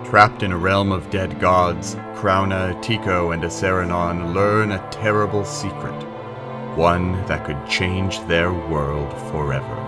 Trapped in a realm of dead gods, Krauna, Tycho, and Aceranon learn a terrible secret. One that could change their world forever.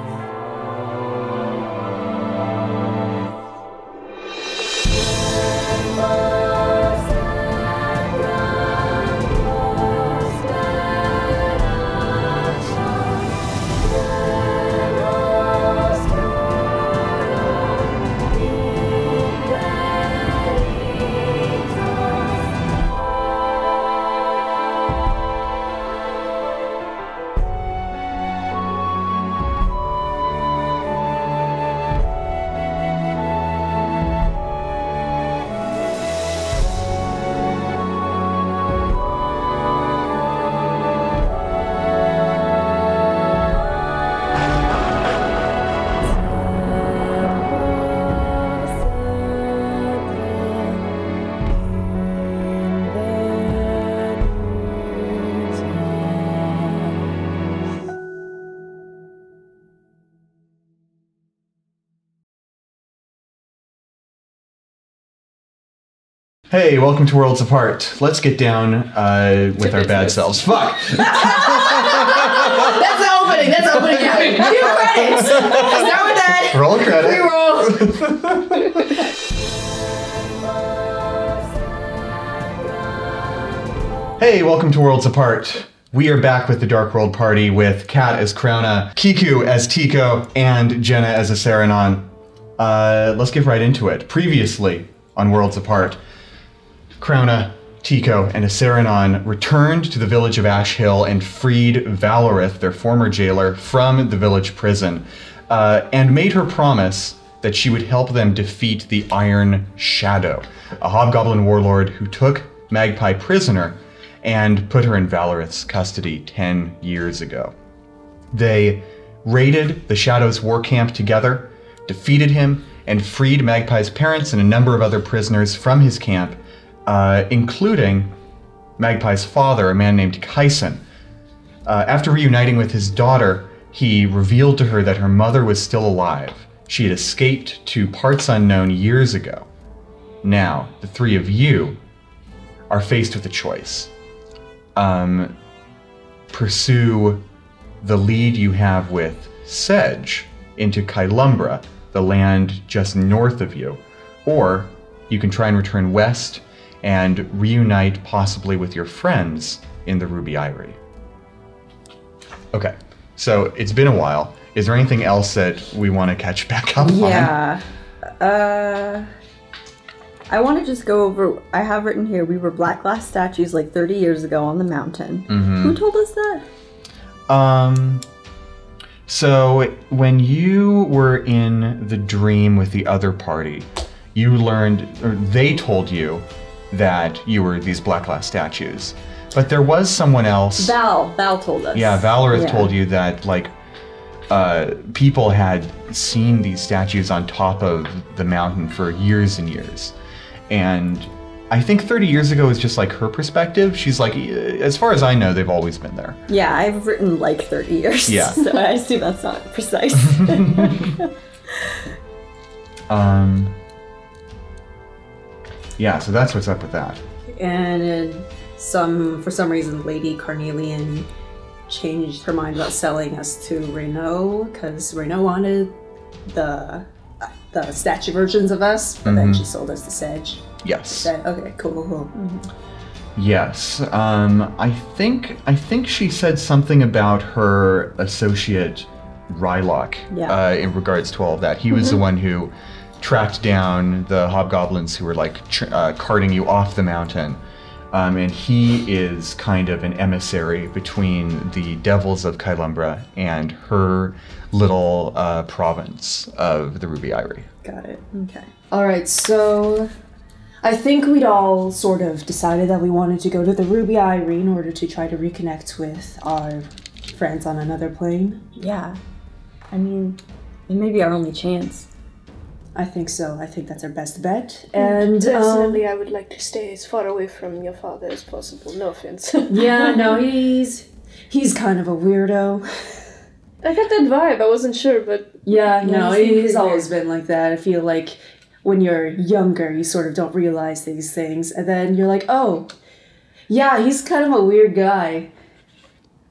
Hey, welcome to Worlds Apart. Let's get down with our bad selves. Fuck! That's the opening. That's the opening. Cue credits. Start with that. Roll credit. Re-roll. Hey, welcome to Worlds Apart. We are back with the Dark World Party with Kat as Krauna, Kiku as Tycho, and Jenna as Aceranon. Let's get right into it. Previously on Worlds Apart, Krauna, Tycho, and Aceranon returned to the village of Ash Hill and freed Valorith, their former jailer, from the village prison, and made her promise that she would help them defeat the Iron Shadow, a hobgoblin warlord who took Magpie prisoner and put her in Valorith's custody 10 years ago. They raided the Shadow's war camp together, defeated him, and freed Magpie's parents and a number of other prisoners from his camp, including Magpie's father, a man named Caio. After reuniting with his daughter, he revealed to her that her mother was still alive. She had escaped to parts unknown years ago. Now, the three of you are faced with a choice. Pursue the lead you have with Sedge into Kylumbra, the land just north of you, or you can try and return west and reunite possibly with your friends in the Ruby Eyrie. Okay, so it's been a while. Is there anything else that we want to catch back up on? Yeah. I want to just go over, I have written here, we were black glass statues like 30 years ago on the mountain. Mm-hmm. Who told us that? So when you were in the dream with the other party, you learned, or they told you that you were these black glass statues. But there was someone else. Val told us. Yeah, Valorith told you that, like, people had seen these statues on top of the mountain for years and years. And I think 30 years ago is just like her perspective. She's like, as far as I know, they've always been there. Yeah, I've written like 30 years. Yeah. So I assume that's not precise. Yeah, so that's what's up with that. And for some reason, Lady Carnelian changed her mind about selling us to Renault, because Renault wanted the statue versions of us, but then she sold us to Sedge. Yes. Said, okay, cool. Mm-hmm. Yes. I think she said something about her associate Rylock in regards to all of that. He was the one who tracked down the hobgoblins who were like carting you off the mountain. And he is kind of an emissary between the devils of Kylumbra and her little province of the Ruby Eyrie. Got it. Okay. All right, so I think we'd all sort of decided that we wanted to go to the Ruby Eyrie in order to try to reconnect with our friends on another plane. Yeah. I mean, it may be our only chance. I think so. I think that's our best bet. And personally, I would like to stay as far away from your father as possible. No offense. Yeah, no, he's kind of a weirdo. I got that vibe. I wasn't sure, but yeah, no, he's always been like that. I feel like when you're younger, you sort of don't realize these things. And then you're like, oh, yeah, he's kind of a weird guy.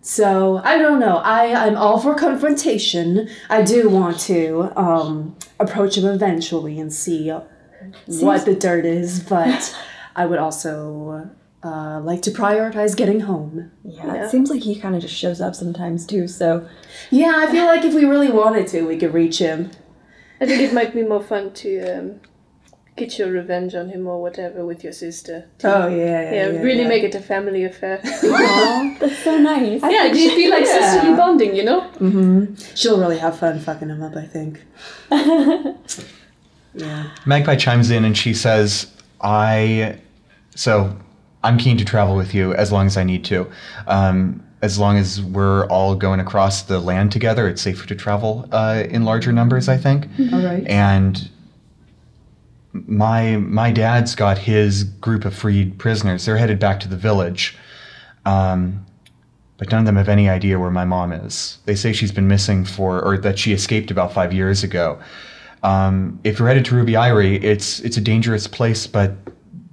So, I don't know. I'm all for confrontation. I do want to approach him eventually and see what the dirt is, but I would also like to prioritize getting home. Yeah, it seems like he kind of just shows up sometimes too, so... Yeah, I feel like if we really wanted to, we could reach him. I think it might be more fun to get your revenge on him or whatever with your sister. Oh, yeah, really make it a family affair. Aw, that's so nice. Yeah, do you feel like sisterly bonding, you know? Mm-hmm. She'll really have fun fucking him up, I think. Yeah. Magpie chimes in and she says, I'm keen to travel with you as long as I need to. As long as we're all going across the land together, it's safer to travel in larger numbers, I think. All right. And my dad's got his group of freed prisoners. They're headed back to the village. But none of them have any idea where my mom is. They say she's been missing or that she escaped about 5 years ago. If you're headed to Ruby Eyrie, it's a dangerous place, but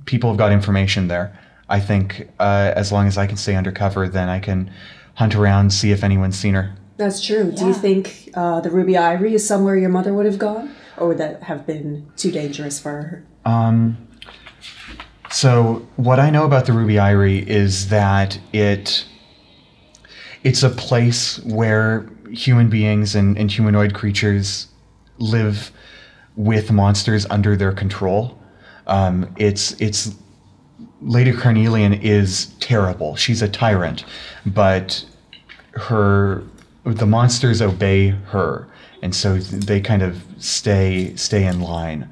people have got information there. I think as long as I can stay undercover, then I can hunt around, see if anyone's seen her. That's true. Yeah. Do you think the Ruby Eyrie is somewhere your mother would have gone? Or would that have been too dangerous for her? So what I know about the Ruby Eyrie is that it's a place where human beings and humanoid creatures live with monsters under their control. It's Lady Carnelian is terrible. She's a tyrant, but the monsters obey her, and so they kind of stay in line.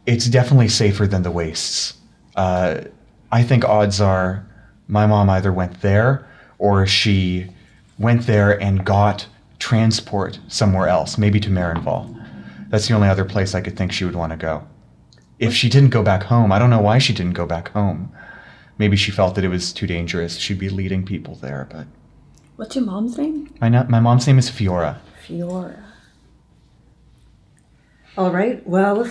It's definitely safer than the wastes. I think odds are my mom either went there or she went there and got transport somewhere else, maybe to Marinval. That's the only other place I could think she would want to go. If she didn't go back home, I don't know why she didn't go back home. Maybe she felt that it was too dangerous. She'd be leading people there, but... What's your mom's name? My mom's name is Fiora. Fiora. All right. Well,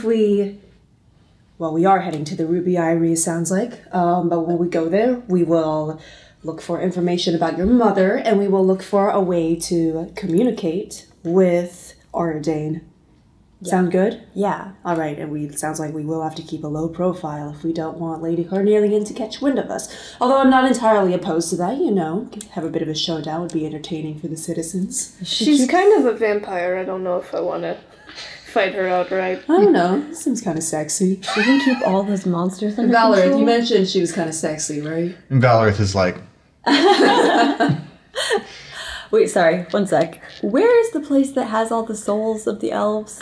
we are heading to the Ruby Eyrie, it sounds like. But when we go there, we will look for information about your mother, and we will look for a way to communicate with Auredane. Yeah. Sound good? Yeah. All right, and sounds like we will have to keep a low profile if we don't want Lady Carnelian to catch wind of us. Although I'm not entirely opposed to that, have a bit of a showdown would be entertaining for the citizens. She's kind of a vampire. I don't know if I want to fight her outright. I don't know. Seems kind of sexy. She can keep all those monsters under Valorith, control. you mentioned she was kind of sexy, right? And Valorith is like... Wait, sorry. One sec. Where is the place that has all the souls of the elves?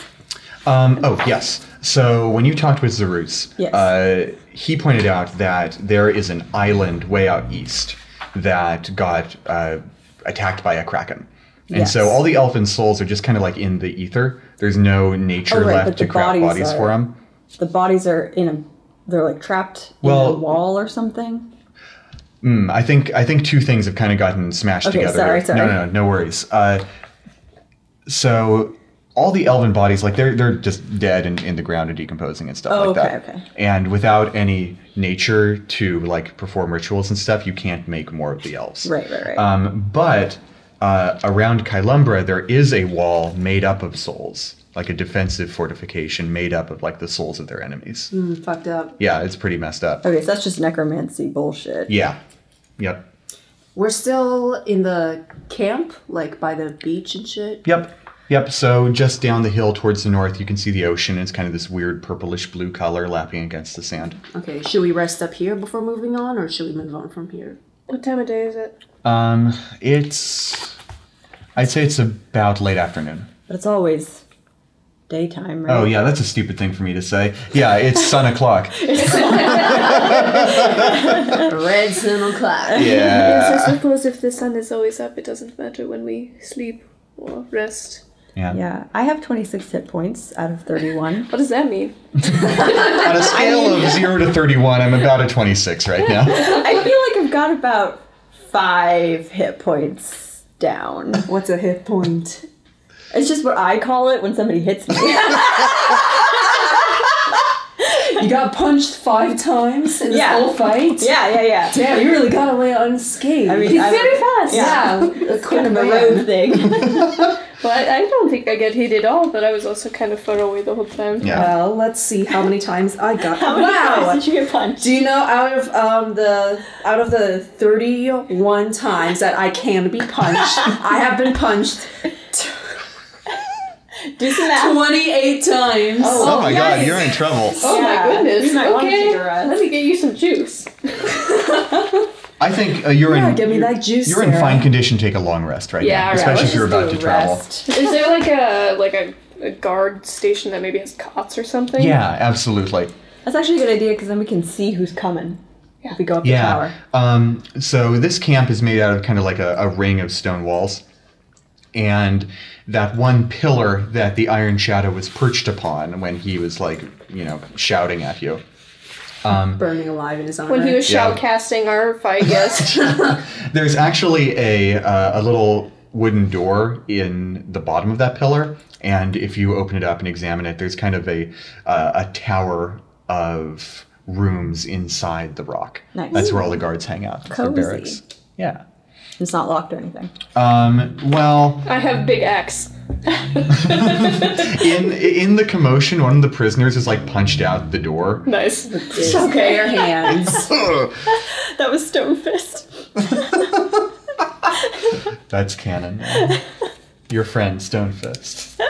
Yes. So when you talked with Zarus, yes. He pointed out that there is an island way out east that got attacked by a kraken. And so all the elfin souls are just kind of like in the ether. There's no nature left to craft bodies for them. The bodies are they're like trapped in a wall or something? I think two things have kind of gotten smashed together. Sorry. No worries. So all the elven bodies, like they're just dead and in the ground and decomposing and stuff like that. Okay. And without any nature to like perform rituals and stuff, you can't make more of the elves. Right. But around Kylumbra, there is a wall made up of souls, like a defensive fortification made up of like the souls of their enemies. Fucked up. Yeah, it's pretty messed up. Okay, so that's just necromancy bullshit. Yeah. Yep. We're still in the camp, like by the beach and shit? Yep, so just down the hill towards the north, you can see the ocean. It's kind of this weird purplish blue color lapping against the sand. Okay, should we rest up here before moving on, or should we move on from here? What time of day is it? I'd say it's about late afternoon. But it's always daytime, right? Oh, yeah, that's a stupid thing for me to say. Yeah, it's sun o'clock. Red sun o'clock. Yeah. Yes, I suppose if the sun is always up, it doesn't matter when we sleep or rest. Yeah, I have 26 hit points out of 31. What does that mean? On a scale of 0 to 31, I'm about a 26 right now. I feel like I've got about 5 hit points down. What's a hit point? It's just what I call it when somebody hits me. You got punched 5 times in this whole fight? Yeah. Damn, you really got away unscathed. I mean, He's very fast. yeah. It's kind of a road thing. Well, I don't think I get hit at all, but I was also kind of far away the whole time. Yeah. Well, let's see how many times I got. How many times did you get punched? Do you know out of the 31 times that I can be punched, I have been punched Do some math. 28 times. Oh my god, you're in trouble. Oh Yeah, my goodness. you might want to Okay, take a rest. let me get you some juice. I think you're in. give me that juice, You're in Sarah. fine condition to take a long rest right Yeah, now, right. especially Let's if you're just about do to travel. rest. Is there like a guard station that maybe has cots or something? Yeah, absolutely. That's actually a good idea because then we can see who's coming. If we go up the tower. Yeah. So this camp is made out of kind of like a ring of stone walls. And that one pillar that the Iron Shadow was perched upon when he was like, shouting at you. Burning alive in his honor. When he was shoutcasting our fight guest. There's actually a little wooden door in the bottom of that pillar. And if you open it up and examine it, there's kind of a tower of rooms inside the rock. Nice. That's where all the guards hang out. It's their Cozy. barracks. Yeah. It's not locked or anything. Well, I have big axe. in the commotion, one of the prisoners is like punched out the door. Nice. Okay, your hands. That was Stone Fist. That's canon now. Your friend Stonefist.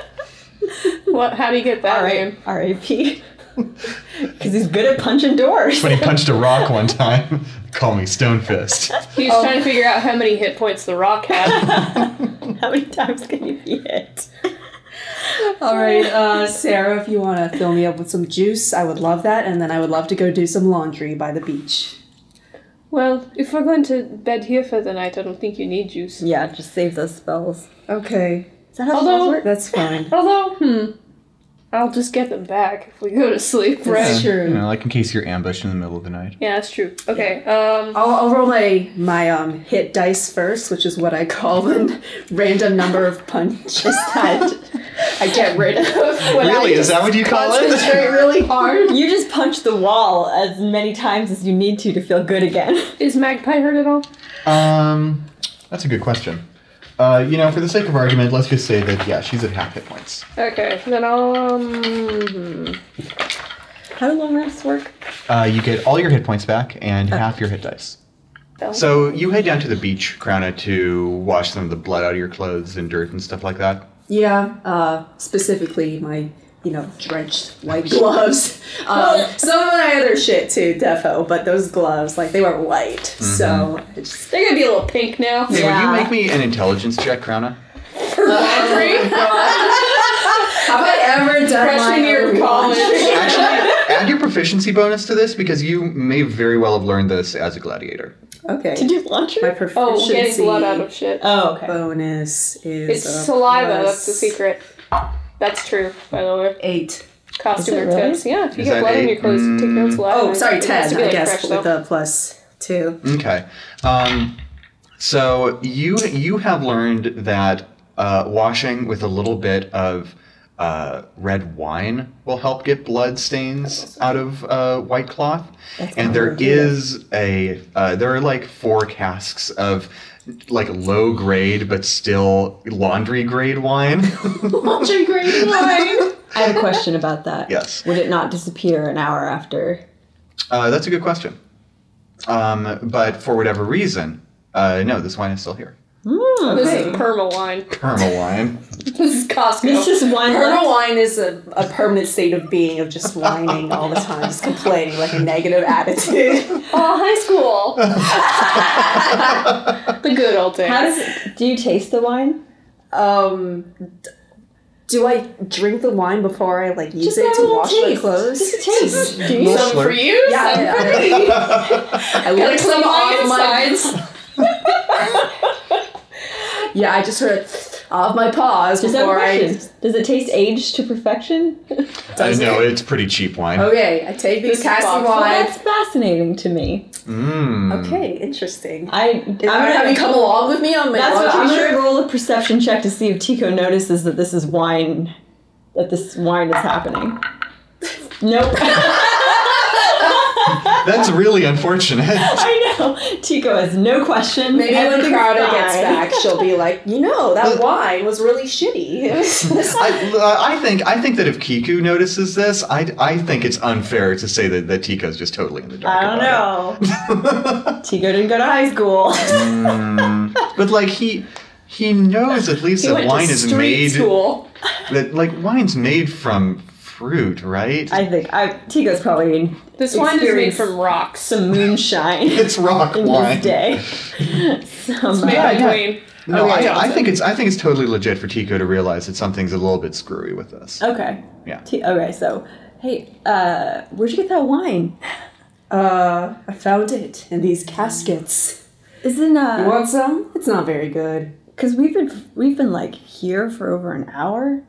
What? How do you get that name? R.A.P. Because he's good at punching doors. When he punched a rock one time, call me Stonefist. He was trying to figure out how many hit points the rock had. How many times can you be hit? All right, Sarah, if you want to fill me up with some juice, I would love that, and then I would love to go do some laundry by the beach. Well, if we're going to bed here for the night, I don't think you need juice. Yeah, just save those spells. Okay, Is that how Although- spells work? that's fine. Although, I'll just get them back if we go to sleep, right? That's true. Like in case you're ambushed in the middle of the night. Yeah, that's true. Okay, I'll roll my hit dice first, which is what I call the random number of punches that I get rid of. When Really? I Is that what you call it? concentrate really hard. You just punch the wall as many times as you need to feel good again. is Magpie hurt at all? That's a good question. For the sake of argument, let's just say that, yeah, she's at half hit points. Okay, then I'll, How do long rests work? You get all your hit points back and half your hit dice. So you head down to the beach, Crowna, to wash some of the blood out of your clothes and dirt and stuff like that. Yeah, specifically my, drenched white gloves. Some of my other shit too, defo, but those gloves, they were white. So it's they're gonna be a little pink now. Hey, would you make me an intelligence check, Crowna? have I ever done Freshman my year of own college. laundry? Actually, add your proficiency bonus to this because you may very well have learned this as a gladiator. Okay. To do laundry? My Oh, proficiency getting blood out of shit. Oh, okay. bonus is It's a saliva, plus that's the secret. That's true, by the way. 8. Is Costume it or really? tips. Yeah, if you Is get that blood on 8? your clothes, take your own saliva. Oh, sorry, It has 10, to be, I guess, fresh, with though. the plus 2. Okay. So you have learned that washing with a little bit of red wine will help get blood stains out of white cloth. And there is there are 4 casks of low grade but still laundry grade wine. Laundry grade wine! I have a question about that. Yes. Would it not disappear an hour after? That's a good question. But for whatever reason, no, this wine is still here. This is perma wine. Perma wine. This is Costco. This is one Perma left. wine is a permanent state of being of just whining all the time, just complaining, a negative attitude. Oh, high school. The good old days. How does it? Do you taste the wine? Do I drink the wine before I use Just it have a to little wash my taste. clothes? Just a taste. Do you? Some for you, Yeah, some for I- me. I lick some off my insides. Yeah, I just sort of off my paws Just have a before question. Does it taste aged to perfection? I know, it's pretty cheap wine. Okay, I take these cassie Well, wine. that's fascinating to me. Okay, interesting. I'm gonna have you come along with me on my That's what I'm laundry gonna trip? roll a perception check to see if Tico notices that this is wine. That this wine is happening. Nope. That's really unfortunate. I know. Tico has no question. Maybe when Everything's Crowder gets fine. back, she'll be like, that wine was really shitty. I think that if Kiku notices this, I think it's unfair to say that Tico's just totally in the dark. I don't know. Tico didn't go to high school. But like he knows at least that wine is made. School. That like wine's made from fruit, right? I think Tico's probably This wine is made experienced from rocks. some moonshine It's rock in wine. his day. Some, Made by Dwayne. No, Okay, I think it's totally legit for Tico to realize that something's a little bit screwy with this. Okay. Yeah. Okay, so hey, where'd you get that wine? I found it in these caskets. Isn't You want some? It's not very good. because we've been like here for over an hour,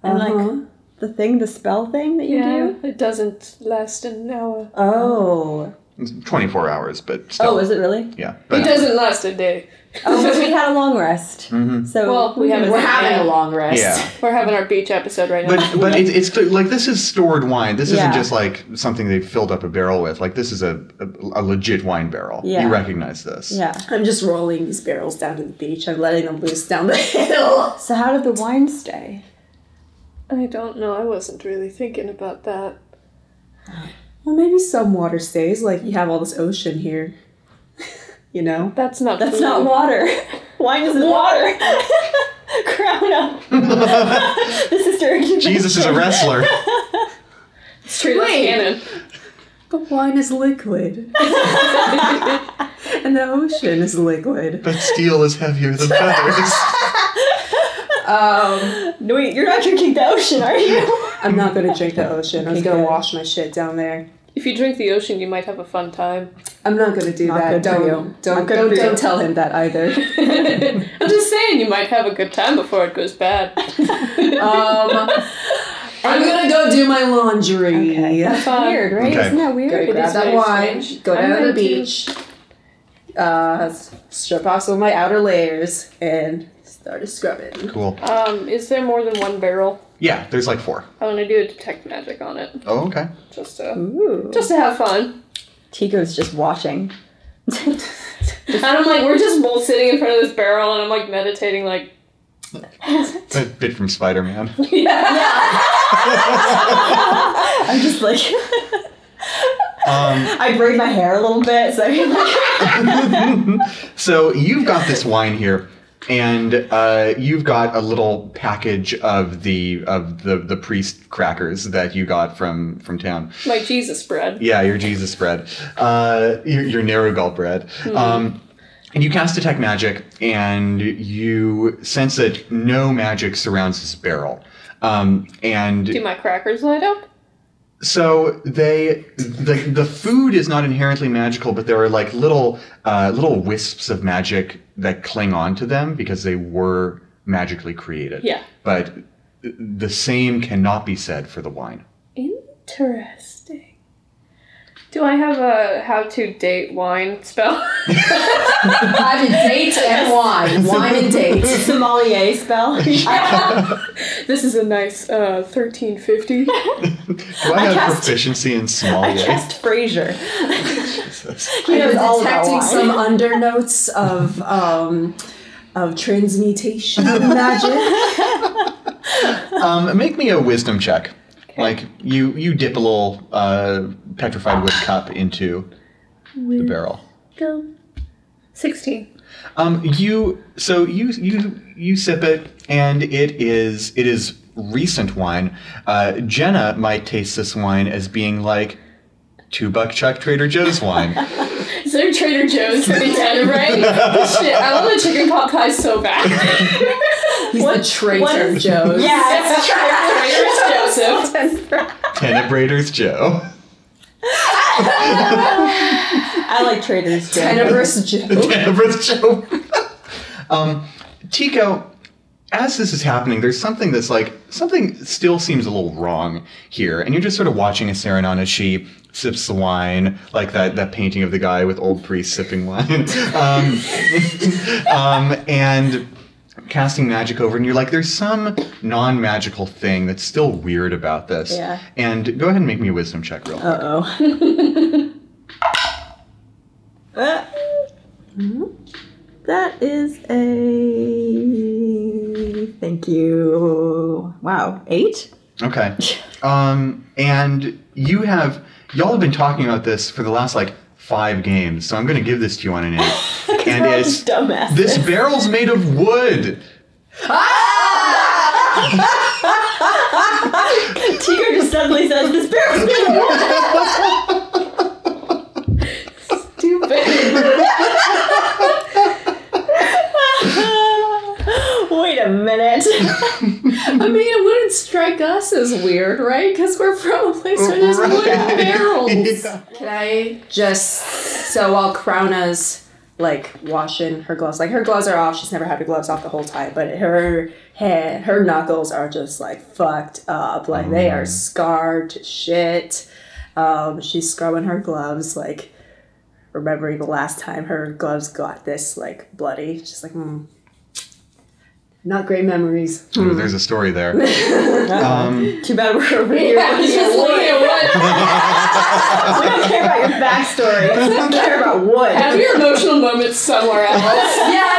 and like the spell thing that you do. It doesn't last an hour. Oh. It's 24 hours, but still. Oh, is it really? Yeah. It But doesn't last a day. Oh, but we had a long rest. So Well, we haven't- We're having a long rest. yeah. We're having our beach episode right now. But it's clear, like this is stored wine. This Yeah. isn't just like something they filled up a barrel with. Like this is a legit wine barrel. Yeah. You recognize this. Yeah. I'm just rolling these barrels down to the beach. I'm letting them loose down the hill. So how did the wine stay? I don't know. I wasn't really thinking about that. Well, maybe some water stays. Like, you have all this ocean here. That's not That's food. not water. Wine isn't water. Crown up. This is during Jesus is a wrestler. It's true, that's canon. But wine is liquid. And the ocean is liquid. But steel is heavier than feathers. No, wait, you're not drinking the ocean, are you? I'm not going to drink the ocean. I was Okay, going to good. wash my shit down there. If you drink the ocean, you might have a fun time. I'm not going to do Not that. good for you. Not good for you. Don't tell him that either. I'm just saying, you might have a good time before it goes bad. I'm going to go do my laundry. Okay, that's weird, right? Okay. Isn't that weird? Go grab is that very wine, strange. go I'm down to the going to- beach, strip off some of my outer layers, and start scrubbing. Cool. Is there more than one barrel? Yeah, there's like 4. I want to do a detect magic on it, Oh, okay. just to Ooh. have fun. Tico's just watching. And I'm like, we're just both sitting in front of this barrel, and I'm like meditating, like, A bit from Spider-Man. I'm just like, I braid my hair a little bit, so I can like. So you've got this wine here, and you've got a little package of the priest crackers that you got from town. my Jesus bread. Yeah, your Jesus bread, your Nerugal bread. And you cast Detect Magic, and you sense that no magic surrounds this barrel. And Do my crackers light up? so the food is not inherently magical, but there are like little wisps of magic that cling on to them because they were magically created. Yeah. But the same cannot be said for the wine. Interesting. Do I have a how to date wine spell? How to date and wine. Wine and date. Sommelier spell. This is a nice 1350. Do I have cast- proficiency in small I cast Frasier. Jesus. He knows I'm all about detecting wine. some undernotes of transmutation magic. Make me a wisdom check. Like you dip a little petrified wood cup into the barrel. 16. You sip it, and it is recent wine. Jenna might taste this wine as being like $2 Chuck Trader Joe's wine. Is there Trader Joe's in Tenebrae? Shit, I want the chicken pot pie so bad. He's the traitor, Joe. Yes. Trader's Joseph. Tenebrator's Joe. I like Trader's Joe. Tenebrous Joe. Tenebrator's Joe. Tico, as this is happening, there's something that's like, something still seems a little wrong here. And you're just sort of watching Saranon as she sips the wine, like that painting of the guy with old priest sipping wine. And casting magic over, and you're like, there's some non-magical thing that's still weird about this. Yeah. And go ahead and make me a wisdom check real quick. Uh-oh. That is a... Thank you. Wow. 8? Okay. And y'all have been talking about this for the last, 5 games, so I'm going to give this to you on an 8. And we're all just dumbasses. this barrel's made of wood. Tico just suddenly says, this barrel's made of wood! Stupid. Wait a minute. I mean, it wouldn't strike us as weird, right? Because we're from a place where there's Right. wooden barrels. Yeah. Can I just... So while Krauna's, washing her gloves, her gloves are off. She's never had her gloves off the whole time, but her knuckles are just, fucked up. They are scarred to shit. She's scrubbing her gloves, remembering the last time her gloves got this, bloody. She's like, not great memories. Ooh, there's a story there. Too bad we're over here. He's just looking at wood. We don't care about your backstory. We don't care about wood. Have your emotional moments somewhere else. Yeah,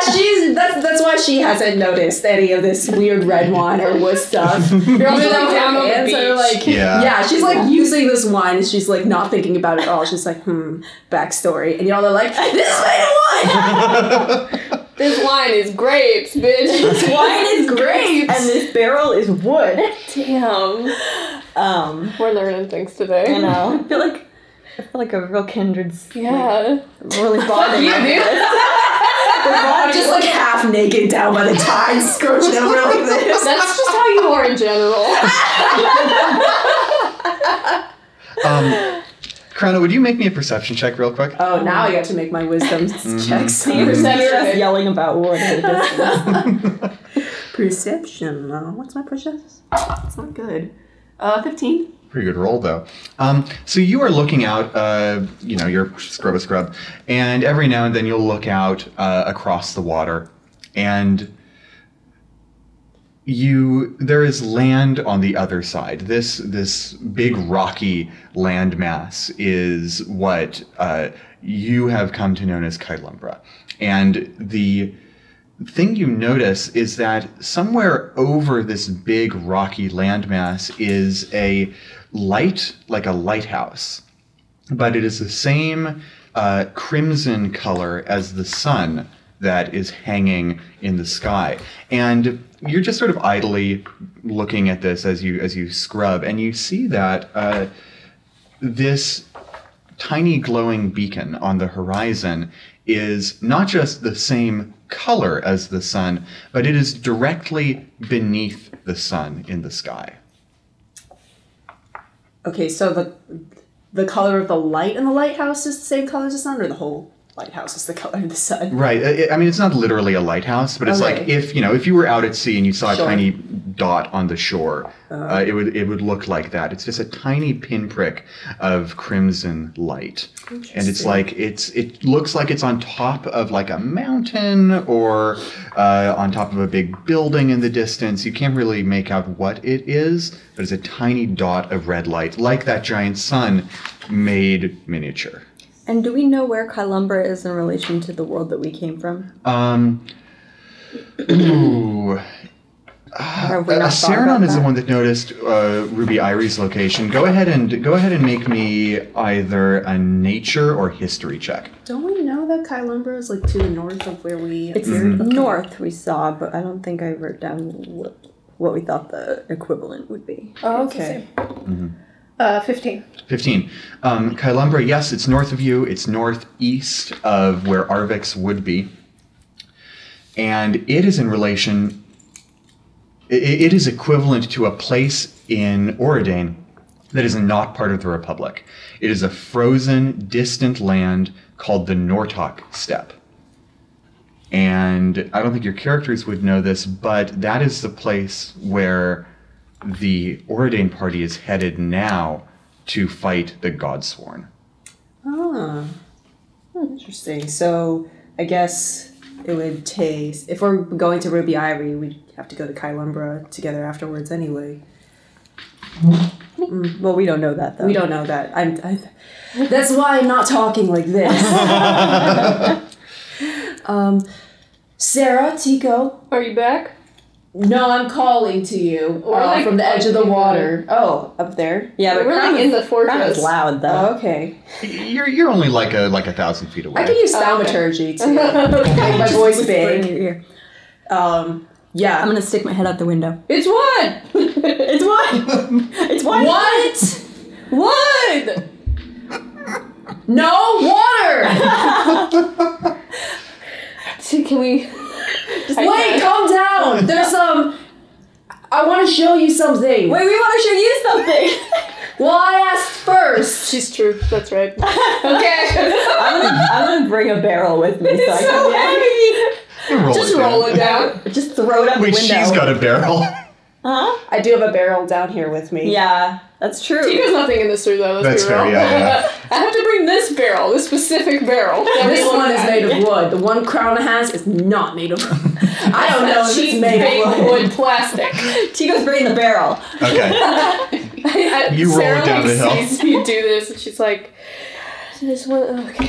that's why she hasn't noticed any of this weird red wine or wood stuff. You're also down on the hands are beach. yeah, she's using this wine and she's not thinking about it at all. She's backstory. And y'all are like, this is made of wood! This wine is grapes, bitch. This wine is grapes! And this barrel is wood. Damn. We're learning things today. I know. I feel like a real kindred. Yeah. Really bonding. You do. I'm just half naked down by the tide, scrounging over like this. That's just how you are in general. Krana, would you make me a perception check real quick? Oh, now I get to make my wisdom checks. You hear us yelling about wood in the distance. Perception. What's my perception? It's not good. 15. Pretty good roll, though. So you are looking out, you're scrub, and every now and then you'll look out across the water, and there is land on the other side. This big rocky landmass is what you have come to know as Kailumbra. And the thing you notice is that somewhere over this big rocky landmass is a light, like a lighthouse. But it is the same crimson color as the sun that is hanging in the sky. And you're just sort of idly looking at this as you scrub, and you see that this tiny glowing beacon on the horizon is not just the same color as the sun, but it is directly beneath the sun in the sky. Okay, so the color of the light in the lighthouse is the same color as the sun, or the whole lighthouse is the color of the sun? Right. I mean, it's not literally a lighthouse, but it's Okay. like if you were out at sea and you saw Sure. a tiny dot on the shore, it would look like that. It's just a tiny pinprick of crimson light, and it's like it looks like it's on top of like a mountain or on top of a big building in the distance. You can't really make out what it is, but it's a tiny dot of red light, like that giant sun made miniature. And do we know where Kailumbra is in relation to the world that we came from? Have we not thought about Saranon is the that? one that noticed Ruby Irie's location. Go ahead and make me either a nature or history check. Don't we know that Kailumbra is to the north of where we It's appeared? north we saw, but I don't think I wrote down what we thought the equivalent would be. Oh, okay. 15. 15. Kailumbra, yes, it's north of you. It's northeast of where Arvix would be. And it is in relation... It is equivalent to a place in Auredane that is not part of the Republic. It is a frozen, distant land called the Nortok Steppe. And I don't think your characters would know this, but that is the place where the Auredane party is headed now to fight the Godsworn. Ah, interesting. So I guess it would take, if we're going to Ruby Ivory, we'd have to go to Kylumbra together afterwards anyway. Well, we don't know that, though. We don't know that. That's why I'm not talking like this. Sarah, Tico. Are you back? No, I'm calling to you from the edge of the water. Oh, up there. Yeah, but we're like in the fortress. Crown is loud, though. Oh, okay. You're only like 1,000 feet away. I can use thaumaturgy to make my voice big. In your ear. Yeah. I'm gonna stick my head out the window. It's what? It's what? It's what? What? No water! Can we... Wait, calm down! There's some... I want to show you something. Wait, we want to show you something! Well, I asked first. She's true. That's right. Okay. I'm gonna bring a barrel with me so I can Just roll it down. just throw it out the Wait, window. she's got a barrel. Huh? I do have a barrel down here with me. Yeah, that's true. Tico's nothing in this room, though. That's be real. fair, yeah. I have to bring this barrel, this specific barrel. This one is made of wood. The one Crown has is not made of wood. I don't know if it's made fake of wood. wood plastic. Tico's bringing the barrel. Okay. You roll Sarah, it down the hill. sees you do this, and she's like, "This one, okay."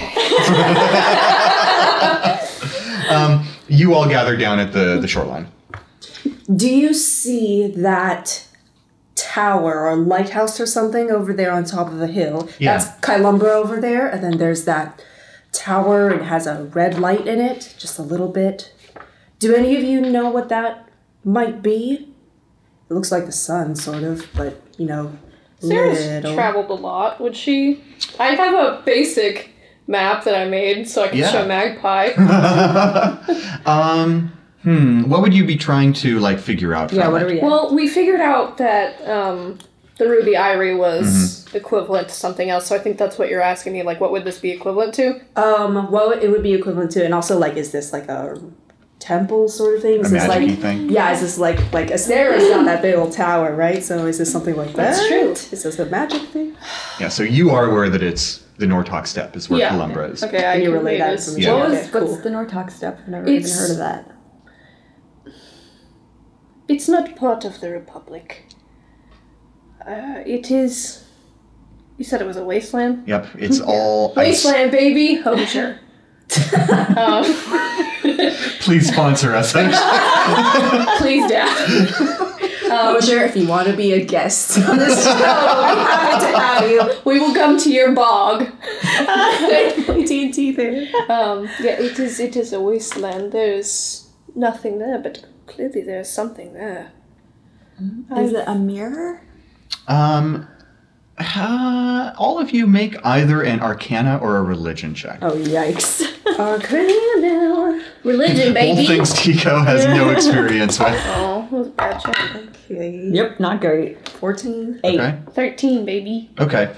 You all gather down at the shoreline. Do you see that tower or lighthouse or something over there on top of the hill? Yeah. That's Kylumbra over there, and then there's that tower and it has a red light in it, just a little bit. Do any of you know what that might be? It looks like the sun, sort of, but, you know, Sarah's little. traveled a lot. Would she? I have a basic map that I made so I can show Magpie. What would you be trying to figure out? Yeah, from what it? are we at? Well, we figured out that the Ruby Ivory was equivalent to something else, so I think that's what you're asking me. Like, what would this be equivalent to? Well, it would be equivalent to, and also, is this like a temple sort of thing? Is this magic-y thing? Yeah, is this like Astera's got that big old tower, right? So is this something like that? That's true. Is this a magic thing? Yeah, so you are aware that it's the Nortok Steppe is where Kylumbra is. Okay, I Can you can relay relay that this. to me? Yeah. What's Cool. the Nortok step? I've never even heard of that. It's not part of the Republic. It is... You said it was a wasteland? Yep, it's all ice. Wasteland, baby! Oh, sure. Please sponsor us. Please, Dad. Sure, if you want to be a guest on this show, I'm happy to have you. We will come to your bog. Play TNT there. Yeah, it is a wasteland. There's nothing there, but clearly there's something there. Is it a mirror? All of you make either an Arcana or a Religion check. Oh, yikes. Arcana. Religion, baby. Both things Tico has no experience with. Oh, that was a bad check. Okay. Yep, not great. 14. 8. Okay. 13, baby. Okay.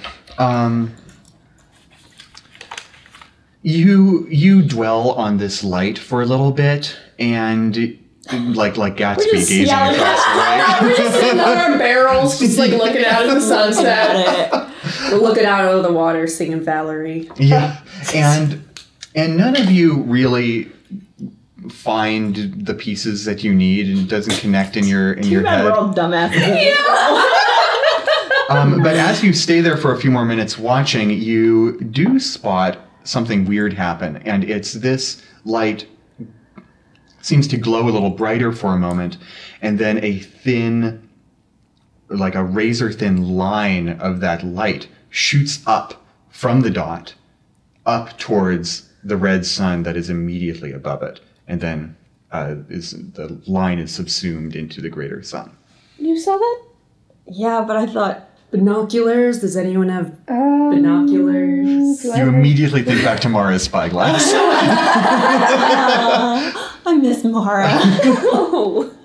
You dwell on this light for a little bit, and like Gatsby gazing across the lake. We're just sitting on our barrels, just looking out at the sunset. We're looking out over the water, singing Valerie. Yeah, and none of you really find the pieces that you need, and it doesn't connect in your We're head. all dumbasses. But as you stay there for a few more minutes watching, you do spot something weird happen, and it's this light seems to glow a little brighter for a moment, and then a thin, like a razor-thin line of that light shoots up from the dot, up towards the red sun that is immediately above it, and then the line is subsumed into the greater sun. You saw that? Yeah, but I thought... Binoculars? Does anyone have binoculars? You immediately think back to Mara's spyglass. I miss Mara.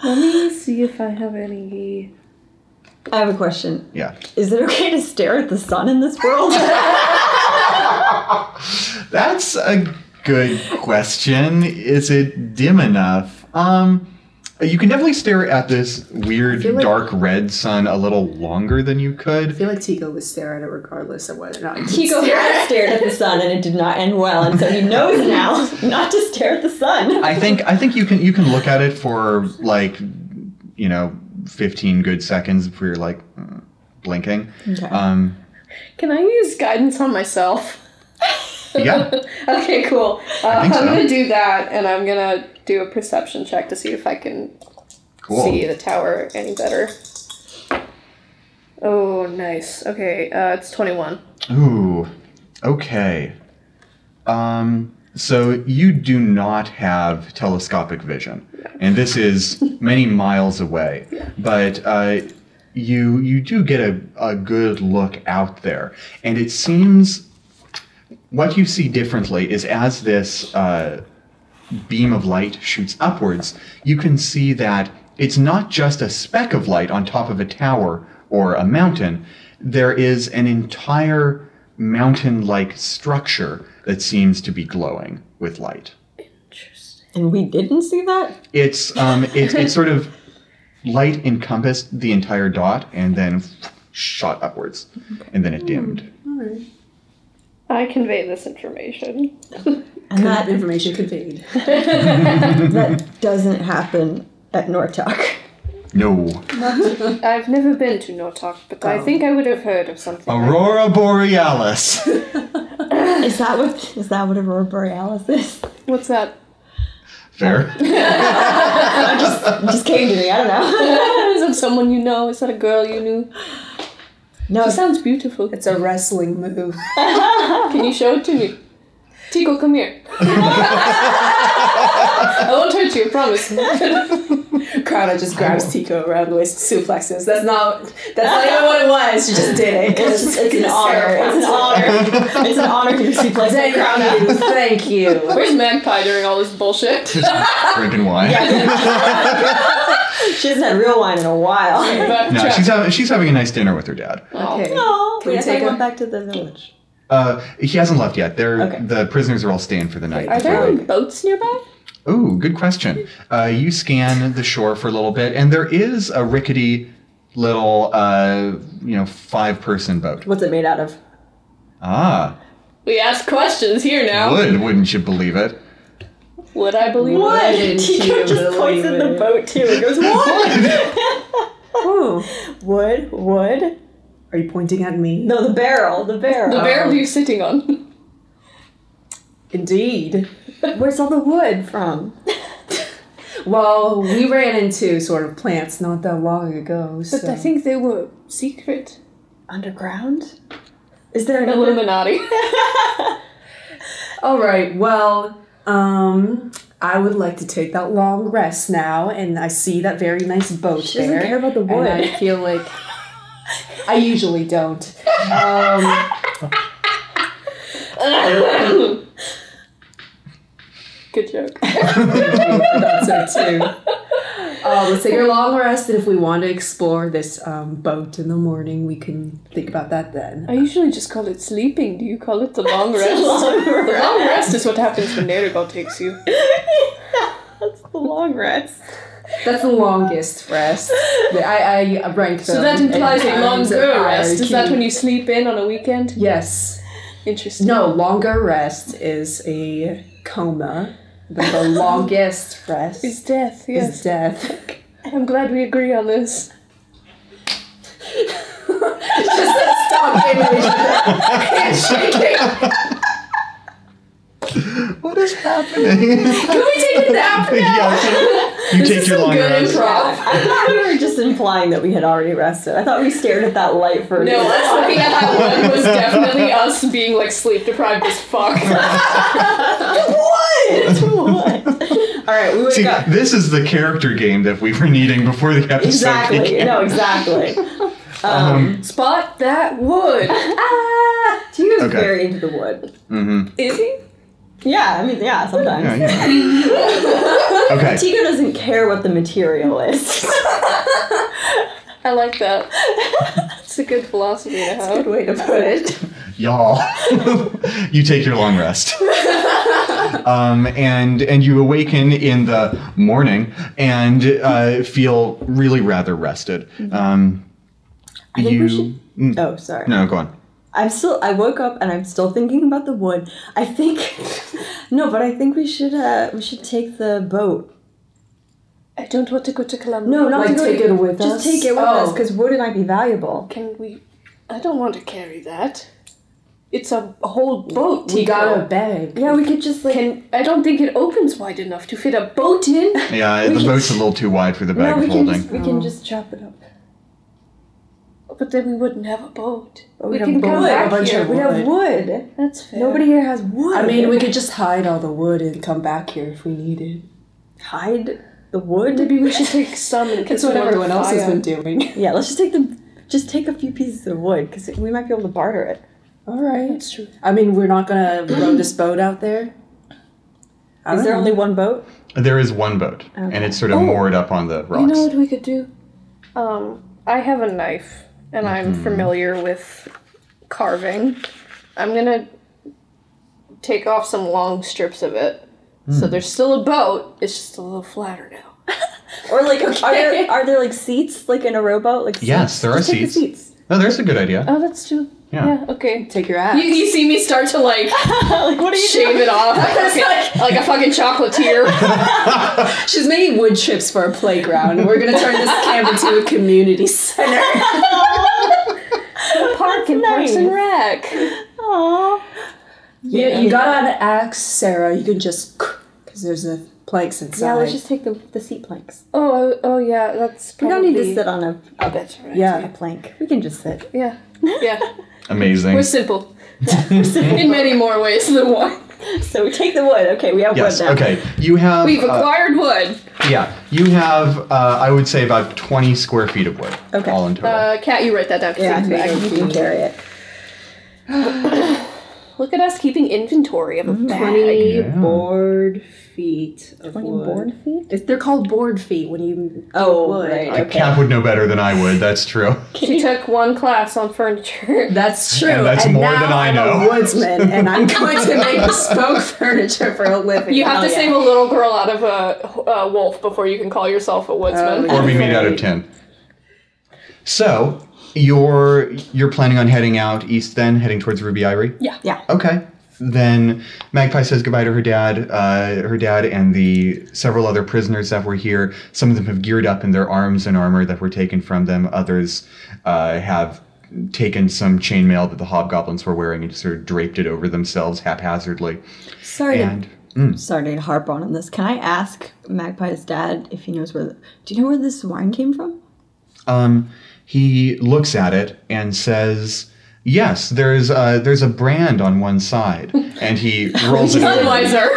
Let me see if I have any... I have a question. Yeah. Is it okay to stare at the sun in this world? That's a Good question. Is it dim enough? You can definitely stare at this weird feel like- dark red sun a little longer than you I could. feel like Tico would stare at it regardless of whether or not Tico had stared at the sun and it did not end well, and so he knows now not to stare at the sun. I think you can look at it for like 15 good seconds before you're like blinking. Okay. Can I use guidance on myself? Yeah. Okay, cool. I think so. I'm gonna do that, and I'm gonna do a perception check to see if I can Cool. see the tower any better. Oh, nice. Okay, it's 21. Ooh. Okay. So you do not have telescopic vision, and this is many miles away. But you do get a good look out there, and it seems what you see differently is as this beam of light shoots upwards, you can see that it's not just a speck of light on top of a tower or a mountain. There is an entire mountain-like structure that seems to be glowing with light. And we didn't see that? It's sort of light encompassed the entire dot and then shot upwards, and then it dimmed. I convey this information. And that information conveyed. that doesn't happen at Nortok. No. I've never been to Nortok, but I think I would have heard of something. Aurora Borealis. Is that what Aurora Borealis is? What's that? Fair. It just came to me, I don't know. Is that someone you know? Is that a girl you knew? No, She sounds beautiful. It's a wrestling move. Can you show it to me? Tico, come here. I won't hurt you, I promise. Crowda just grabs Tico around the waist, suplexes. That's not even what it was. She just did it. it's an honor. It's an honor. It's an honor to see place like Crowda. Thank you. Where's Magpie during all this bullshit? Drinking wine. She hasn't had real wine in a while. No, she's having a nice dinner with her dad. Okay. No, Can we I take went a- back to the village. He hasn't left yet. Okay. The prisoners are all staying for the night. Are there any boats nearby? Ooh, good question. You scan the shore for a little bit, and there is a rickety little, 5-person boat. What's it made out of? Ah, We ask questions here now. wouldn't you believe it? Would I believe Wood! it? Tico just points at the boat too and goes, wood! Wood? Are you pointing at me? No, the barrel. The barrel you're sitting on. Indeed. Where's all the wood from? Well, we ran into sort of plants not that long ago, so... But I think they were secret. Underground? Is there an Illuminati. All right, well, I would like to take that long rest now, and I see that very nice boat She there. doesn't care about the wood. And I feel like... I usually don't. Good joke. I thought so too. Let's take our long rest, and if we want to explore this boat in the morning, we can think about that then. I usually just call it sleeping. Do you call it the long rest? The long The long rest is what happens when Nerugal takes you. That's the long rest. That's the longest rest. I rank them. So that implies in a terms of longer rest. Is that hierarchy. when you sleep in on a weekend? Yes. Interesting. No, longer rest is a coma. But the longest rest Is death, yes. is death. I'm glad we agree on this. Just that stock image. Handshaking. What is happening? Can we take a nap now? Yeah, you take your long Good rest. improv. I thought we were just implying that we had already rested. I thought we stared at that light for No, us looking at that one was definitely us being like sleep deprived as fuck. What? All right, we wake See, up. this is the character game that we were needing before the episode Exactly. began. No, exactly. Spot that wood. Tio's Okay. very into the wood. Is he? Yeah, I mean, yeah, sometimes. Yeah. Okay. Tico doesn't care what the material is. I like that. It's a good philosophy to have. Good way to put it. Y'all, you take your long rest. and you awaken in the morning and feel really rather rested. I think we should... Oh, sorry. No, go on. I woke up and I'm still thinking about the wood. I think... No, but I think we should take the boat. I don't want to go to Columbia. No, not Like, to go take it with just us? take it with us, because wood might be valuable. Can we... I don't want to carry that. It's a whole boat, We Tico. got a bag. Yeah, we could just, like... I don't think it opens wide enough to fit a boat in. Yeah, the boat's a little too wide for the bag of holding. We can just chop it up. But then we wouldn't have a boat. But We we'd can have come wood. back A bunch here. of We have wood. That's fair. Nobody here has wood. I mean, we could just hide all the wood and come back here if we needed. hide the wood. Maybe we should take some and That's what everyone else has been doing. Yeah, let's just take a few pieces of wood, because we might be able to barter it. All right. That's true. I mean, we're not gonna row this boat out there. Is there only one boat? There is one boat, and it's sort of moored up on the rocks. You know what we could do? I have a knife, and I'm familiar with carving. I'm gonna take off some long strips of it. So there's still a boat, it's just a little flatter now. Or like, are there like seats, like in a rowboat? Like Yes, seats? there are Just take the seats. seats. No, there's a good idea. Oh, that's true. Yeah. Okay. Take your axe. You see me start to like Like, what are you shave doing? it off like a fucking chocolatier. She's making wood chips for a playground. We're gonna turn this camp into a community center. Park and Parks and Rec. Aww. Yeah, you got an axe, Sarah. You can just, because there's the planks inside. Yeah, let's just take the seat planks. Oh yeah, that's We probably... don't need to sit on a That's right. a plank. We can just sit. Yeah. Amazing. We're simple. In many more ways than one. So we take the wood. Okay, we have Yes, wood now. okay. You have... We've acquired wood. Yeah, you have, I would say, about 20 square feet of wood. Okay. All in total. Kat, you write that down. Yeah, Take it back. you can carry it. Look at us keeping inventory of a bag. 20 board feet of 20 wood. board feet? They're called board feet when you Oh, do wood. right. A okay. cat would know better than I would, that's true. She took one class on furniture. That's true. And that's more now than I I'm know. a woodsman, and I'm going to make bespoke furniture for a living. You have to Oh, yeah. save a little girl out of a wolf before you can call yourself a woodsman. Or be made out of tin. So, you're planning on heading out east then, heading towards Ruby Eyrie? Yeah. Okay. Then Magpie says goodbye to her dad and the several other prisoners that were here. Some of them have geared up in their arms and armor that were taken from them. Others have taken some chainmail that the hobgoblins were wearing and just sort of draped it over themselves haphazardly. Sorry to harp on this. Can I ask Magpie's dad if he knows do you know where this wine came from? He looks at it and says, yes, there's a brand on one side, and he rolls it over. Budweiser.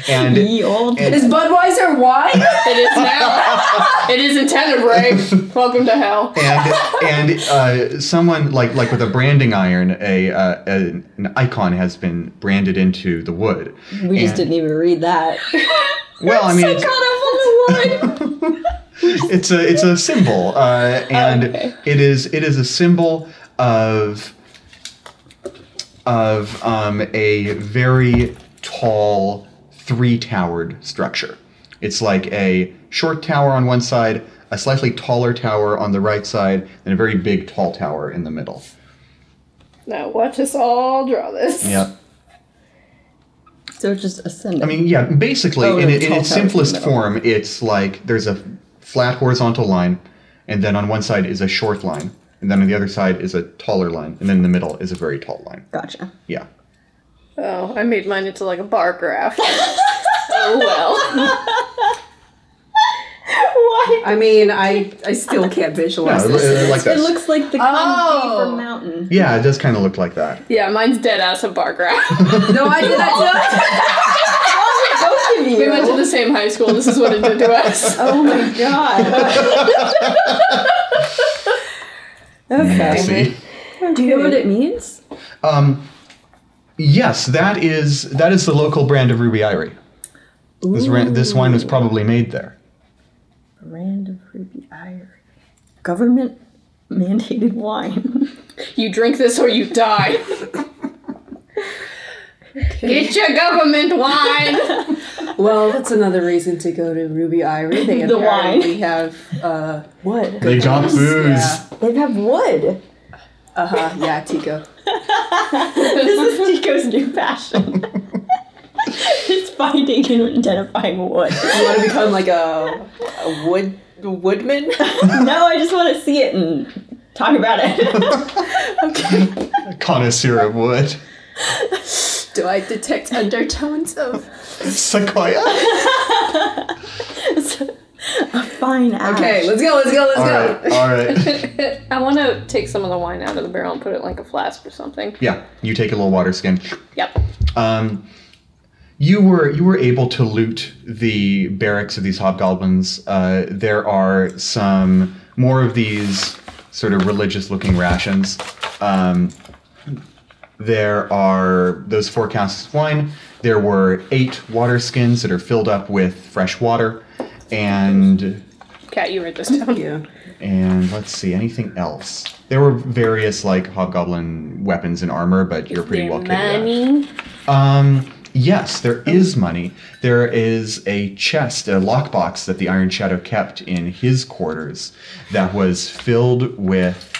And Ye old. Is Budweiser wine? It is now. It is in Tenebrae. Welcome to hell. and someone like with a branding iron, an icon has been branded into the wood. We just didn't even read that. Well, I mean, So caught up on the wine. it's a symbol, and Okay. it is a symbol of a very tall, three-towered structure. It's like a short tower on one side, a slightly taller tower on the right side, and a very big, tall tower in the middle. Now watch us all draw this. Yeah. So it's just ascending. I mean, yeah, basically, Oh, in the its tall tower's simplest in the middle. form, it's like there's a flat horizontal line, and then on one side is a short line, and then on the other side is a taller line, and then in the middle is a very tall line. Gotcha. Yeah. Oh, I made mine into like a bar graph. Oh well. What? I mean, I still can't visualize Yeah, this. like It this. looks like the Oh. from mountain. Yeah, it does kind of look like that. Yeah, mine's dead ass a bar graph. No, I did that Both of you. We went to the same high school. This is what it did to us. Oh my god. Okay. See? Do you know what it means? Yes, that is the local brand of Ruby Eyrie. This wine was probably made there. Brand of Ruby Eyrie. Government mandated wine. You drink this or you die. Get your government wine! Well, that's another reason to go to Ruby Eyrie. They The wine. apparently have wood. They got booze. Yeah. They have wood. Yeah, Tico. This is Tico's new passion. It's finding and identifying wood. You want to become like a woodman? No, I just want to see it and talk about it. Okay. A connoisseur of wood. Do I detect undertones of? Sequoia. A fine ash. Okay, let's go. All right. I want to take some of the wine out of the barrel and put it in like a flask or something. Yeah, you take a little water skin. Yep. You were able to loot the barracks of these hobgoblins. There are some more of these sort of religious-looking rations. There are those 4 casks of wine. There were 8 water skins that are filled up with fresh water, and Kat, you write this down. Yeah. and let's see, anything else? There were various like hobgoblin weapons and armor, but you're pretty well kitted out. Money. Yes, there is money. There is a chest, a lockbox that the Iron Shadow kept in his quarters that was filled with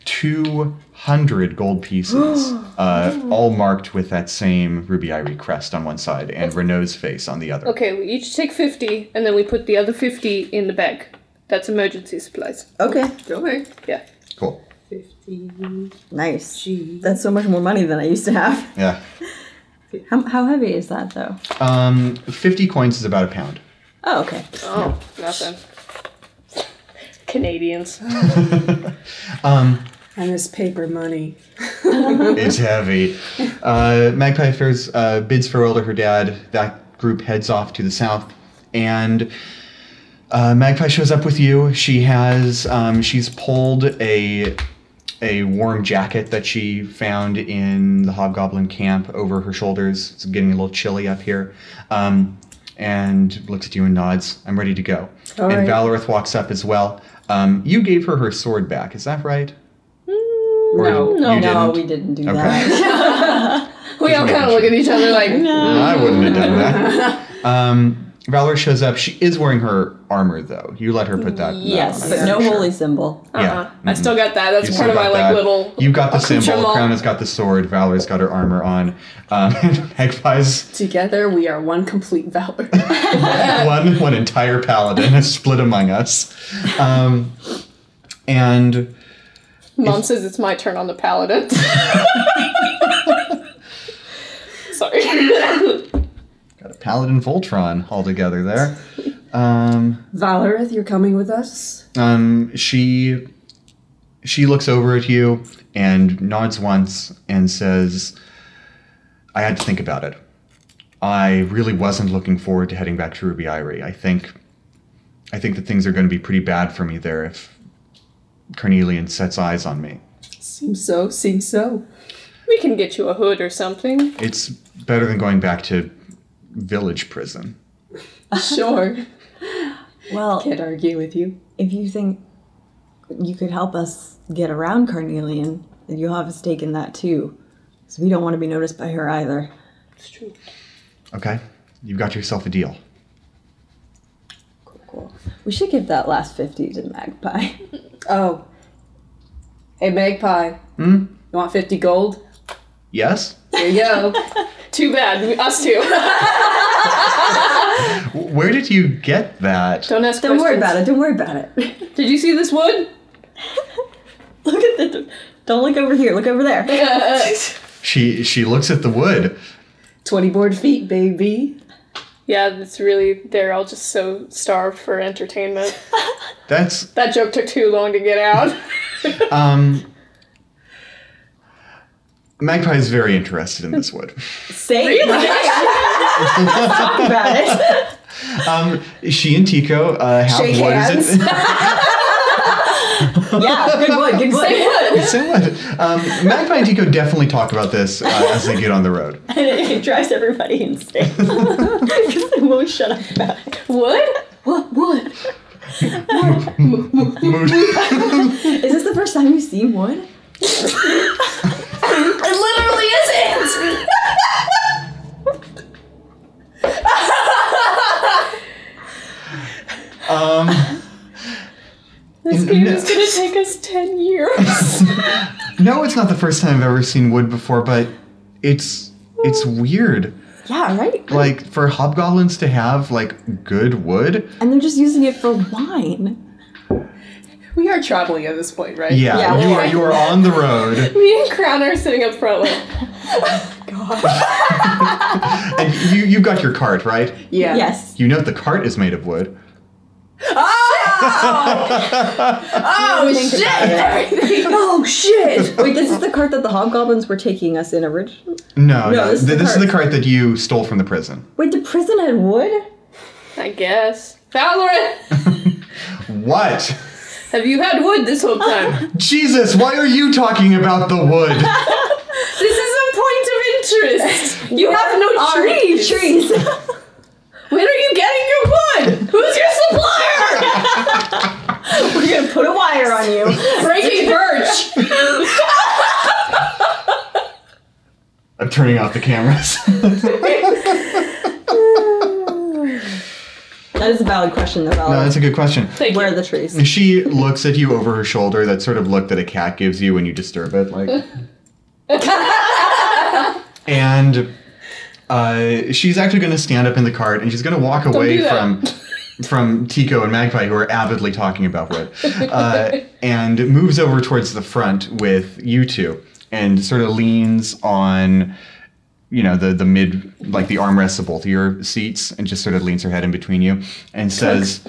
200 gold pieces, all marked with that same Ruby Eyrie crest on one side and Renault's face on the other. Okay, we each take 50, and then we put the other 50 in the bag. That's emergency supplies. Okay. Okay. Yeah. Cool. 50. Nice. Gee. That's so much more money than I used to have. Yeah. How heavy is that, though? 50 coins is about a pound. Oh, okay. Oh, nothing. Canadians. And this paper money. It's heavy. Magpie Affairs bids farewell to her dad. That group heads off to the south, and Magpie shows up with you. She has she's pulled a warm jacket that she found in the hobgoblin camp over her shoulders. It's getting a little chilly up here, and looks at you and nods. I'm ready to go. All and right. Valorith walks up as well. You gave her sword back. Is that right? Or No. you No, didn't? we didn't do Okay. that. We all kind of look at each other like, I wouldn't have done that. Valor shows up. She is wearing her armor, though. You let her put that. Yes, on, but I'm no sure. holy symbol. Yeah. I still got that. That's You part of still my got like that. little. You've got the symbol. accoutrement. Crown has got the sword. Valor's got her armor on. Magpie's Together, we are one complete valor. one entire paladin is split among us. And Mom says it's my turn on the paladin. Sorry. got a paladin Voltron all together there. Valorith, you're coming with us? She looks over at you and nods once and says, I had to think about it. I really wasn't looking forward to heading back to Ruby Eyrie. I think that things are going to be pretty bad for me there if Carnelian sets eyes on me. Seems so. We can get you a hood or something. It's better than going back to village prison. Sure. Well, Can't argue with you. if you think you could help us get around Carnelian, then you'll have a stake in that too. So we don't want to be noticed by her either. It's true. Okay? You've got yourself a deal. Cool. We should give that last 50 to Magpie. Oh. Hey, Magpie. Hmm? You want 50 gold? Yes? Here you go. Too bad. Us too. Where did you get that? Don't ask Don't worry questions. about it. Don't worry about it. Did you see this wood? Look at the. Don't look over here. Look over there. She looks at the wood. 20 board feet, baby. Yeah, it's really, they're all just so starved for entertainment. That's That joke took too long to get out. Magpie is very interested in this wood. Say it. Let's talk about it. She and Tico have Shake wood. hands. Yeah, good wood. Good wood. Same wood. Magpie and Tico definitely talk about this as they get on the road. And it drives everybody insane. Because they won't shut up about it. Wood? What wood? Mood. Is this the first time you've seen wood? It literally isn't! game is gonna take us 10 years. No, it's not the first time I've ever seen wood before, but it's weird. Yeah, right? Like, for hobgoblins to have, like, good wood. And they're just using it for wine. We are traveling at this point, right? Yeah, you are on the road. Me and Crown are sitting up front like, God. And you've got your cart, right? Yeah. Yes. You know the cart is made of wood. Oh shit! Everything. Oh shit! Wait, this is the cart that the hobgoblins were taking us in originally? No, this is the cart that you stole from the prison. Wait, the prison had wood? I guess. Valorant! What? Have you had wood this whole time? Jesus, why are you talking about the wood? This is a point of interest. You have no trees. Trees. When are you getting your wood? Who's your supplier? We're gonna put a wire on you. Breaking birch. I'm turning off the cameras. That is a valid question, though, Val. No, that's a good question. Thank Where you. are the trees? She looks at you over her shoulder, that sort of look that a cat gives you when you disturb it, like. And she's actually going to stand up in the cart, and she's going to walk away from Tico and Magpie, who are avidly talking about wood, and moves over towards the front with you two, and sort of leans on, the mid, like the armrests of both of your seats, and just sort of leans her head in between you, and says,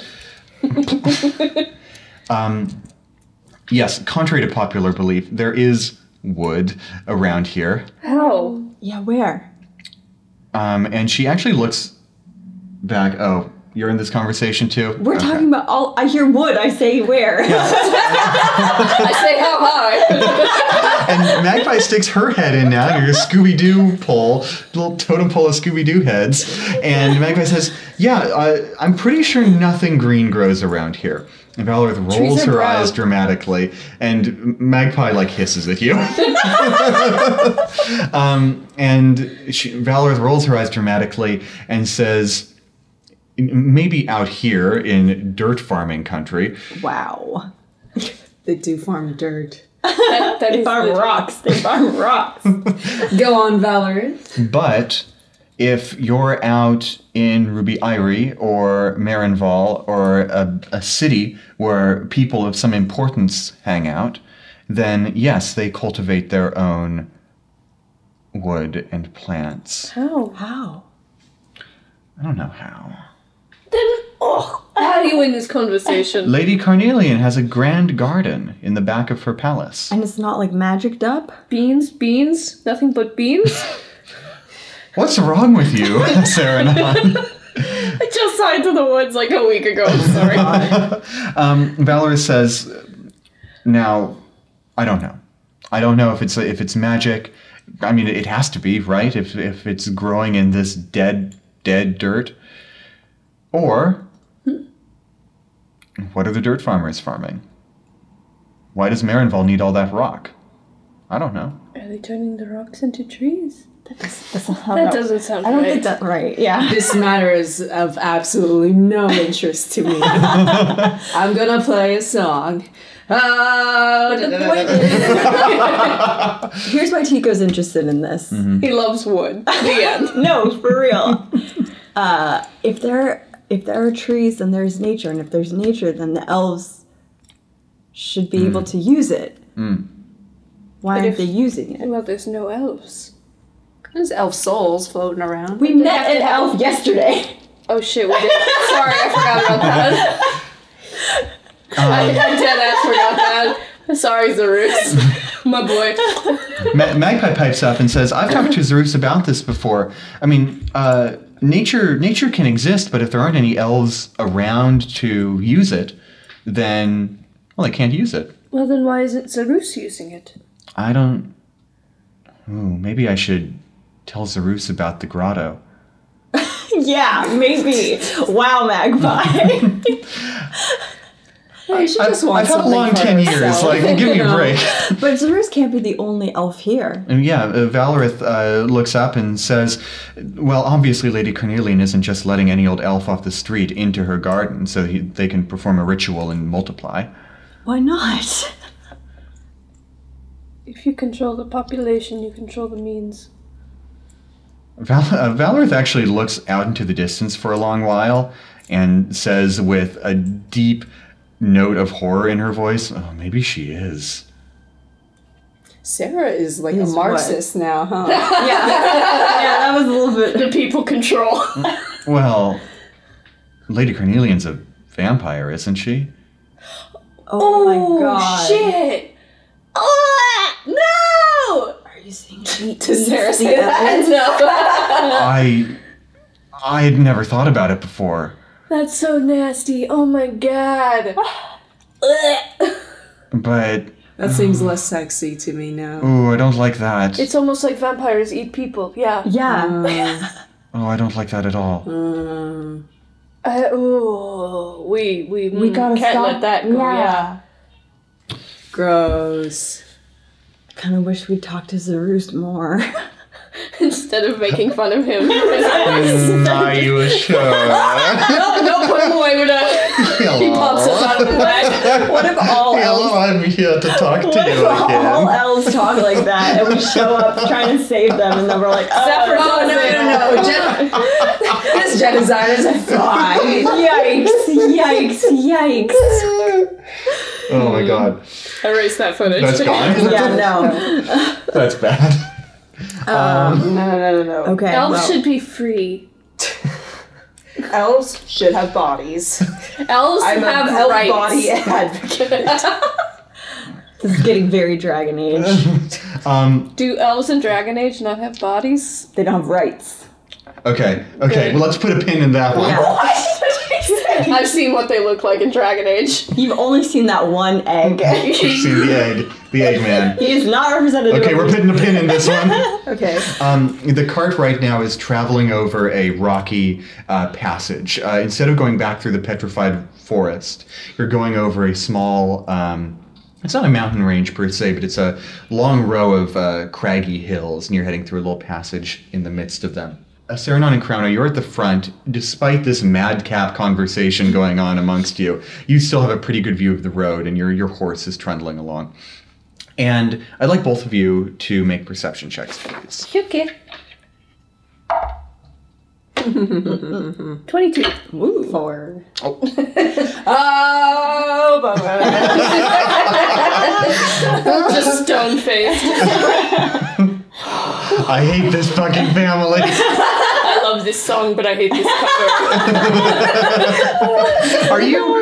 yes, contrary to popular belief, there is wood around here. How? Yeah, where? And she actually looks back. Oh, you're in this conversation too? We're talking about I hear wood, I say where. I say how high. And Magpie sticks her head in now. You're a Scooby-Doo pull, little totem pole of Scooby-Doo heads. And Magpie says, yeah, I'm pretty sure nothing green grows around here. And Valorith rolls her eyes dramatically, and Magpie, hisses at you. And Valorith rolls her eyes dramatically and says, maybe out here in dirt farming country. Wow. They do farm dirt. They farm rocks. They farm rocks. Go on, Valorith. But if you're out in Ruby Eyrie or Marinval or a city where people of some importance hang out, then yes, they cultivate their own wood and plants. How? I don't know how. Then, how do you win this conversation? Lady Carnelian has a grand garden in the back of her palace. And it's not magicked up? Beans? Nothing but beans? What's wrong with you, Saranon? I just signed to the woods like a week ago. I'm sorry. Valorous says, now, I don't know. I don't know if it's magic. I mean, it has to be, right? If it's growing in this dead dirt. Or, what are the dirt farmers farming? Why does Marinval need all that rock? I don't know. Are they turning the rocks into trees? That doesn't sound right. I don't think that's right, yeah. This matter is of absolutely no interest to me. I'm gonna play a song. But the point is, here's why Tico's interested in this. Mm-hmm. He loves wood. The end. No, for real. If there are trees, then there's nature, and if there's nature, then the elves should be able to use it. Why aren't they using it? Well, there's no elves. There's elf souls floating around. We met an elf yesterday. Oh shit, we did. Sorry, I forgot about that. I deadass forgot that. Sorry, Zarus. My boy. Magpie pipes up and says, I've talked to Zarus about this before. I mean, nature can exist, but if there aren't any elves around to use it, then, well, they can't use it. Well, then why isn't Zarus using it? I don't... Ooh, maybe I should tell Zarus about the grotto. Yeah, maybe. Wow, Magpie. Hey, she just wants I've had a long 10 years. Give me a break. But Zarus can't be the only elf here. And yeah, Valorith looks up and says, well, obviously Lady Carnelian isn't just letting any old elf off the street into her garden so they can perform a ritual and multiply. Why not? If you control the population, you control the means. Valorith actually looks out into the distance for a long while and says with a deep note of horror in her voice, "Oh, maybe she is." Sarah is like a Marxist now, huh? Yeah, that was a little bit. The people control. Well, Lady Carnelian's a vampire, isn't she? Oh my god. Shit! Oh, no! Are you saying Does Sarah say that? No. I had never thought about it before. That's so nasty. Oh my god. But That seems less sexy to me now. ooh, I don't like that. It's almost like vampires eat people. Yeah. Yeah. Oh, I don't like that at all. We gotta can't stop. let that go. Yeah. Gross. Kind of wish we'd talked to Zarus more. Instead of making fun of him. Are you sure? No, put him away with us. He pops us out of the bag. What if all elves? Hello, I'm here to talk to What if you all again. elves talk like that and we show up trying to save them and then we're like, Zephyr Oh, no. This Genocider's a fly. Yikes. Oh my god. Erase that footage. That's gone? Yeah, no. That's bad. No. Okay. Elves well, should be free. Elves should have bodies. Elves I'm have a elf rights. body advocate. this is getting very Dragon Age. Do elves in Dragon Age not have bodies? They don't have rights. Okay. Good. Well, let's put a pin in that one. Yeah. I've seen what they look like in Dragon Age. You've only seen that one egg. You've seen the Eggman. He is not representative. Okay, of we're putting a pin in this one. Okay. The cart right now is traveling over a rocky passage. Instead of going back through the petrified forest, you're going over a small, it's not a mountain range per se, but it's a long row of craggy hills, and you're heading through a little passage in the midst of them. Serenon and Crowna, you're at the front. Despite this madcap conversation going on amongst you, you still have a pretty good view of the road, and your horse is trundling along. And I'd like both of you to make perception checks, please. Okay. 22. Ooh. 4. Oh. Just stone faced. I hate this fucking family. I love this song, but I hate this cover.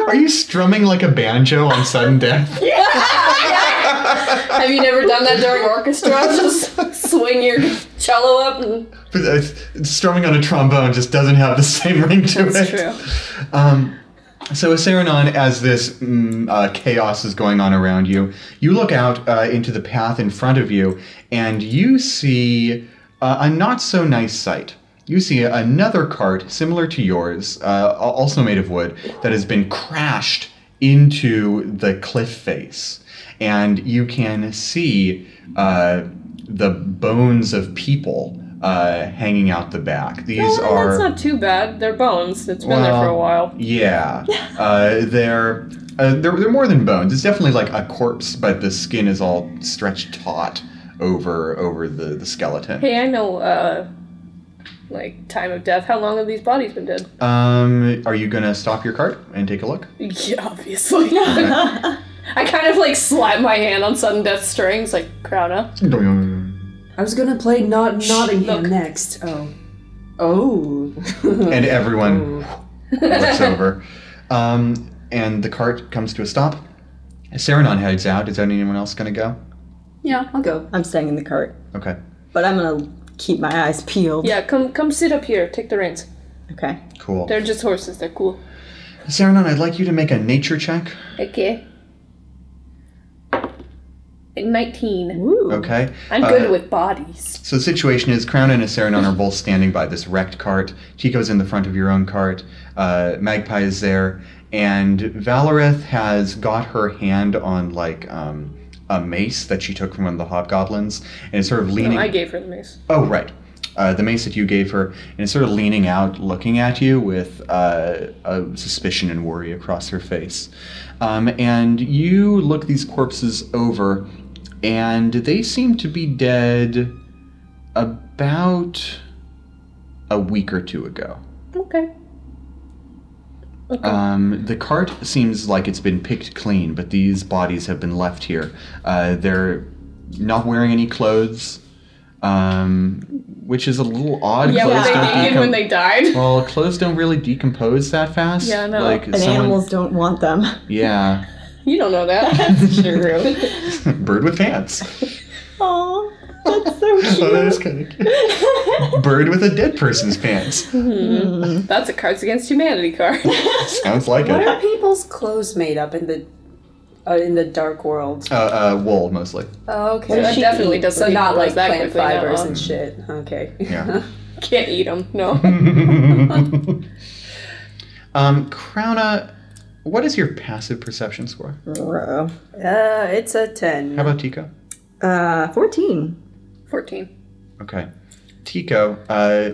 Are you strumming like a banjo on sudden death? Have you never done that during orchestra? Just swing your cello up and... Strumming on a trombone just doesn't have the same ring to it. That's true. So Serenon, as this chaos is going on around you, you look out into the path in front of you, and you see a not-so-nice sight. You see another cart, similar to yours, also made of wood, that has been crashed into the cliff face. And you can see the bones of people hanging out the back. These are... That's not too bad. They're bones. It's been there for a while. Yeah. They're more than bones. It's definitely like a corpse, but the skin is all stretched taut over the skeleton. Hey, I know, like, time of death. How long have these bodies been dead? Are you gonna stop your cart and take a look? Yeah, obviously. I kind of, like, slap my hand on sudden death strings, like, Crowna. I was gonna play Nottingham next. Oh. And everyone looks over. And the cart comes to a stop. Serenon heads out. Is anyone else gonna go? Yeah, I'll go. I'm staying in the cart, Okay. but I'm gonna keep my eyes peeled. Yeah, come sit up here. Take the reins. Okay. Cool. They're just horses. They're cool. Serenon, I'd like you to make a nature check. Okay. 19. Ooh. Okay. I'm good with bodies. So the situation is Crowna and Serenon are both standing by this wrecked cart. Tico's in the front of your own cart. Magpie is there. And Valorith has got her hand on like a mace that she took from one of the hobgoblins and is sort of leaning... I gave her the mace. Oh, right. the mace that you gave her, and is sort of leaning out, looking at you with a suspicion and worry across her face. And you look these corpses over, and they seem to be dead about a week or two ago. Okay. The cart seems like it's been picked clean, but these bodies have been left here. They're not wearing any clothes, which is a little odd. Yeah, Clothes were don't they naked when they died? Well, clothes don't really decompose that fast. Yeah, no. Like And animals don't want them. Yeah. You don't know that. That's true. Bird with pants. Oh, that's so cute. Oh, that is kind of cute. Bird with a dead person's pants. That's a Cards Against Humanity card. Sounds like What it. are people's clothes made up in the dark world? Wool, mostly. Oh, okay. That definitely doesn't So not like decompose that plant quickly, fibers no. and shit. Okay. Yeah. Can't eat them, no. Krowna, what is your passive perception score? It's a 10. How about Tico? 14. 14. Okay. Tico,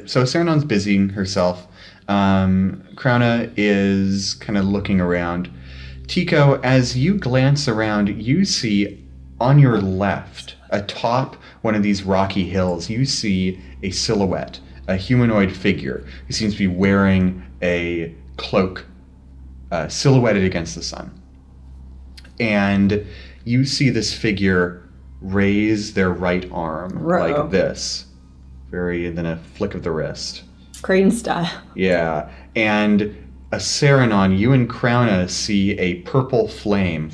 so Serenon's busying herself. Krowna is kind of looking around. Tico, as you glance around, you see on your left, atop one of these rocky hills, you see a silhouette, a humanoid figure who seems to be wearing a cloak silhouetted against the sun. And you see this figure raise their right arm like this. And then a flick of the wrist. Crane style. Yeah. And Serenon, you and Krowna see a purple flame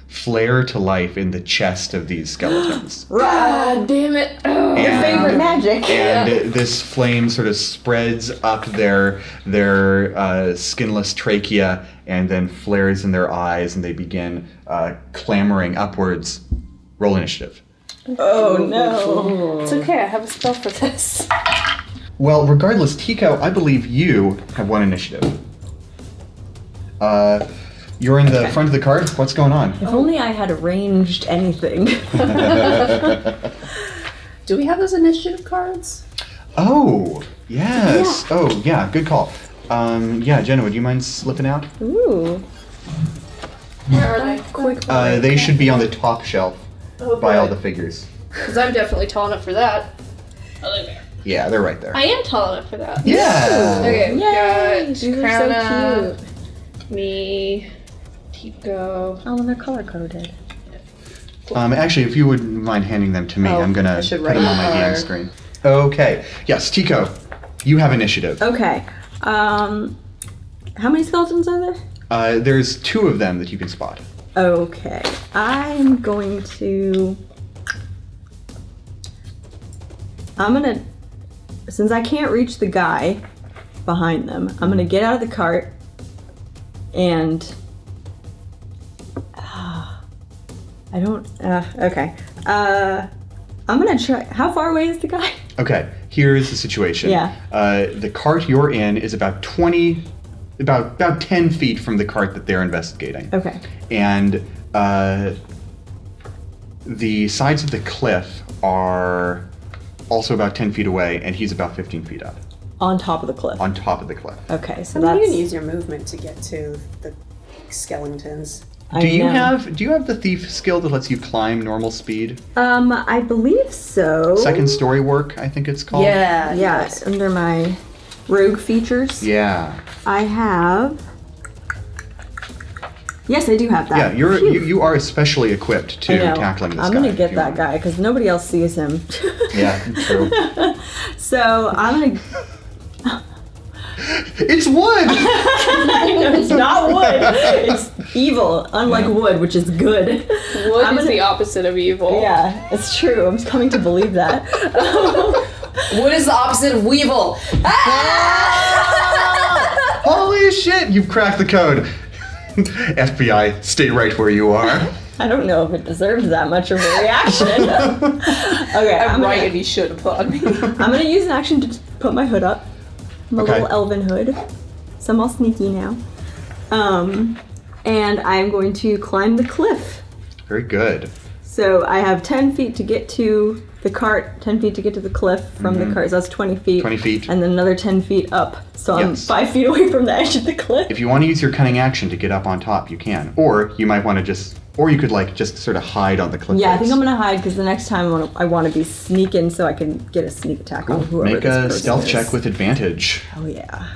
flare to life in the chest of these skeletons. God damn it. Oh, Your favorite magic. And this flame sort of spreads up their skinless trachea and then flares in their eyes, and they begin clambering upwards. Roll initiative. Oh no. it's okay, I have a spell for this. Well, regardless, Tico, I believe you have one initiative. You're in the front of the cart. What's going on? If only I had arranged anything. Do we have those initiative cards? Oh, yes. Yeah. Oh, yeah, good call. Yeah, Jenna, would you mind slipping out? Ooh. Where are they? Quick. They should be on the top shelf by all the figures. Because I'm definitely tall enough for that. Oh, they're there. Yeah, they're right there. I am tall enough for that. Yeah. Okay, we Yay, got these are Krowna, so cute. me, Tico. Oh, and they're color coded. Actually, if you wouldn't mind handing them to me, Oh, I'm going I to should put write them on my our- DM screen. Okay. Yes, Tico, you have initiative. Okay. How many skeletons are there? There's 2 of them that you can spot. Okay. I'm going to... Since I can't reach the guy behind them, I'm gonna get out of the cart and... okay. I'm gonna try... How far away is the guy? Okay, here's the situation. Yeah. The cart you're in is about 10 feet from the cart that they're investigating. Okay. And the sides of the cliff are also about 10 feet away, and he's about 15 feet up On top of the cliff. on top of the cliff. Okay, so I mean, that's... you can use your movement to get to the skeletons. Do you know. have the thief skill that lets you climb normal speed? I believe so. Second story work, I think it's called. Yeah. Yeah, under my rogue features. Yeah. I have... Yes, I do have that. Yeah, Phew. you are especially equipped I to know. tackling this guy. I'm gonna if get you that want. guy because nobody else sees him. Yeah, true. So I'm gonna. It's wood! It's not wood. It's evil, unlike wood, which is good. Wood I'm is gonna- the opposite of evil. Yeah, it's true. I'm coming to believe that. What is the opposite of weevil? Holy shit, you've cracked the code. FBI, stay right where you are. I don't know if it deserves that much of a reaction. Okay, I'm gonna- right, and you should applaud me. I'm gonna use an action to put my hood up. My Okay. little elven hood. So I'm all sneaky now. And I'm going to climb the cliff. Very good. So I have 10 feet to get to the cart 10 feet to get to the cliff from the cart. So that's 20 feet. 20 feet. And then another 10 feet up. So I'm Yes. 5 feet away from the edge of the cliff. If you want to use your cunning action to get up on top, you can. Or you might want to or you could like just sort of hide on the cliff Yeah, I face. think I'm gonna hide because the next time I want to be sneaking so I can get a sneak attack on whoever Make this a person stealth is. check with advantage. Oh yeah.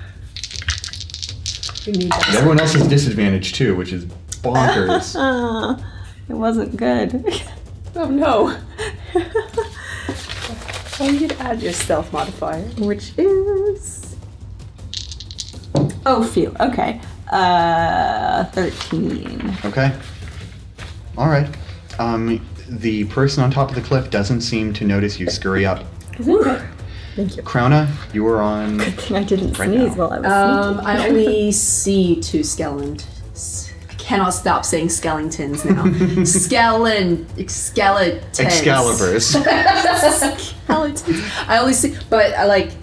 We need that. And everyone else has disadvantage too, which is bonkers. It wasn't good. Oh no. Oh, you could add your stealth modifier. Which is... Oh, phew. Okay. 13. Okay. All right. The person on top of the cliff doesn't seem to notice you scurry up. Thank you. Krona, you are on. Good thing I didn't Right sneeze now. while I was sneaking. I only see 2 skeletons. I cannot stop saying skeletons now. Skeletons. Excaliburs. Skeletons. I only see, but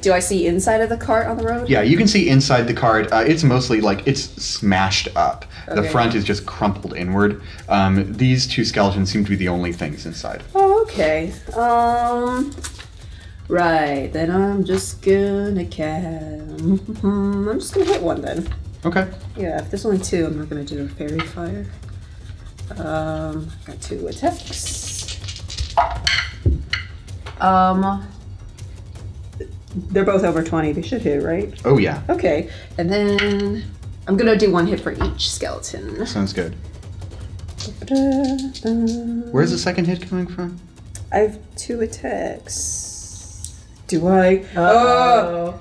do I see inside of the cart on the road? Yeah, you can see inside the cart. It's mostly it's smashed up. The Okay. front is just crumpled inward. These 2 skeletons seem to be the only things inside. Oh, okay. Right, then I'm just gonna I'm just gonna hit one then. Okay. Yeah, if there's only 2, I'm not gonna do a fairy fire. Got 2 attacks. They're both over 20. They should hit, right? Oh yeah. Okay, and then I'm gonna do 1 hit for each skeleton. Sounds good. Where's the second hit coming from? I have 2 attacks. Do I?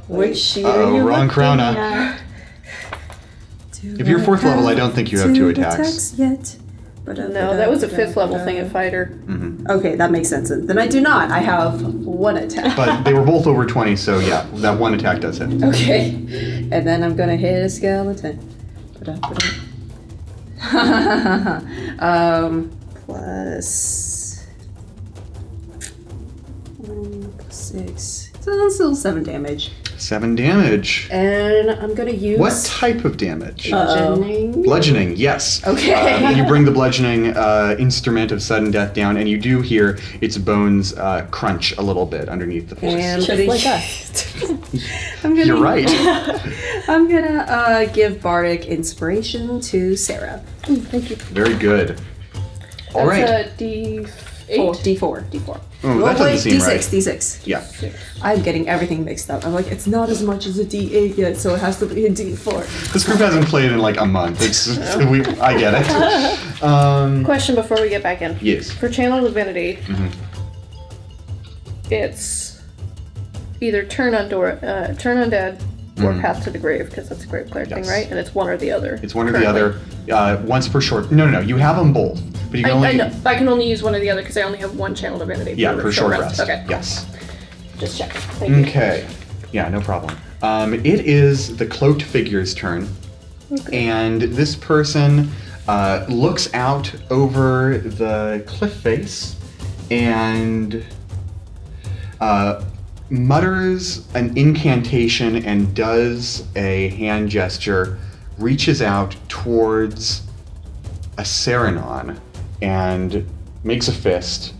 Which sheet are Uh-oh, you wrong looking Krona. at? If you're 4th level, I don't think you have 2 attacks. Yet. No, that was a 5th level thing at fighter. Okay, that makes sense. Then I do not. I have 1 attack. But they were both over 20, so yeah, that 1 attack does hit. Okay, and then I'm gonna hit a skeleton. Plus 1 plus 6. So that's still 7 damage. 7 damage. And I'm gonna use What type of damage? bludgeoning. Bludgeoning, yes. Okay. You bring the bludgeoning instrument of sudden death down, and you do hear its bones crunch a little bit underneath the force. And Just like us. I'm gonna, You're right. I'm gonna give Bardic Inspiration to Sarah. Thank you. Very good. All right. That's a D8. D4. Oh, that doesn't seem D6, right. D6. Yeah. I'm getting everything mixed up. I'm like, it's not as much as a D8 yet, so it has to be a D4. This group hasn't played in like a month. I get it. Question before we get back in. Yes. For Channel Divinity, it's either turn undead or path to the grave, because that's a grave cleric thing, Yes. right? And it's one or the other. It's one or the other. Once per short. No. You have them both, but you can only. I know. I can only use one or the other because I only have 1 Channel Divinity. Yeah, per short rest. Okay. Yes. Just checking. Thank you. Okay. Yeah, no problem. It is the cloaked figure's turn, and this person looks out over the cliff face and mutters an incantation and does a hand gesture, reaches out towards a Saranon and makes a fist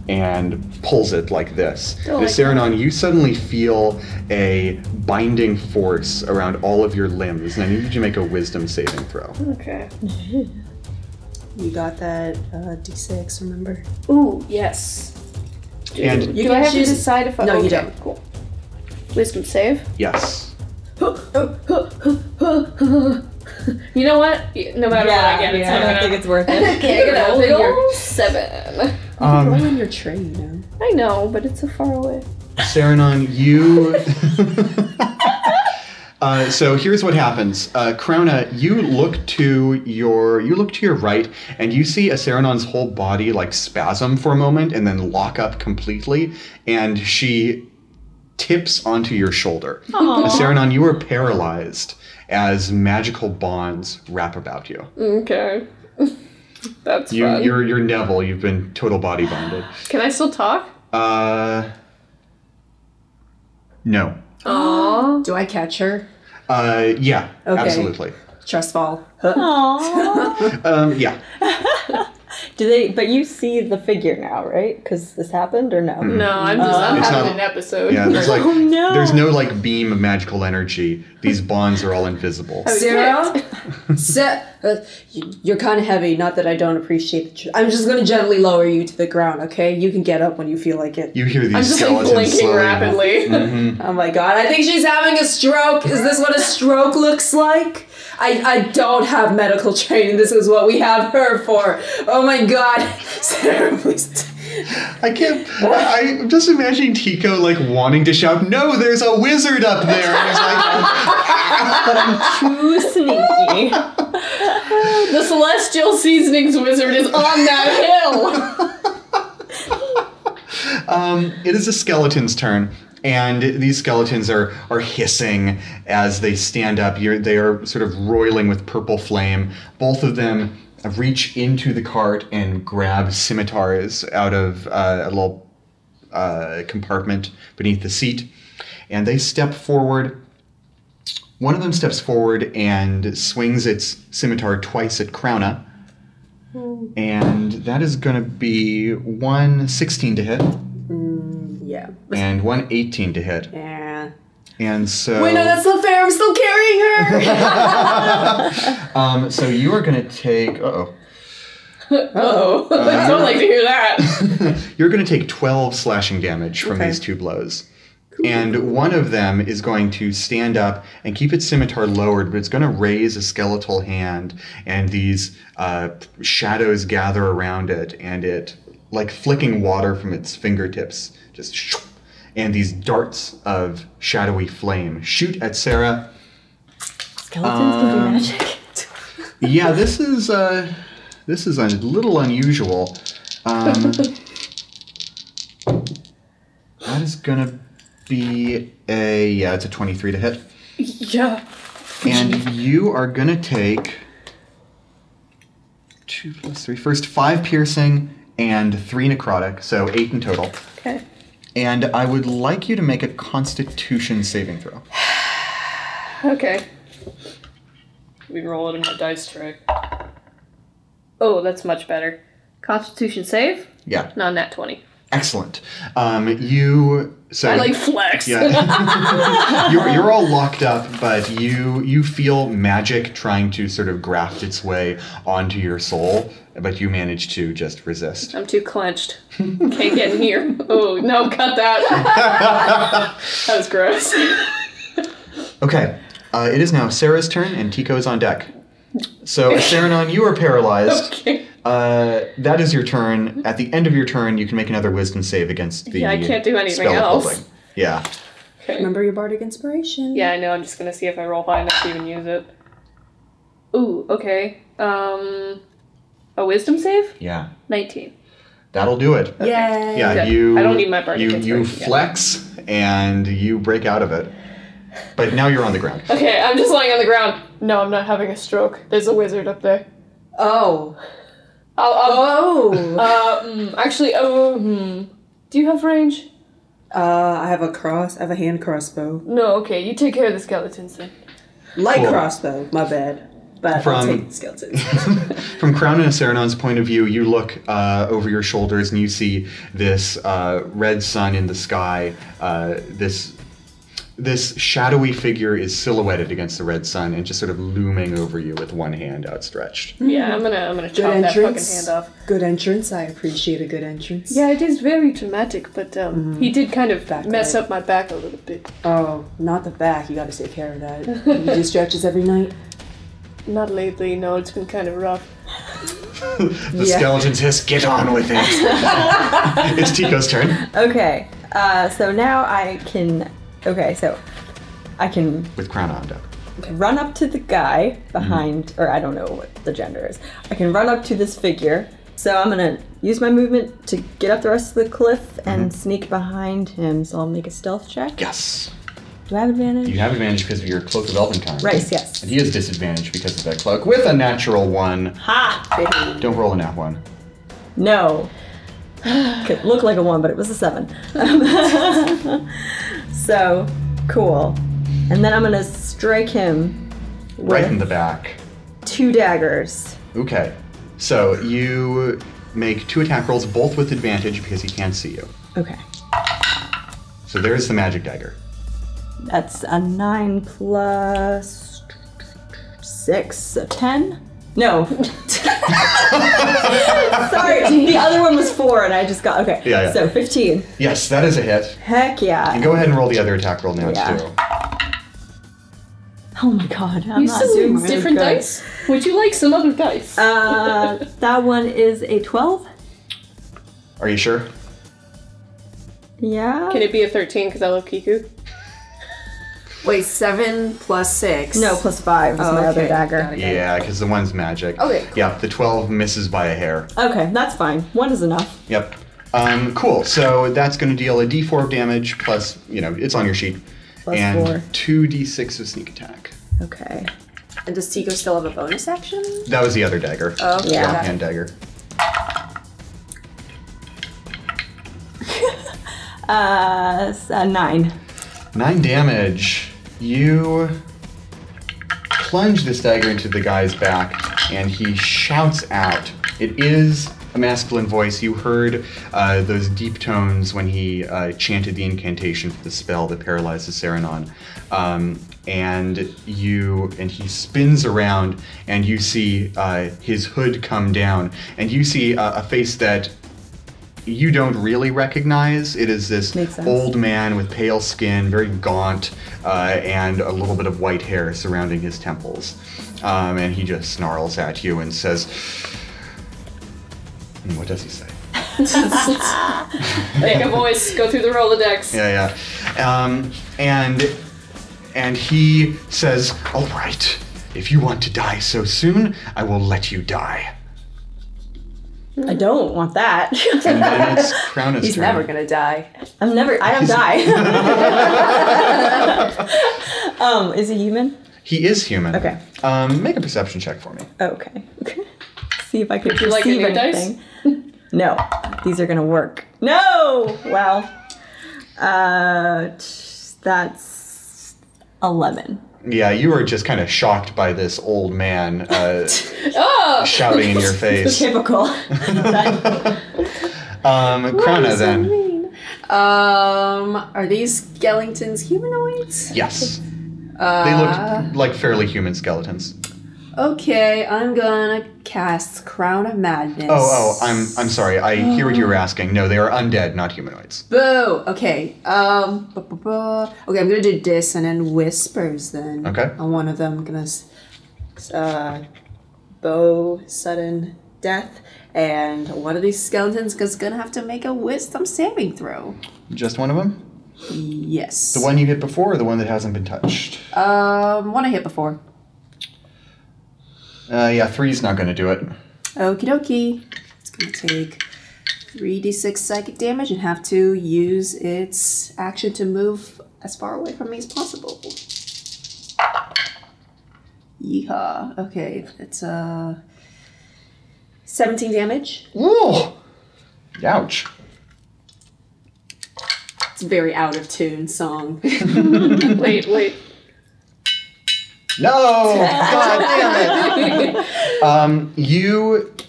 and pulls it like this. Oh, And like Saranon, you suddenly feel a binding force around all of your limbs, and I need you to make a wisdom saving throw. Okay. You got that D6, remember? Ooh, yes. And You Do can I have to choose- decide if I... No, you okay, don't. Cool. Wisdom save. yes. You know what? No matter what I get, it's I not don't gonna... think it's worth it. Okay, I'm gonna Roll your- roll 7. Roll in your tray, you know. I know, but it's so far away. Saranon, you. So here's what happens. Krona, you look to your right, and you see a Saranon's whole body like spasm for a moment, and then lock up completely, and she tips onto your shoulder. Saranon, you are paralyzed as magical bonds wrap about you. Okay. That's fun. You're Neville. You've been total body bonded. Can I still talk? No. Aww. Do I catch her? Yeah, Okay. absolutely. Trust fall. Aww. Yeah. Do they? But you see the figure now, right? Because this happened, or no? No, I'm It's having not- an episode. Yeah, there's like Oh, no. there's no like beam of magical energy. These bonds are all invisible. Sarah, you're kind of heavy. Not that I don't appreciate the truth. I'm just going to gently lower you to the ground, okay? You can get up when you feel like it. You hear these I'm just like skeletons blinking slowly. rapidly. Oh my god, I think she's having a stroke. Is this what a stroke looks like? I don't have medical training. This is what we have her for. Oh my god. Sarah, please. I'm just imagining Tico like wanting to shout, "No, there's a wizard up there!" And he's like, But I'm too sneaky. The Celestial Seasonings Wizard is on that hill! it is a skeleton's turn, and these skeletons are hissing as they stand up. They are sort of roiling with purple flame. Both of them reach into the cart and grab scimitars out of a little compartment beneath the seat, and they step forward. One of them steps forward and swings its scimitar twice at Crouna. And that is going to be 116 to hit Yeah. and 118 to hit. Yeah. And so... Wait, no, that's not fair. I'm still carrying her. so you are going to take... Uh-oh. Oh, I don't like to hear that. You're going to take 12 slashing damage from Okay. these two blows. And one of them is going to stand up and keep its scimitar lowered, but it's going to raise a skeletal hand, and these shadows gather around it, and it, like flicking water from its fingertips, just shoo, and these darts of shadowy flame shoot at Sarah. Skeletons can do magic. Yeah, this is a little unusual. That is going to be it's a 23 to hit. Yeah. And you are going to take 2 plus 3. First 5 piercing and 3 necrotic, so 8 in total. Okay. And I would like you to make a Constitution saving throw. Okay. We roll it in my dice tray. Oh, that's much better. Constitution save? Yeah, Non-nat 20. excellent. So I like flex. Yeah. you're all locked up, but you feel magic trying to sort of graft its way onto your soul, but you manage to just resist. I'm too clenched. Can't get in here. Oh, no, cut that. That was gross. Okay, it is now Sarah's turn, and Tico's on deck. So, Saranon, you are paralyzed. Okay. That is your turn. At the end of your turn, you can make another wisdom save against the Yeah, I can't do anything spell else. holding. Yeah. Okay. Remember your bardic inspiration. Yeah, I know. I'm just gonna see if I roll high enough to even use it. Ooh, okay. A wisdom save? Yeah. 19. That'll do it. Yay. Yeah, Good. you. I don't need my bardic You inspiration yet. flex and you break out of it. But now you're on the ground. Okay, I'm just lying on the ground. No, I'm not having a stroke. There's a wizard up there. Oh. Actually, do you have range? I have a hand crossbow. No, okay, you take care of the skeletons then. Light Cool. crossbow, my bad. But I'll From- take the skeletons. From Crown and Saranon's point of view, you look over your shoulders and you see this red sun in the sky. This shadowy figure is silhouetted against the red sun and just sort of looming over you with one hand outstretched. Yeah, I'm gonna Good chop that fucking entrance. hand off. Good entrance. I appreciate a good entrance. Yeah, it is very dramatic, but he did kind of Back mess leg. up my back a little bit. Oh, not the back. You gotta take care of that. You do stretches every night? Not lately, no, it's been kind of rough. The skeletons hiss, "Get on with it!" It's Tico's turn. Okay, so now I can. Okay, so I can With Crown on deck. run up to the guy behind, or I don't know what the gender is. I can run up to this figure. So I'm gonna use my movement to get up the rest of the cliff and sneak behind him. So I'll make a stealth check. Yes. Do I have advantage? You have advantage because of your Cloak of Elvenkind. Right, yes. And he has disadvantage because of that cloak with a natural 1. Ha! Don't roll a nat 1. No. Could look like a 1, but it was a 7. So, cool. And then I'm gonna strike him Right with in the back. 2 daggers. Okay. So you make 2 attack rolls, both with advantage because he can't see you. Okay. So there's the magic dagger. That's a 9 plus 6, so 10? No. Sorry, the other one was 4 and I just got, okay. Yeah. So 15. Yes, that is a hit. Heck yeah. And go ahead and roll the other attack roll now, Yeah. too. Oh my god, I'm You not still doing use really different good. dice? Would you like some other dice? That one is a 12? Are you sure? Yeah? Can it be a 13 because I love Kiku? Wait, 7 plus 6. No, plus 5 is Oh, my other okay. dagger. Got it. Yeah, because the one's magic. Okay, cool. Yeah, the 12 misses by a hair. Okay, that's fine. 1 is enough. Yep. Cool. So that's going to deal a d4 of damage plus, it's on your sheet. Plus and 4. 2d6 of sneak attack. Okay. And does Tico still have a bonus action? That was the other dagger. Oh, okay. Yeah. The hand dagger. It's a 9. 9 damage. You plunge this dagger into the guy's back, and he shouts out. It is a masculine voice. You heard those deep tones when he chanted the incantation for the spell that paralyzes Saranon. And he spins around, and you see his hood come down, and you see a face that you don't really recognize. It is this Makes sense. old man with pale skin, very gaunt, and a little bit of white hair surrounding his temples. And he just snarls at you and says, what does he say? Make a voice, go through the Rolodex. Yeah. And he says, all right, if you want to die so soon, I will let you die. I don't want that. And then it's Crowna's He's turn. never gonna die. I don't die. Is he human? He is human. Okay. Make a perception check for me. Okay. See if I can Would you like a perceive new dice? anything. No, these are gonna work. No! Well, that's 11. Yeah, you were just kind of shocked by this old man Oh! shouting in your face. Typical. Crowna then. Are these skeletons humanoids? Yes. They look like fairly human skeletons. Okay, I'm gonna cast Crown of Madness. I'm sorry. I hear what you were asking. No, they are undead, not humanoids. Boo! Okay, okay, I'm gonna do this and then whispers then. Okay. On one of them, I'm gonna bow sudden death, and one of these skeletons is gonna have to make a wisdom saving throw. Just one of them? Yes. The one you hit before or the one that hasn't been touched? One I hit before. Yeah, 3's not going to do it. Okie dokie. It's gonna take 3d6 psychic damage and have to use its action to move as far away from me as possible. Yeehaw. Okay, it's 17 damage. Whoa! Ouch. It's a very out of tune song. Wait. No! God damn it!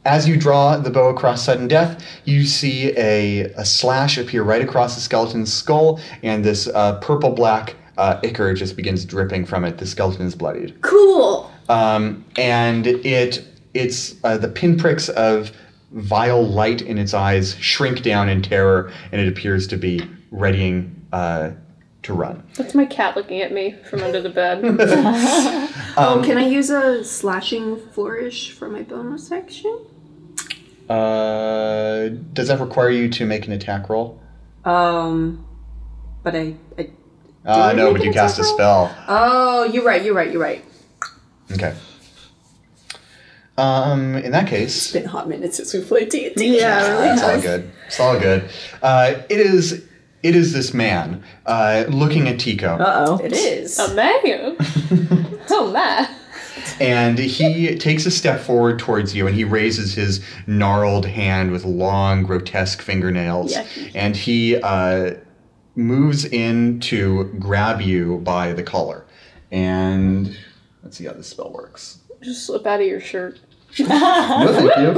As you draw the bow across sudden death, you see a slash appear right across the skeleton's skull, and this purple-black ichor just begins dripping from it. The skeleton is bloodied. Cool! And it's the pinpricks of vile light in its eyes shrink down in terror, and it appears to be readying to run. That's my cat looking at me from under the bed. Can I use a slashing flourish for my bonus action? Does that require you to make an attack roll? But I No, make but you an cast a attack roll? spell. Oh, you're right. Okay. In that case, It's been a hot minute since we played D&D. Yeah, it's all good. It's all good. It is this man looking at Tico. Uh-oh. It is. A man? Oh, man. And he takes a step forward towards you, and he raises his gnarled hand with long, grotesque fingernails. Yucky. And he moves in to grab you by the collar. And let's see how this spell works. Just slip out of your shirt. No, thank you.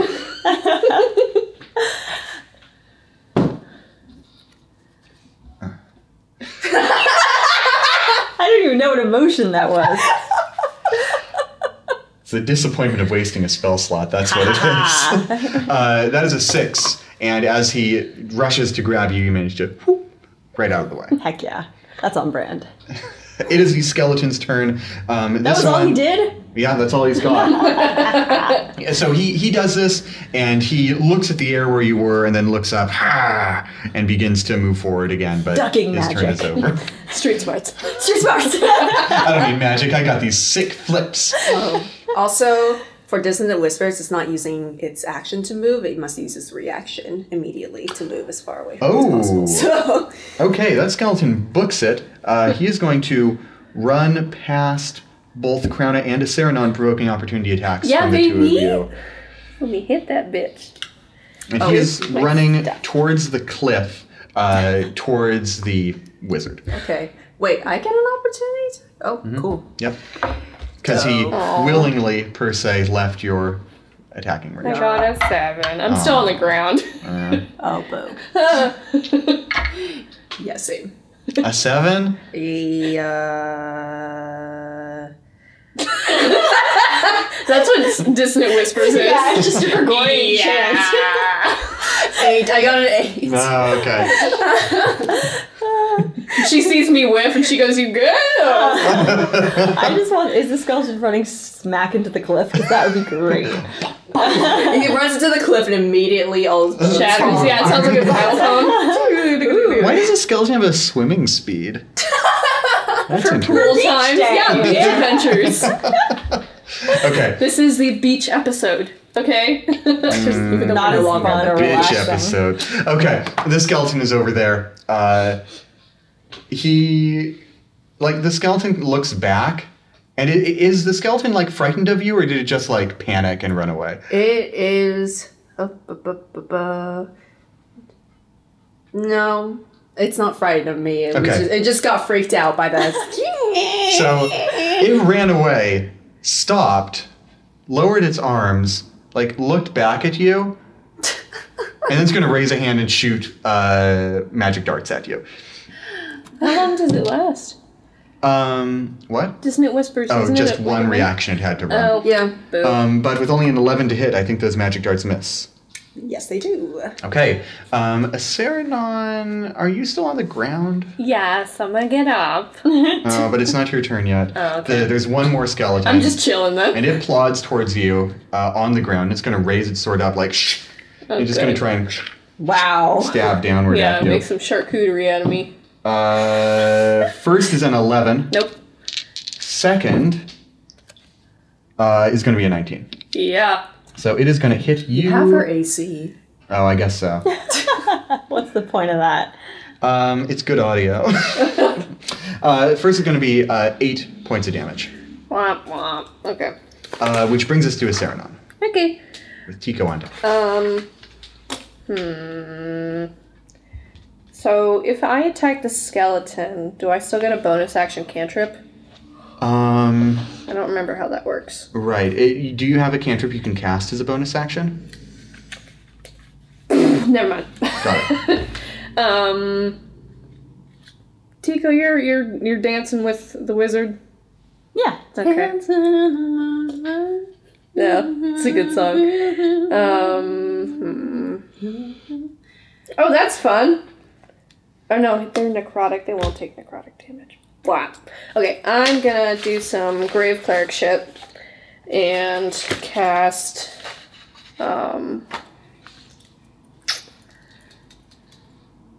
I don't even know what emotion that was. It's the disappointment of wasting a spell slot. That's what it is. That is a 6. And as he rushes to grab you, you manage to whoop, right out of the way. Heck yeah. That's on brand. It is the skeleton's turn. That was all he did? Yeah, that's all he's got. So he does this, and he looks at the air where you were, and then looks up, and begins to move forward again. But Ducking his turn magic. is over. Street smarts. Street smarts. I don't need magic. I got these sick flips. Also, for Dissonant Whispers, it's not using its action to move. It must use its reaction immediately to move as far away from as possible. So, Okay, that skeleton books it. He is going to run past both Crouna and Aceranon, provoking opportunity attacks Yeah, from the two of baby. you. Let me hit that bitch. And he is my running stuff. towards the cliff, towards the wizard. okay. Wait, I get an opportunity? Oh, cool. Yep. Because he willingly, per se, left your attacking I range. got a 7. I'm still on the ground. Oh, boo. Yeah, same. A 7? That's what Dissonant Whispers is. Yeah, it's just a Gregorian chant. 8. I got an 8. Oh, okay. She sees me whiff and she goes, "You good?" I just want, is the skeleton running smack into the cliff? Because that would be great. He runs into the cliff and immediately all Shatters. Yeah, it sounds like a xylophone. Why does a skeleton have a swimming speed? That's Pool interesting. times. day. Yeah, beach adventures. Okay. This is the beach episode. Okay. even though Not we're as no longer fun or Bitch relaxing. episode. Okay, the skeleton is over there. The skeleton looks back, and is the skeleton, like, frightened of you, or did it just, like, panic and run away? It is. No, it's not frightened of me. It just got freaked out by that. So, it ran away, stopped, lowered its arms, like, looked back at you, and then it's going to raise a hand and shoot magic darts at you. How long does it last? What? Dissonant Whispers. Oh, isn't just it one reaction it had to run. Oh, Yeah. boo. But with only an 11 to hit, I think those magic darts miss. Yes, they do. Okay. Aceranon, are you still on the ground? Yes, I'm gonna get up. Oh, but it's not your turn yet. Oh, okay. There's one more skeleton. I'm just chilling then. And it plods towards you on the ground. It's going to raise its sword up like shh. It's just going to try and Wow. stab downward Yeah, at you. make some charcuterie out of me. First is an 11. Nope. Second is going to be a 19. Yeah. So it is going to hit you. Have her AC. Oh, I guess so. What's the point of that? It's good audio. First is going to be 8 points of damage. Womp womp. Okay. Which brings us to Aceranon, Okay. with Tico on deck. So if I attack the skeleton, do I still get a bonus action cantrip? I don't remember how that works. Right. Do you have a cantrip you can cast as a bonus action? Never mind. Got it. Tico, you're dancing with the wizard. Yeah. Okay. Yeah, it's a good song. Oh, that's fun. Oh no, they're necrotic. They won't take necrotic damage. Blah. Okay, I'm gonna do some grave cleric shit and cast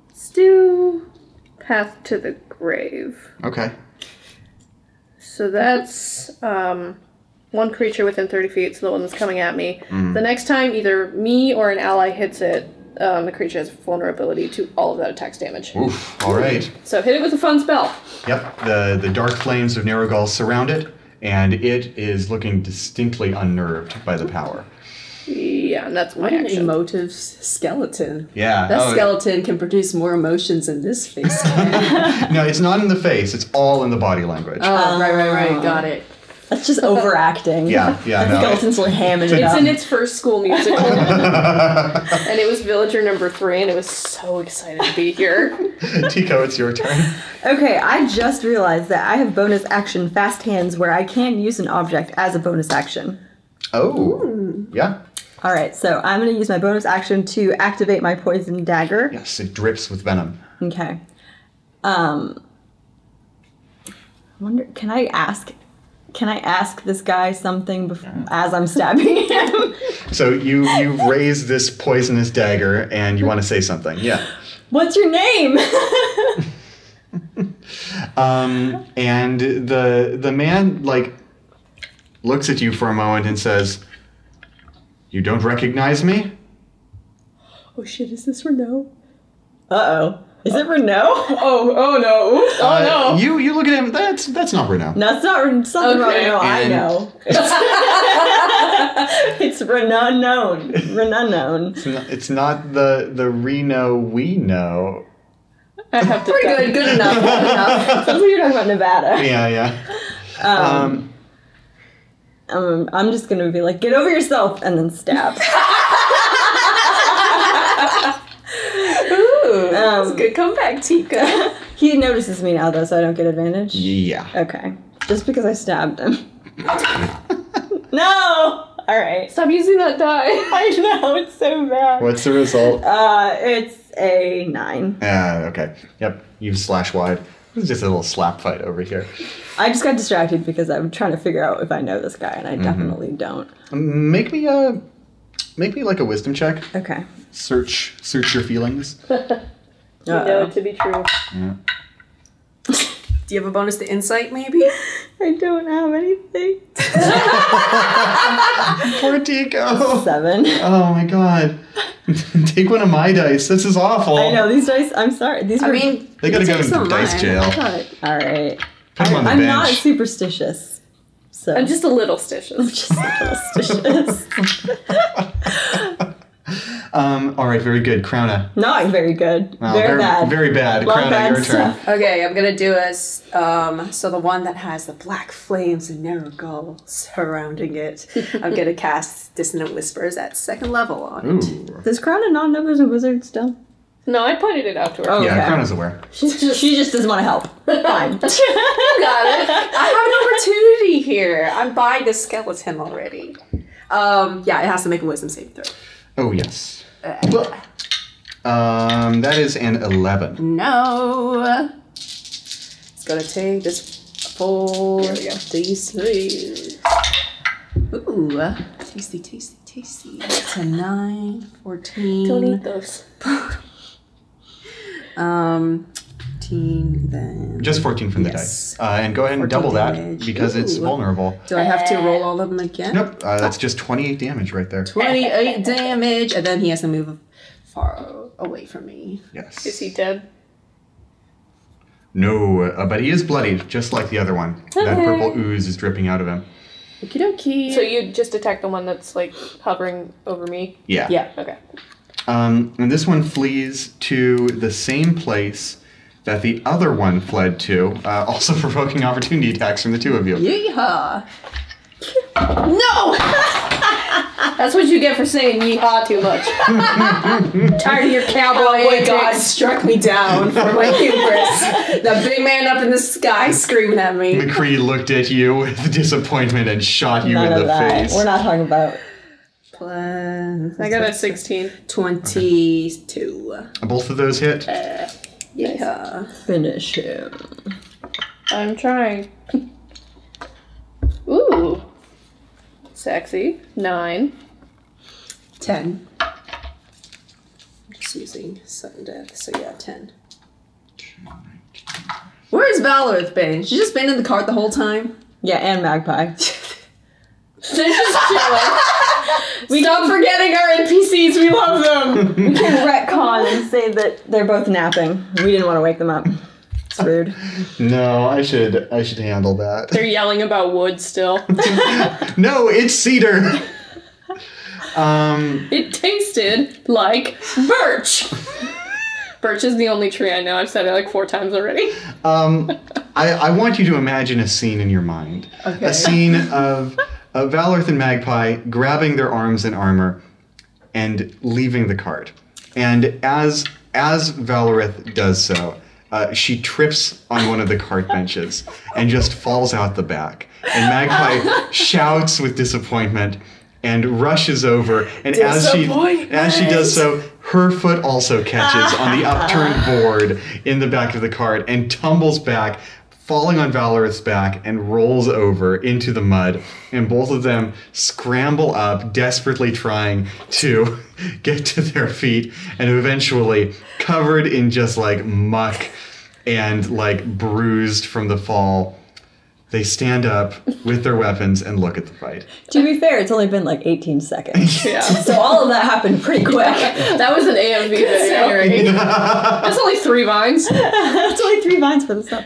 let's do Path to the Grave. Okay. So that's one creature within 30 feet, so the one that's coming at me. The next time either me or an ally hits it, the creature has vulnerability to all of that attack's damage. Oof. All right. So hit it with a fun spell. Yep. The dark flames of Nerugal surround it, and it is looking distinctly unnerved by the power. Yeah, and that's my What an action. emotive skeleton. Yeah. That oh, skeleton can produce more emotions than this face can. No, it's not in the face. It's all in the body language. Oh, right. Got it. That's just overacting. Yeah, The no. skeletons were hamming it It's up. in its first school musical. And it was Villager number 3, and it was so excited to be here. Tico, it's your turn. Okay, I just realized that I have bonus action fast hands where I can use an object as a bonus action. Oh, yeah. All right, so I'm going to use my bonus action to activate my poison dagger. Yes, it drips with venom. Okay. Wonder, can I ask this guy something as I'm stabbing him? So you raise this poisonous dagger and you want to say something. Yeah. What's your name? And the man like looks at you for a moment and says, "You don't recognize me?" Oh shit, is this Renault? Uh-oh. Is it Renault? Oh no. Oh no. You look at him, that's not Renault. No, it's not something about Okay. Renault, I And- know. It's Renault known. Renault known. It's not the Reno we know. I have to Pretty good. Good enough. Good enough. Sounds like you're talking about Nevada. Yeah. I'm just gonna be like, get over yourself, and then stab. Ooh, that's a good comeback, Tika. He notices me now, though, so I don't get advantage. Yeah. Okay. Just because I stabbed him. No! Alright. Stop using that die. I know, it's so bad. What's the result? It's a 9. Okay. Yep. You slash wide. It's just a little slap fight over here. I just got distracted because I'm trying to figure out if I know this guy, and I definitely don't. Make me like a wisdom check. Okay. Search your feelings. You know it to be true. Yeah. Do you have a bonus to insight, maybe? I don't have anything. Poor Tico. 7. Oh my god. Take one of my dice. This is awful. I know, these dice, I'm sorry. These I were... mean, They gotta go take some into of dice mine. jail. Alright. Put them on the I'm bench. not superstitious. So. I'm just a little stitious. just a little suspicious. All right, very good. Crowna. Not very good. Well, very bad. Very bad. A lot of Crowna, bad your turn. stuff. Okay, I'm gonna do as so the one that has the black flames and Nerugal surrounding it. I'm gonna cast Dissonant Whispers at 2nd level on it. Ooh. Does Crown not know there's a wizard still? No, I pointed it out to her. Oh. Yeah, Okay. Crowna's aware. She just doesn't want to help. Fine. You got it. I have an opportunity here. I'm by the skeleton already. Yeah, it has to make a wisdom saving throw. Oh, yes. That is an 11. No. It's gonna take this full There we go. D3. Ooh, tasty. It's a 9, 14. Don't eat those. 14, then. Just 14 from the Yes. dice. And go ahead and 14 double that damage. because it's Ooh. vulnerable. Do I have to roll all of them again? Nope, that's just 28 damage right there. 28 damage, and then he has to move far away from me. Yes. Is he dead? No, but he is bloodied, just like the other one. That Okay. purple ooze is dripping out of him. Okie dokie. So you just attacked the one that's like hovering over me? Yeah. Yeah. Okay. And this one flees to the same place that the other one fled to, also provoking opportunity attacks from the two of you. Yeehaw! No! That's what you get for saying yeehaw too much. Tired of your cowboy antics. God struck me down for my hubris. The big man up in the sky screaming at me. McCree looked at you with disappointment and shot you None in of the that. face. We're not talking about. Plus I got a 16. 22. Both of those hit. Yeah. Finish him. I'm trying. Ooh. Sexy. 9. 10. Just using sudden death, so yeah, 10. Where's Valorith been? She's just been in the cart the whole time? Yeah, and Magpie. They're just chilling. Stop forgetting our NPCs, we love them! We can retcon and say that they're both napping. We didn't want to wake them up. It's rude. No, I should handle that. They're yelling about wood still. No, it's cedar. It tasted like birch. Birch is the only tree I know. I've said it like 4 times already. I want you to imagine a scene in your mind. Okay. A scene of Valorith and Magpie grabbing their arms and armor and leaving the cart. And as Valorith does so, she trips on one of the cart benches and just falls out the back. And Magpie shouts with disappointment and rushes over. And as she does so, her foot also catches on the upturned board in the back of the cart and tumbles back, falling on Valorith's back, and rolls over into the mud. And both of them scramble up, desperately trying to get to their feet, and eventually, covered in just like muck and like bruised from the fall, they stand up with their weapons and look at the fight. To be fair, it's only been like 18 seconds. Yeah. So all of that happened pretty quick. That was an AMV video. That's only 3 vines. That's only 3 vines for the stuff.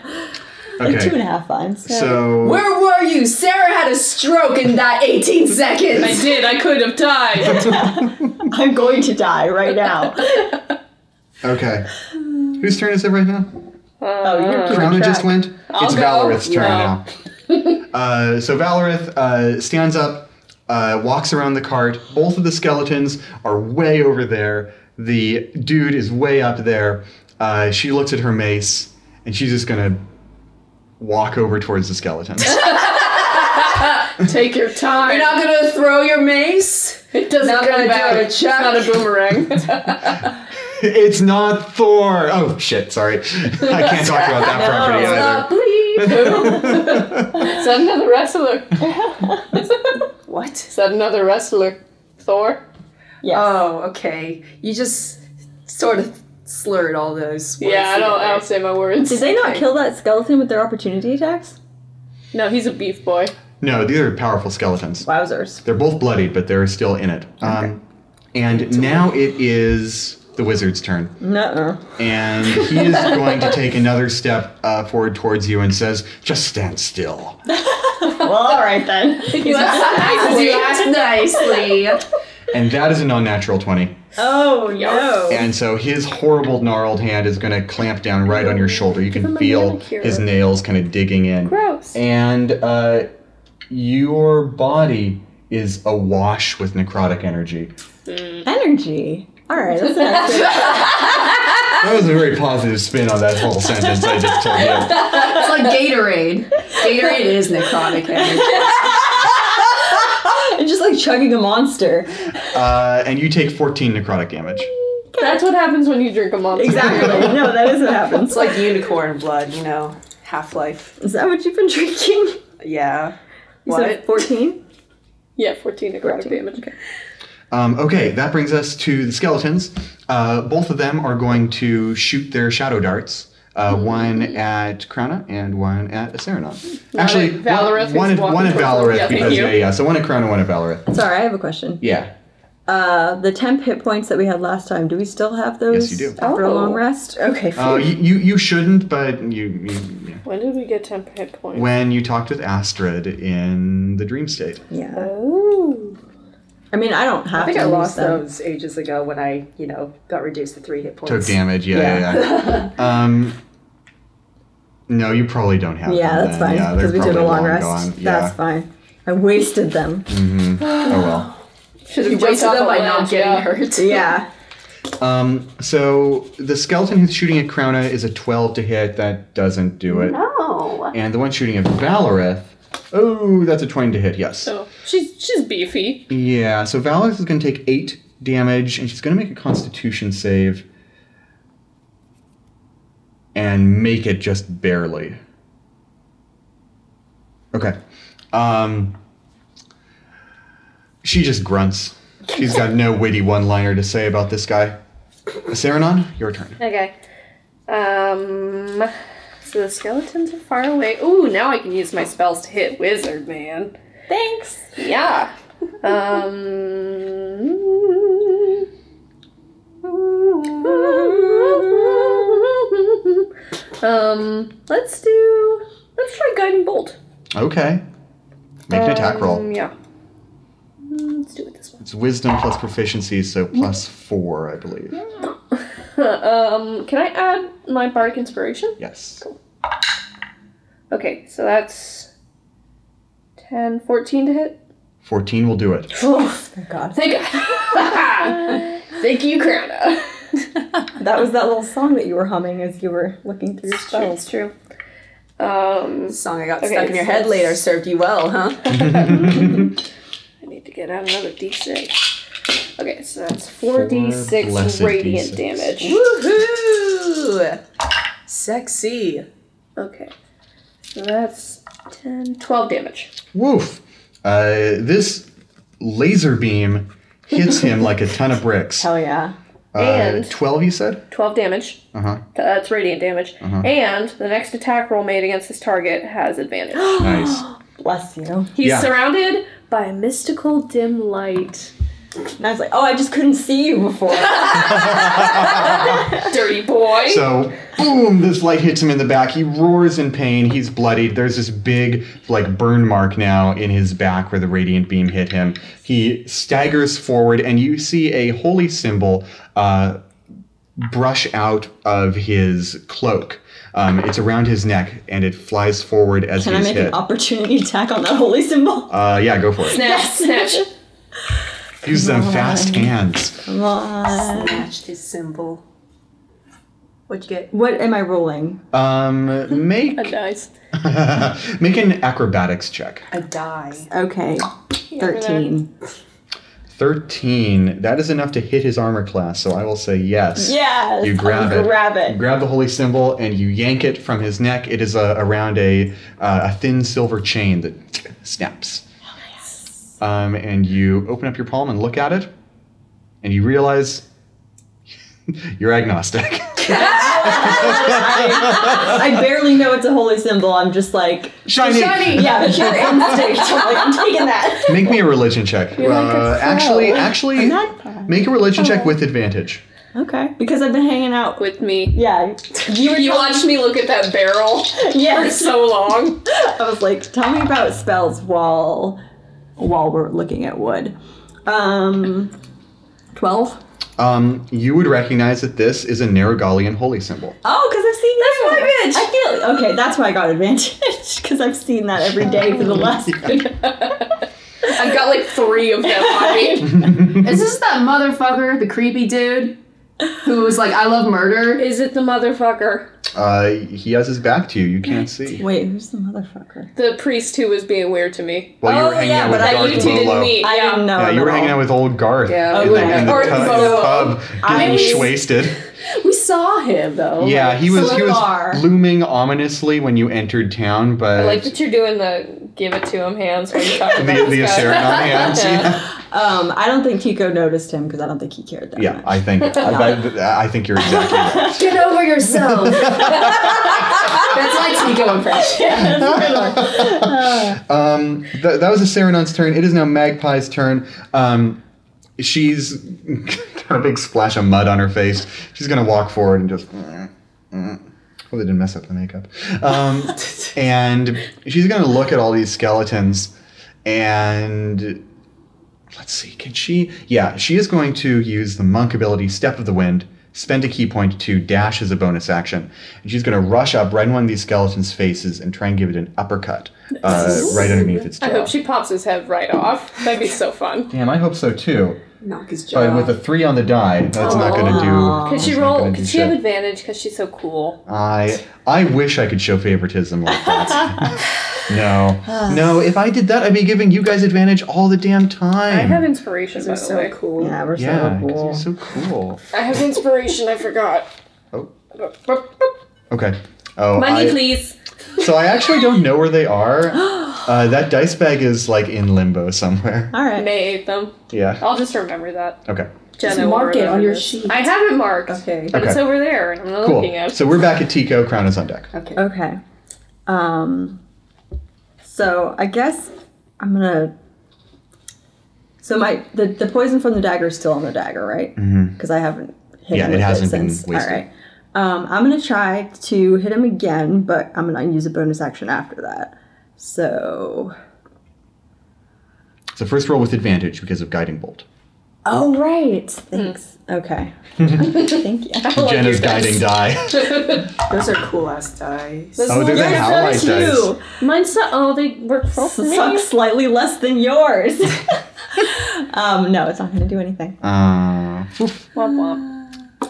Like Okay. 2.5 vines. So Where were you? Sarah had a stroke in that 18 seconds. I did. I could have died. I'm going to die right now. okay, whose turn is it right now? Oh, you're keeping Crowna track. just went. It's go. Valorith's turn No. now. So Valorith stands up, walks around the cart. Both of the skeletons are way over there. The dude is way up there. She looks at her mace, and she's just gonna walk over towards the skeletons. Take your time. You're not gonna throw your mace? It doesn't Not come gonna back. do a It's check? not a boomerang. It's not Thor. Oh shit! Sorry, I can't talk about that property Stop, either. please. Is that another wrestler? What? Is that another wrestler? Thor? Yes. Oh, okay. You just sort of slurred all those words. Yeah, I don't together. say my words. Did they not Okay. kill that skeleton with their opportunity attacks? No, he's a beef boy. No, these are powerful skeletons. Wowzers. They're both bloodied, but they're still in it. And now it is the wizard's turn. Nuh-uh. And he is going to take another step forward towards you and says, "Just stand still." Well, all right then. You asked nicely. And that is a non-natural 20. Oh, no. And so his horrible gnarled hand is going to clamp down right on your shoulder. You can my feel manicure. his nails kind of digging in. Gross. And your body is awash with necrotic energy. Energy. All right, that's nice. That was a very positive spin on that whole sentence I just told you. It's like Gatorade. Gatorade is necrotic energy. It's just like chugging a monster. And you take 14 necrotic damage. That's what happens when you drink a monster. Exactly. No, that is what happens. It's like unicorn blood, you know. Half-Life. Is that what you've been drinking? Yeah. You What? said 14? Yeah, 14 necrotic 14. damage. Okay. Okay, that brings us to the skeletons. Both of them are going to shoot their shadow darts. One at Crowna and one at Aceranon. Actually, at Valorith, one who's at walking Valorith towards them. because Yeah, thank you. so one at Crowna, one at Valorith. Sorry, I have a question. Yeah. The temp hit points that we had last time, do we still have those? Yes, you do. After a Oh. long rest? Okay, phew. You shouldn't, but you yeah. When did we get 10 hit points? When you talked with Astrid in the dream state. Yeah. Oh. I mean, I don't have I think to I use lost them. those ages ago when I, got reduced to 3 hit points. Took damage, yeah. No, you probably don't have Yeah, them that's then. fine. Yeah, Because they're we took a probably long rest. gone. That's fine. I wasted them. Oh well. Should You have jumped wasted off them a by ledge, not getting yeah. hurt. Yeah. So the skeleton who's shooting at Crowna is a 12 to hit. That doesn't do it. No. And the one shooting at Valorith, oh, that's a 20 to hit, yes. So she's beefy. Yeah, so Valorith is going to take 8 damage, and she's going to make a Constitution save. And make it just barely. Okay. She just grunts. She's got no witty one-liner to say about this guy. Aceranon, your turn. Okay. So the skeletons are far away. Ooh, now I can use my spells to hit wizard, man. Thanks. Yeah. Let's try guiding bolt. Okay. Make an attack roll. Yeah. Let's do it this one. It's wisdom plus proficiency, so plus 4, I believe. Can I add my bardic inspiration? Yes. Okay, so that's 10, 14 to hit. 14 will do it. Thank God. Thank God. Thank you, Crowna. That was that little song that you were humming as you were looking through your spells. It's true. The song I got stuck in your head later served you well, huh? I need to get out another d6. Okay, so that's 4d6 blessed radiant D6. damage. Woohoo! Sexy. Okay, so that's 10, 12 damage. Woof. This laser beam hits him like a ton of bricks. Hell yeah. And 12, you said? 12 damage. Uh-huh. That's radiant damage. And the next attack roll made against this target has advantage. Nice. Bless you. He's Yeah. surrounded by a mystical dim light. And I was like, oh, I just couldn't see you before. Dirty boy. So, boom, this light hits him in the back. He roars in pain. He's bloodied. There's this big, like, burn mark now in his back where the radiant beam hit him. He staggers forward, and you see a holy symbol brush out of his cloak. It's around his neck, and it flies forward as Can I he's make hit. an opportunity attack on that holy symbol? Yeah, go for it. Snatch, snatch. Use them fast hands. Come on. Snatched his symbol. What'd you get? What am I rolling? Make A dice. make an acrobatics check. A die. Okay. 13. 13. That is enough to hit his armor class, so I will say yes. Yes. You grab I'll it. Grab You it. grab the holy symbol and you yank it from his neck. It is around a thin silver chain that snaps. And you open up your palm and look at it, and you realize you're agnostic. I barely know it's a holy symbol. I'm just like, Shiny! yeah, pure instinct. I'm like, I'm taking that. Make me a religion check. Actually, Magpie. make a religion check with advantage. Okay. Because I've been hanging out. With me. Yeah. You were You telling- watched me look at that barrel for Yes. so long. I was like, tell me about spells while we're looking at wood. 12? You would recognize that this is a Nerugalian holy symbol. Oh, because I've seen that. That's my bitch. I feel okay. That's why I got advantage because I've seen that every day for the last. I've got like 3 of them on me. Is this that motherfucker, the creepy dude, who was like, I love murder? Is it the motherfucker? He has his back to you. You can't see. Wait, who's the motherfucker? The priest who was being weird to me. Well, you were Oh, hanging yeah, out with but I Garth You two didn't Lolo. meet. I didn't know. Yeah, him you were at hanging all. out with old Garth Yeah. in the Garth Lolo. pub, getting wasted. We saw him though. Yeah, he was Bar. looming ominously when you entered town, but I like that you're doing the give it to him hands when you talk about the this guy. Aceranon hands. Yeah, I don't think Tico noticed him because I don't think he cared that yeah, much. I think you're exactly right. Get over yourself. That's my Tico impression. That was Aceranon's turn. It is now Magpie's turn. She's got a big splash of mud on her face. She's gonna walk forward and just. Well, they didn't mess up the makeup. And she's gonna look at all these skeletons, and let's see, can she? Yeah, she is going to use the monk ability, Step of the Wind. Spend a key point to dash as a bonus action. And she's going to rush up right in one of these skeletons' faces and try and give it an uppercut right underneath its jaw. I hope she pops his head right off. That'd be so fun. Damn, I hope so too. Knock his jaw But with a 3 on the die, that's not going to do. Could she that's not roll? gonna do Could she have shit. advantage because she's so cool? I wish I could show favoritism like that. No. If I did that, I'd be giving you guys advantage all the damn time. I have inspiration, by They're the so way. cool. Yeah, we're Yeah, so 'cause cool. you're so cool. I have inspiration. I forgot. Oh, okay. Oh, Money, please. So I actually don't know where they are. That dice bag is like in limbo somewhere. All right. May ate them. Yeah. I'll just remember that. Okay. Just Jenna will mark it on remember your this. sheet. I have it marked. Okay. But it's Okay. over there, and I'm not looking Cool. at it. So we're back at Tico. Crown is on deck. Okay. Okay. So I guess I'm gonna. So the poison from the dagger is still on the dagger, right? Because I haven't hit Yeah, him it with hasn't been since. wasted. All right. I'm gonna try to hit him again, but I'm gonna use a bonus action after that. So. So first roll with advantage because of Guiding Bolt. Oh, right. Thanks. Okay. Thank you. Jenna's guiding die. Those are cool ass dice. Oh, they're the Howlite dice. Mine's not. Oh, they work for me. Suck slightly less than yours. No, it's not going to do anything. Womp womp.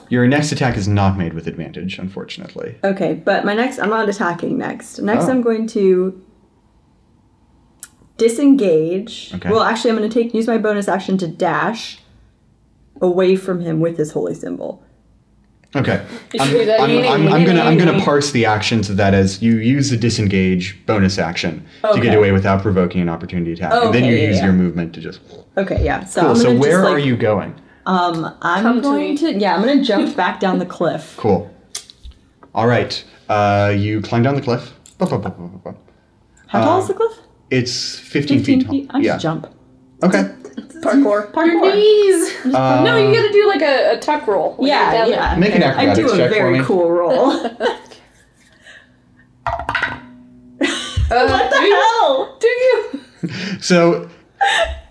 Your next attack is not made with advantage, unfortunately. Okay, but I'm not attacking next. Next, Oh. I'm going to disengage. Okay. Well, actually, I'm going to use my bonus action to dash away from him with his holy symbol. Okay. I'm I'm gonna parse the actions of that as you use the disengage bonus action to get Okay. away without provoking an opportunity attack, and then you Okay, use yeah. your movement to just. Okay, yeah. So Cool. I'm So gonna where just, are you going? I'm Come to going me. to. Yeah, I'm going to jump back down the cliff. Cool. All right. You climb down the cliff. How tall is the cliff? It's 15 feet tall. I Yeah. just jump. Okay. Parkour. Parkour. Knees. No, you gotta do like a tuck roll. when you're Yeah, down yeah. Make an I acrobatics do a check for very me. cool roll. there. What the hell? Do you? So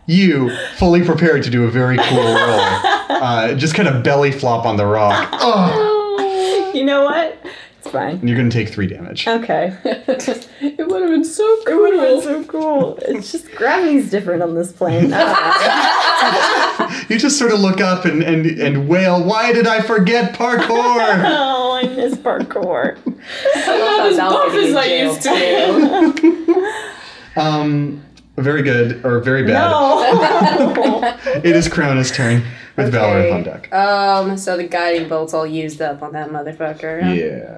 you, fully prepared to do a very cool roll, just kind of belly flop on the rock. Oh. You know what? It's fine. And you're going to take 3 damage. Okay. It would have been so cool. It would have been so cool. It's just gravity's different on this plane. You just sort of look up and wail, "Why did I forget parkour?" Oh, I miss parkour. I'm not as buff as I used to be. Very good, or very bad. No. It is Crona's turn with Valorith on deck. So the guiding bolt's all used up on that motherfucker. Yeah.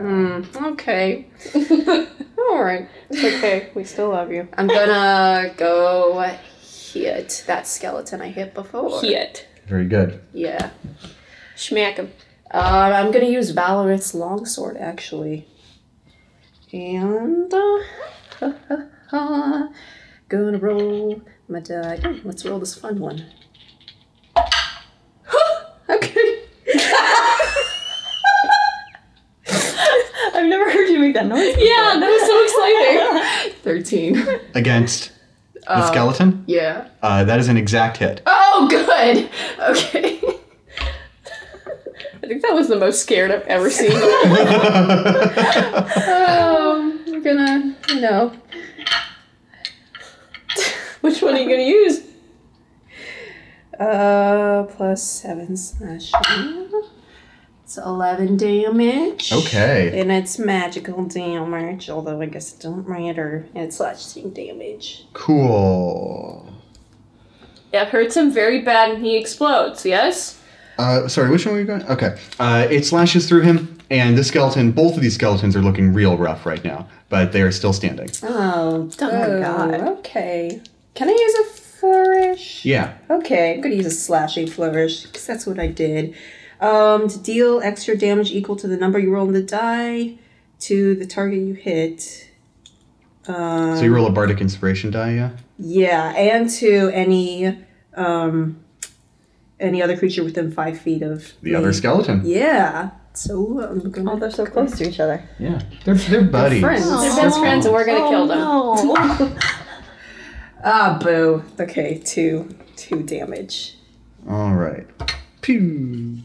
Okay. Alright. It's okay. We still love you. I'm gonna go hit that skeleton I hit before. Hit. Very good. Yeah. Schmack him. I'm gonna use Valorith's longsword actually. And gonna roll my die. Oh, let's roll this fun one. Okay. I've never heard you make that noise before. Yeah, that was so exciting. 13. Against the skeleton, Yeah. that is an exact hit. Oh, good. Okay. I think that was the most scared I've ever seen. I'm gonna, Which one are you gonna use? +7 slashing. It's 11 damage. Okay. And it's magical damage, although I guess it don't matter. And it's slashing damage. Cool. It hurts him very bad and he explodes, yes? Sorry, which one were you going? Okay. It slashes through him, and this skeleton, both of these skeletons are looking real rough right now, but they are still standing. Oh, my God. Okay. Can I use a flourish? Yeah. Okay, I'm gonna use a slashing flourish, because that's what I did. To deal extra damage equal to the number you roll on the die to the target you hit. So you roll a bardic inspiration die, yeah? Yeah, and to any other creature within 5 feet of The other skeleton. Yeah. So I'm gonna. Oh, they're so close to each other. Yeah. They're buddies. friends. They're best friends and we're gonna kill them. Ah, boo. Okay, 2 damage. All right. Pew.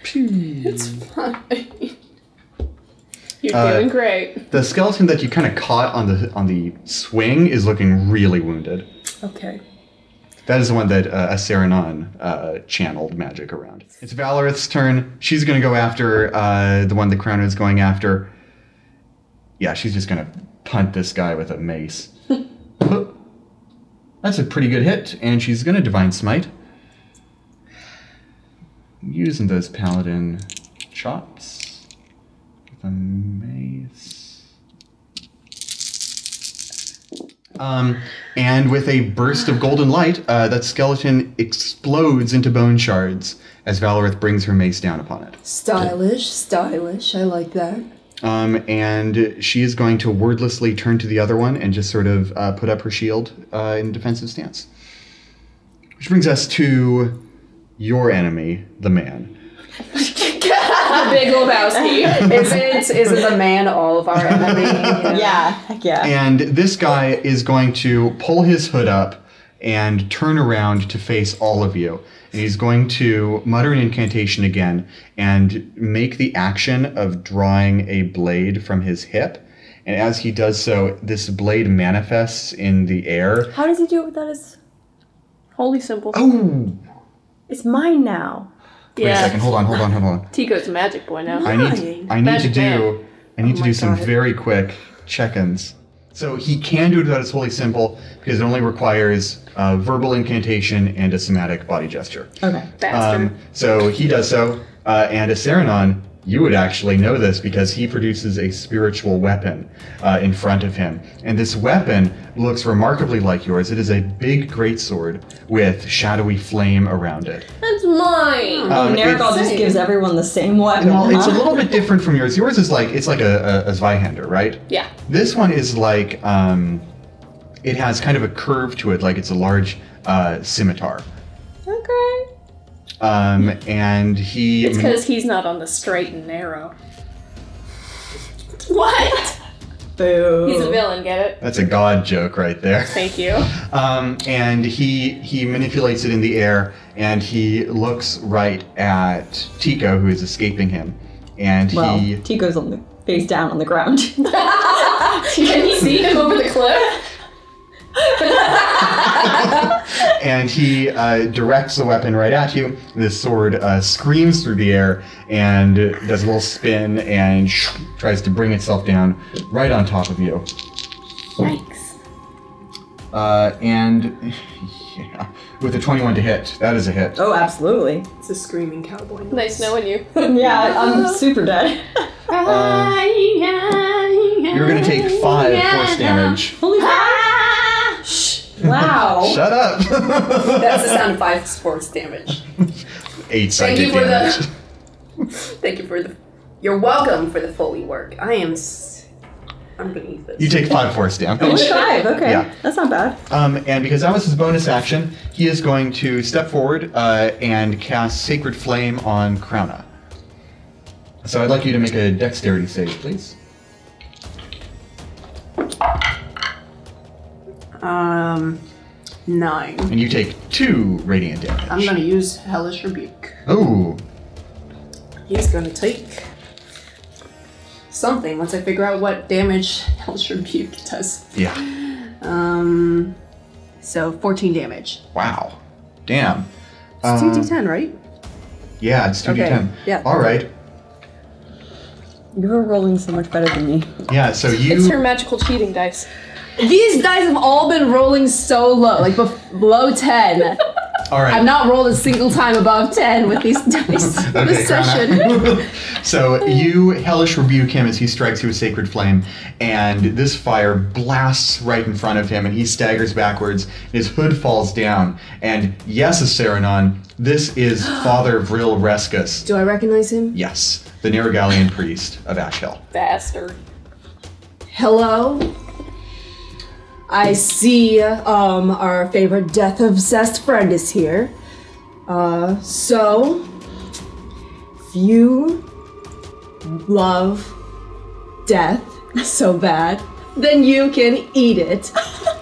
Pew. It's fine. You're doing great. The skeleton that you kind of caught on the swing is looking really wounded. Okay. That is the one that Aceranon channeled magic around. It's Valorith's turn. She's going to go after the one the Crown is going after. Yeah, she's just going to punt this guy with a mace. That's a pretty good hit, and she's going to Divine Smite. Using those paladin chops with a mace. And with a burst of golden light, that skeleton explodes into bone shards as Valorith brings her mace down upon it. Stylish. I like that. And she is going to wordlessly turn to the other one and just sort of put up her shield in defensive stance. Which brings us to your enemy, the man. The Big Lebowski. Isn't the man all of our enemy? Yeah, heck yeah. And this guy is going to pull his hood up and turn around to face all of you. And he's going to mutter an incantation again and make the action of drawing a blade from his hip. And as he does so, this blade manifests in the air. How does he do it without his... Holy symbol. Oh! It's mine now. Wait a second. Hold on. Tico's a magic boy now. I need to do some very quick check-ins. So he can do it without his holy symbol because it only requires verbal incantation and a somatic body gesture. Okay. Bastard. So he does so, and Saranon, you would actually know this because he produces a spiritual weapon in front of him. And this weapon looks remarkably like yours. It is a big greatsword with shadowy flame around it. That's mine. Nerugal just gives everyone the same weapon. Well, it's a little bit different from yours. Yours is like, it's like a Zweihander, right? Yeah. This one is like, it has kind of a curve to it, like it's a large scimitar. Okay. And he... It's because he's not on the straight and narrow. What? Boo. He's a villain, get it? That's a god joke right there. Thank you. And he manipulates it in the air, and he looks right at Tico, who is escaping him. And Tico's on the face down on the ground. Can you see him over the cliff? And he directs the weapon right at you. This sword screams through the air and does a little spin and tries to bring itself down right on top of you. Yikes. And yeah, with a 21 to hit, that is a hit. Oh, absolutely. It's a screaming cowboy. Nice knowing you. Yeah, I'm super dead. You're going to take 5 force damage. Holy crap! Wow. Shut up! That's the sound of 5 force damage. 8 psychic damage. Thank you for the... You're welcome for the Foley work. I'm gonna eat this. You take 5 force damage. Only 5, okay. Yeah. That's not bad. And because that was his bonus action, he is going to step forward and cast Sacred Flame on Krauna. So I'd like you to make a dexterity save, please. 9. And you take 2 radiant damage. I'm gonna use Hellish Rebuke. Oh. He's gonna take something once I figure out what damage Hellish Rebuke does. Yeah. So 14 damage. Wow. Damn. It's 2d10, right? Yeah, it's 2d10. Okay, yeah. All right. You're rolling so much better than me. Yeah, so you... It's her magical cheating dice. These dice have all been rolling so low, like below 10. All right. I've not rolled a single time above 10 with these dice this session. So you hellish rebuke him as he strikes you with Sacred Flame, and this fire blasts right in front of him, and he staggers backwards. His hood falls down, and yes, Saranon, this is Father Vril Reskus. Do I recognize him? Yes, the Nerugalian priest of Ash Hill. Bastard. Hello? I see our favorite death-obsessed friend is here. So, if you love death so bad, then you can eat it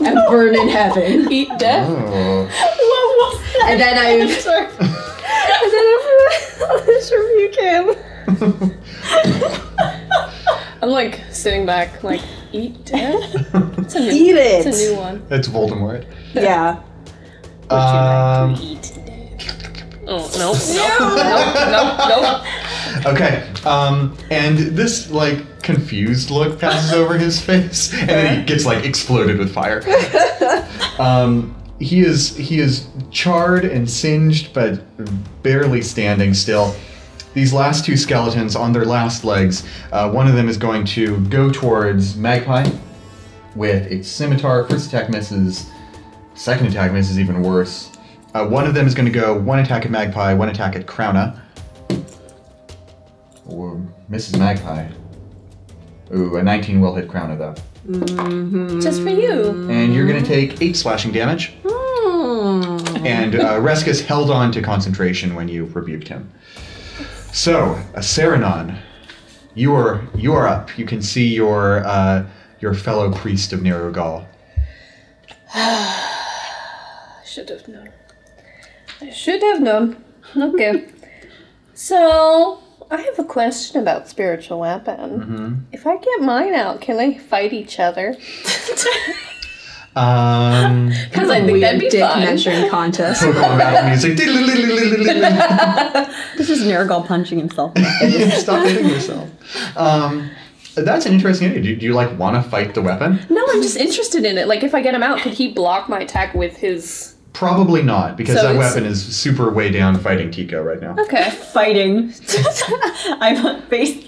and burn in heaven. Eat death? Oh. What was that? And then I'm like sitting back, like, eat death? It's a new, Eat it! It's a new one. That's Voldemort. Yeah. Eat death. Oh, no. Okay, and this, like, confused look passes over his face, and then he gets, like, exploded with fire. He is charred and singed, but barely standing still. These last 2 skeletons on their last legs, one of them is going to go towards Magpie with its scimitar. First attack misses, second attack misses even worse. One of them is going to go 1 attack at Magpie, 1 attack at Krauna. Or misses Magpie. Ooh, a 19 will hit Krauna though. Just for you. And you're going to take 8 slashing damage. And Reskus held on to concentration when you rebuked him. So, Saranon, you are up. You can see your fellow priest of Nerugal. should have known. I should have known. Okay. So, I have a question about spiritual weapon. If I get mine out, can they fight each other? Because I think that'd be dick fun. measuring contest. Pokemon battle music. This is Nerugal punching himself in the face. Stop hitting yourself. That's an interesting idea. Do you like want to fight the weapon? No, I'm just interested in it. Like, if I get him out, could he block my attack with his... Probably not, because So that it's- weapon is super way down fighting Tico right now. Okay. Fighting. I'm face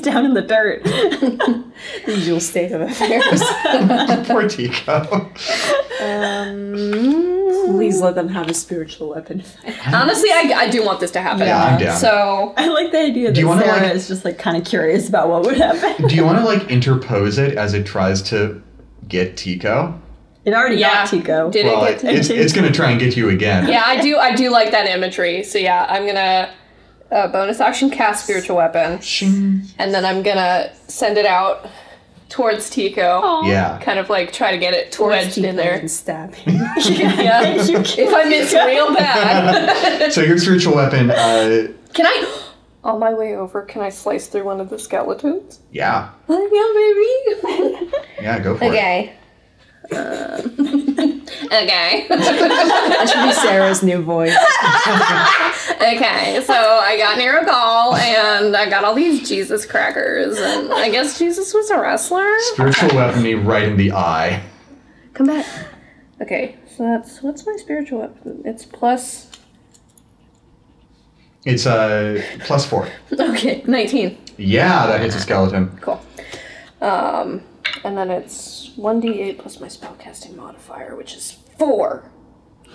down in the dirt. The usual state of affairs. Poor Tico. Please let them have a spiritual weapon. Honestly, I do want this to happen. Yeah, I'm down. So, I like the idea that Do you wanna, Sarah like- is just like kind of curious about what would happen. Do you want to like interpose it as it tries to get Tico? It already yeah. got Tico. Did Well, it get it's going to try and get you again. Yeah, I do like that imagery. So yeah, I'm gonna bonus action cast spiritual weapon, Shing. and then I'm gonna send it out towards Tico. Yeah. Kind of like try to get it wedged in there. And stab him. Yeah. If I miss real bad. So your spiritual weapon, Can I? On my way over, can I slice through one of the skeletons? yeah. Yeah, Yeah, go for it. okay. Okay. That should be Sarah's new voice. Okay, so I got Nerugal, and I got all these Jesus crackers, and I guess Jesus was a wrestler? Spiritual weapon me right in the eye. Come back. Okay, so what's my spiritual weapon? It's plus... It's +4. Okay, 19. Yeah, that hits a skeleton. Cool. And then it's 1d8 plus my spellcasting modifier, which is 4.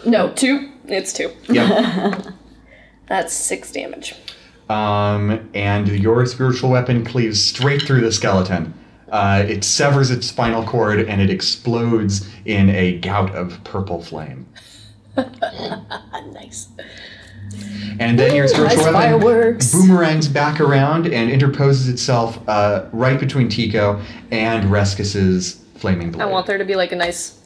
No, 2. It's 2. Yep. That's 6 damage. And your spiritual weapon cleaves straight through the skeleton. It severs its spinal cord and it explodes in a gout of purple flame. Nice. And then your spiritual nice weapon fireworks. boomerangs back around and interposes itself right between Tico and Reskus's flaming blade. I want there to be like a nice...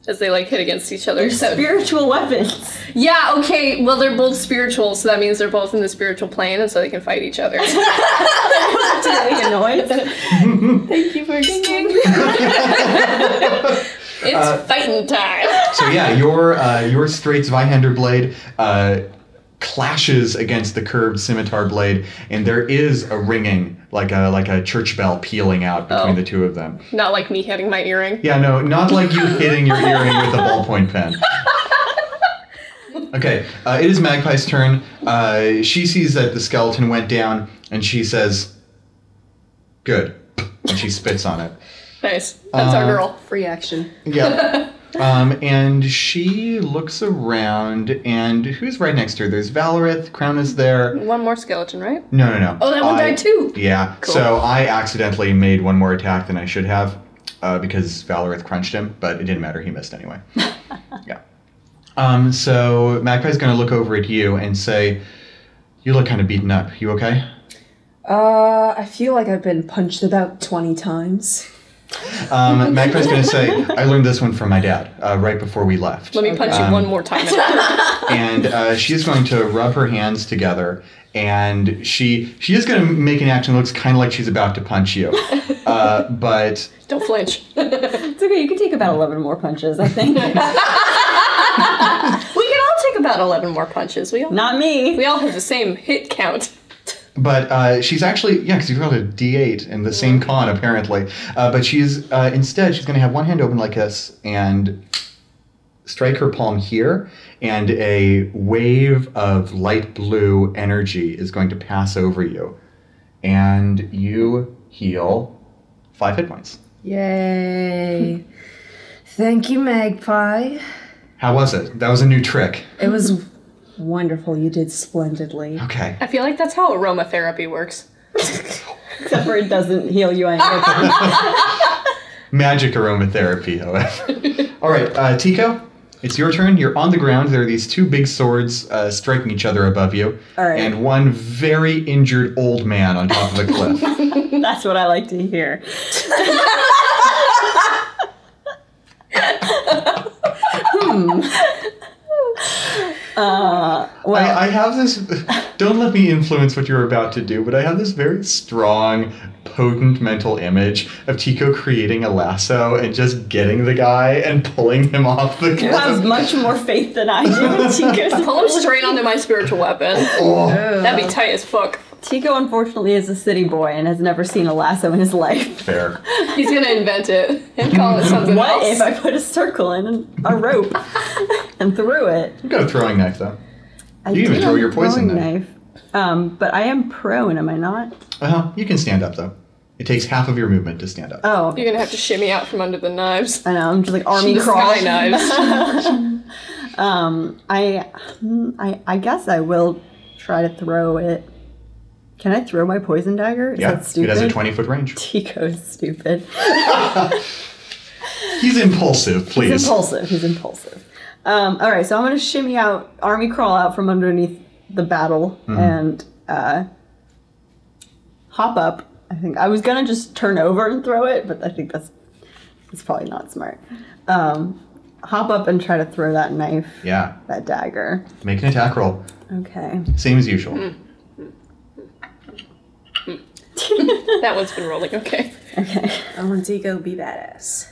As they like hit against each other. So. Spiritual weapons. Yeah, okay, well they're both spiritual, so that means they're both in the spiritual plane, and so they can fight each other. Did it make a noise? Thank you for explaining. It's fighting time. So yeah, your straight Zweihander blade clashes against the curved scimitar blade, and there is a ringing, like a church bell pealing out between the two of them. Not like me hitting my earring. Yeah, no, not like you hitting your earring with a ballpoint pen. Okay, it is Magpie's turn. She sees that the skeleton went down, and she says, "Good," and she spits on it. Nice. That's our girl. Free action. Yeah. And she looks around, and who's right next to her? There's Valorith, Crown is there. One more skeleton, right? No. Oh, that one died too. Yeah, Cool. so I accidentally made one more attack than I should have because Valorith crunched him, but it didn't matter. He missed anyway. Yeah. So Magpie's going to look over at you and say, "You look kind of beaten up. You okay?" I feel like I've been punched about 20 times. Magpie's going to say, "I learned this one from my dad right before we left." Let me punch you one more time. And she's going to rub her hands together, and she is going to make an action that looks kind of like she's about to punch you. But... Don't flinch. It's okay, you can take about 11 more punches, I think. We can all take about 11 more punches. Not me. We all have the same hit count. But she's actually, yeah, because you've got a D8 in the same con, apparently. But she's, instead, she's going to have one hand open like this and strike her palm here, and a wave of light blue energy is going to pass over you. And you heal 5 hit points. Yay. Thank you, Magpie. How was it? That was a new trick. It was wonderful. You did splendidly. Okay. I feel like that's how aromatherapy works. Except for it doesn't heal you anything. Magic aromatherapy, however. All right, Tico, it's your turn. You're on the ground. There are these two big swords striking each other above you. All right. And one very injured old man on top of a cliff. That's what I like to hear. Well, I have this. Don't let me influence what you're about to do, but I have this very strong, potent mental image of Tico creating a lasso and just getting the guy and pulling him off the you have cliff. much more faith than I do in Tico's Pull him straight onto my spiritual weapon. Oh, That'd be tight as fuck. Tico, unfortunately, is a city boy and has never seen a lasso in his life. fair. He's gonna invent it and call it something What else. if I put a circle in a rope and threw it? You've got a throwing knife, though. I You even do throw have your a poison throwing knife. But I am prone, am I not? You can stand up, though. It takes half of your movement to stand up. Oh, You're gonna have to shimmy out from under the knives. I know. I'm just like army The crawl. sky knives. I guess I will try to throw it. Can I throw my poison dagger? Is Yeah, that stupid? it has a 20-foot range. Tico is stupid. He's impulsive, please. He's impulsive. All right, so I'm going to shimmy out, army crawl out from underneath the battle and hop up. I think I was going to just turn over and throw it, but I think that's probably not smart. Hop up and try to throw that knife, Yeah. that dagger. Make an attack roll. Okay. Same as usual. That one's been rolling, okay. Okay. I want Tico to be badass.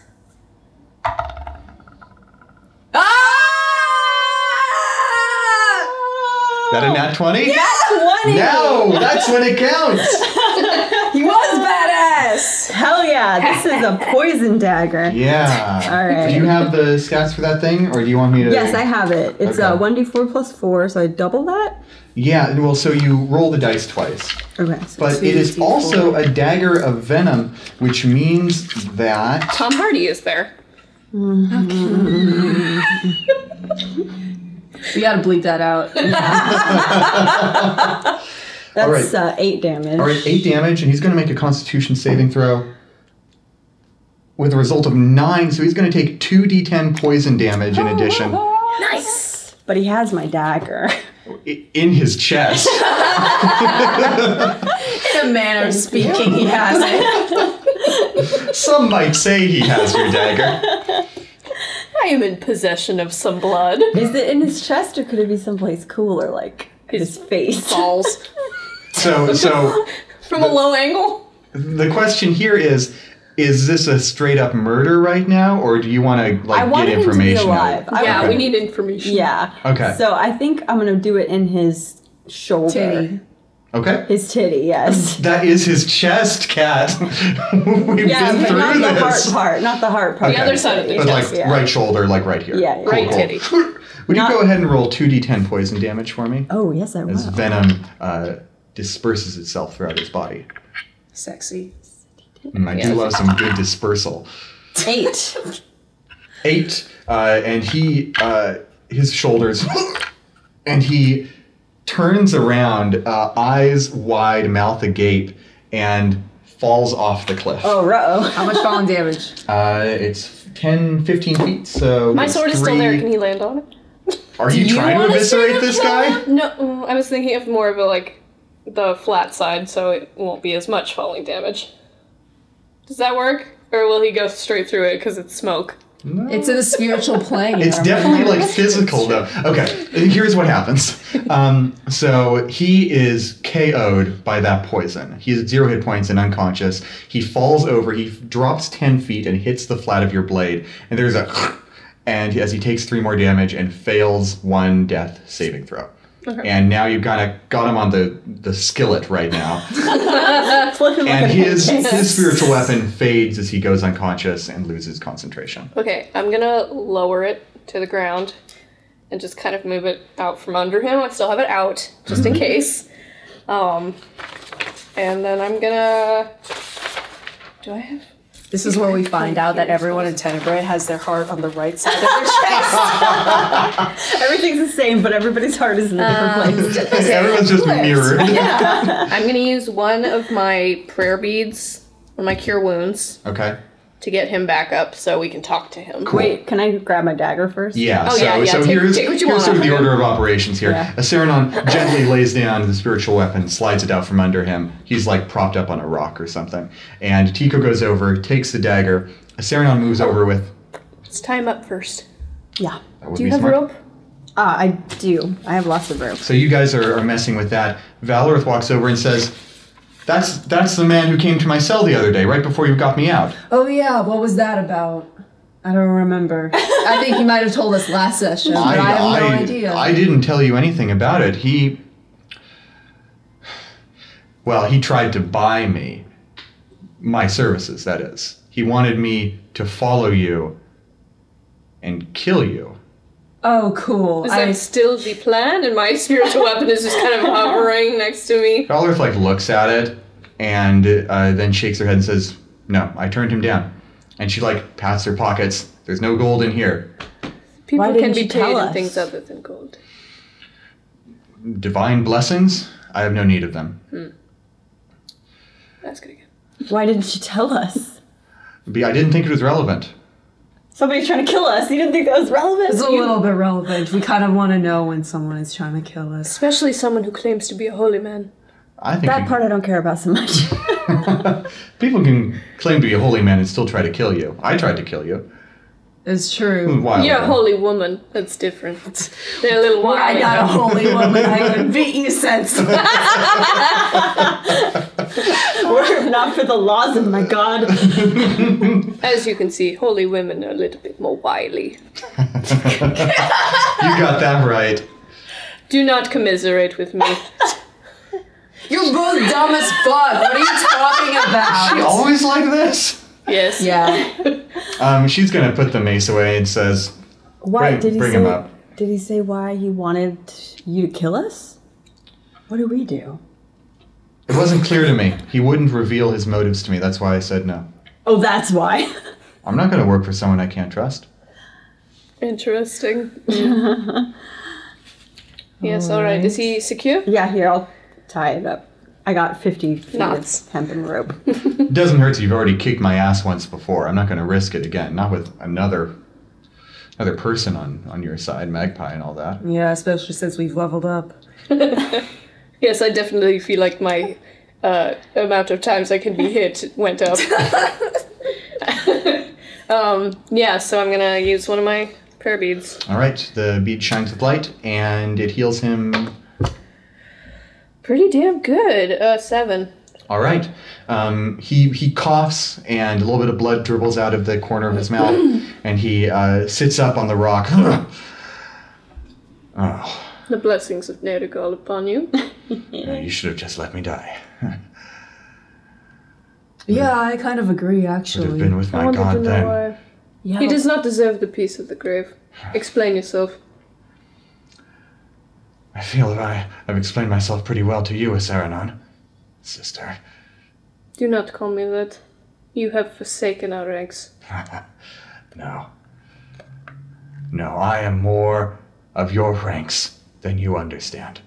That a nat 20? Nat 20! No! That's when it counts! He was badass! Hell yeah, this is a poison dagger. Yeah. All right. Do you have the stats for that thing, or do you want me to... Yes, I have it. It's Okay. 1d4 plus 4, so I double that? Yeah, well, so you roll the dice twice. Okay. So But it is 2d4. also a dagger of venom, which means that... Tom Hardy is there. We gotta bleep that out. that's all right. 8 damage. All right, 8 damage, and he's going to make a Constitution saving throw with a result of 9, so he's going to take 2d10 poison damage in addition. Nice! But he has my dagger. In his chest. In a manner of speaking, he has it. Some might say he has your dagger. I am in possession of some blood. Is it in his chest, or could it be someplace cooler, like his face? Balls. So From a low angle? the question here is this a straight up murder right now, or do you want to I like want get him to be information? alive. Yeah, Okay. we need information. Yeah. Okay. So I think I'm gonna do it in his shoulder. Titty. Okay. His titty, yes. That is his chest, Cat. We've Yeah, been but through not the heart this. part. Not the heart part. The other side of the But chest. like yeah. right shoulder, like right here. Yeah, yeah. Right titty. Would Not- you go ahead and roll 2d10 poison damage for me? Oh, yes, I As will. venom disperses itself throughout his body. Sexy. I do love some good dispersal. 8. 8, and he, his shoulders, and he turns around, eyes wide, mouth agape, and falls off the cliff. Oh, How much falling damage? It's 10, 15 feet, so My it's sword is still 3. there. Can he land on it? Are you trying to eviscerate this guy? No, I was thinking of more of a, like, the flat side, so it won't be as much falling damage. Does that work? Or will he go straight through it because it's smoke? It's in a spiritual plane. It's definitely like physical though. Okay, here's what happens. So he is KO'd by that poison. He's at 0 hit points and unconscious. He falls over, he drops 10 feet and hits the flat of your blade. And there's a and as he takes 3 more damage and fails 1 death saving throw. Okay. And now you've got him on the skillet right now. Flipping like And a his pancake. spiritual weapon fades as he goes unconscious and loses concentration. Okay, I'm gonna lower it to the ground and just kind of move it out from under him. I still have it out, just in case. And then I'm gonna... Do I have... This is where we find out that everyone in Tenebrae has their heart on the right side of their chest. Everything's the same, but everybody's heart is in a different place. Everyone's just mirrored. I'm gonna use one of my prayer beads, one of my cure wounds, Okay. to get him back up so we can talk to him. Cool. Wait, can I grab my dagger first? Yeah, Oh, so, yeah, so take here's what you want sort of off the of order him. of operations here. Yeah. Aceranon gently lays down the spiritual weapon, slides it out from under him. He's like propped up on a rock or something. And Tico goes over, takes the dagger. Aceranon moves over with... Let's tie him up first. Yeah. That would Do you be have smart. rope? I do. I have lots of rope. So you guys are messing with that. Valorith walks over and says, That's the man who came to my cell the other day, right before you got me out. Oh yeah, what was that about? I don't remember. I think you might have told us last session, but I have no idea. I didn't tell you anything about it. He tried to buy me. My services, that is. He wanted me to follow you and kill you. Oh, cool. Is that still the plan? And my spiritual weapon is just kind of hovering next to me. Valorith looks at it and then shakes her head and says, "No, I turned him down." And she pats her pockets. "There's no gold in here." People can be paid in things other than gold. Divine blessings? I have no need of them. That's good again. Why didn't you tell us? I didn't think it was relevant. Somebody's trying to kill us. You didn't think that was relevant? It's a little bit relevant. We kind of want to know when someone is trying to kill us. Especially someone who claims to be a holy man. I think that part I don't care about so much. People can claim to be a holy man and still try to kill you. I tried to kill you. It's true. You're a holy woman. That's different. They're a little wild. I'm not a holy woman. I can beat you senseless. We're not for the laws of my god. As you can see, holy women are a little bit more wily. You got that right. Do not commiserate with me. You're both dumb as fuck. What are you talking about? She always like this? Yes. Yeah. She's gonna put the mace away and says, "Why did he bring say? him up." Did he say why he wanted you to kill us? What did we do? It wasn't clear to me. He wouldn't reveal his motives to me. That's why I said no. Oh, that's why. I'm not gonna work for someone I can't trust. Interesting. Yes. All right. Is he secure? Yeah. Here, I'll tie it up. I got 50 feet Knots. of hempen rope. It doesn't hurt. You've already kicked my ass once before. I'm not gonna risk it again. Not with another person on your side, Magpie and all that. Yeah, especially since we've leveled up. Yes, I definitely feel like my amount of times I can be hit went up. Yeah, so I'm gonna use one of my prayer beads. All right. The bead shines with light, and it heals him. Pretty damn good. 7. All right. He coughs, and a little bit of blood dribbles out of the corner of his mouth, and he sits up on the rock. Oh. The blessings of Nerugal upon you. You should have just let me die. Yeah, I kind of agree, Would have actually. been with I my wanted to god know then. why. Yeah. He does not deserve the peace of the grave. Explain yourself. I feel that I've explained myself pretty well to you, Asaranon. Sister. Do not call me that. You have forsaken our ranks. No. No, I am more of your ranks than you understand.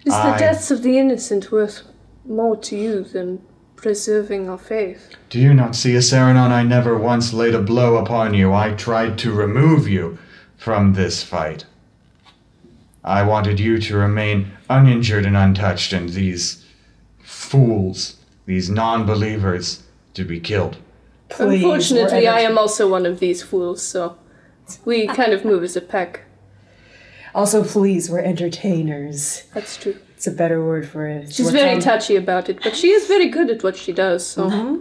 Is the deaths of the innocent worth more to you than preserving our faith? Do you not see, Asaranon? I never once laid a blow upon you. I tried to remove you from this fight. I wanted you to remain uninjured and untouched, and these fools, these non-believers, to be killed. Please, Unfortunately, I am also one of these fools, so we kind of move as a pack. Also, please, we're entertainers. That's true. It's a better word for it. She's very touchy about it, but she is very good at what she does, so...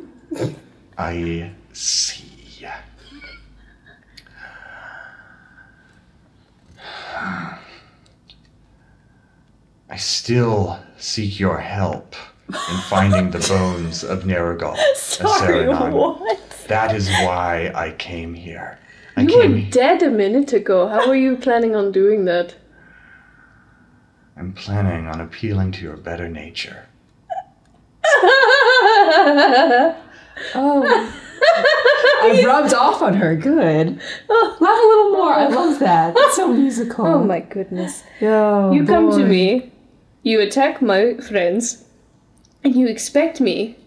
I see. I still seek your help in finding the bones of Nerugal. Sorry, what? That is why I came here. You were dead a minute ago. How are you planning on doing that? I'm planning on appealing to your better nature. Oh. I rubbed off on her. Good. Laugh a little more. I love that. That's so musical. Oh my goodness. Oh, You come to boy. me, you attack my friends, and you expect me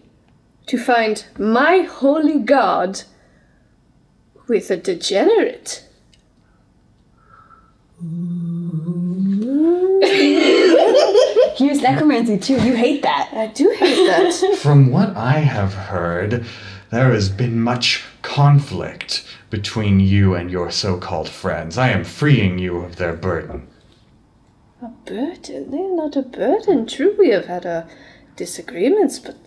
to find my holy god with a degenerate. He used necromancy too. You hate that. I do hate that. From what I have heard, there has been much conflict between you and your so-called friends. I am freeing you of their burden. A burden? They are not a burden. True, we have had disagreements, but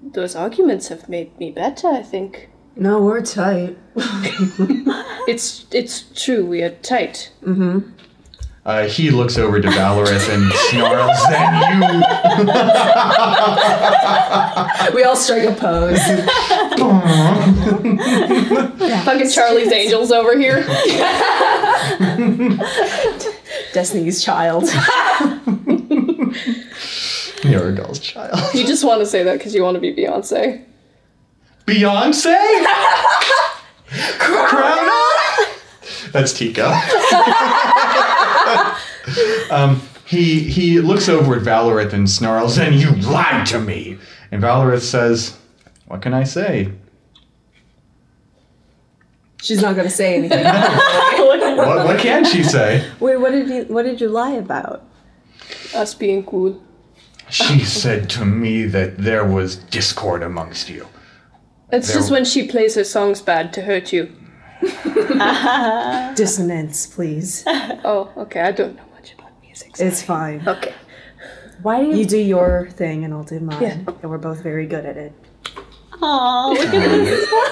those arguments have made me better, I think. No, we're tight. It's true, we are tight. Mm-hmm. He looks over to Valorous and snarls, "Then you..." We all strike a pose. Fucking Charlie's Angels over here. Destiny's Child. Nerugal's child. You just want to say that because you want to be Beyonce. Beyonce? Crowna? That's Tico. He looks over at Valorith and snarls, "And you lied to me!" And Valorith says, "What can I say?" She's not gonna say anything. What can she say? Wait, what did you lie about? Us being cool. She said to me that there was discord amongst you. It's just when she plays her songs bad to hurt you. Dissonance, please. Oh, okay, I don't know much about music. It's fine. Okay. Why do You do your thing and I'll do mine. Yeah. And we're both very good at it. Aw, look at this. Our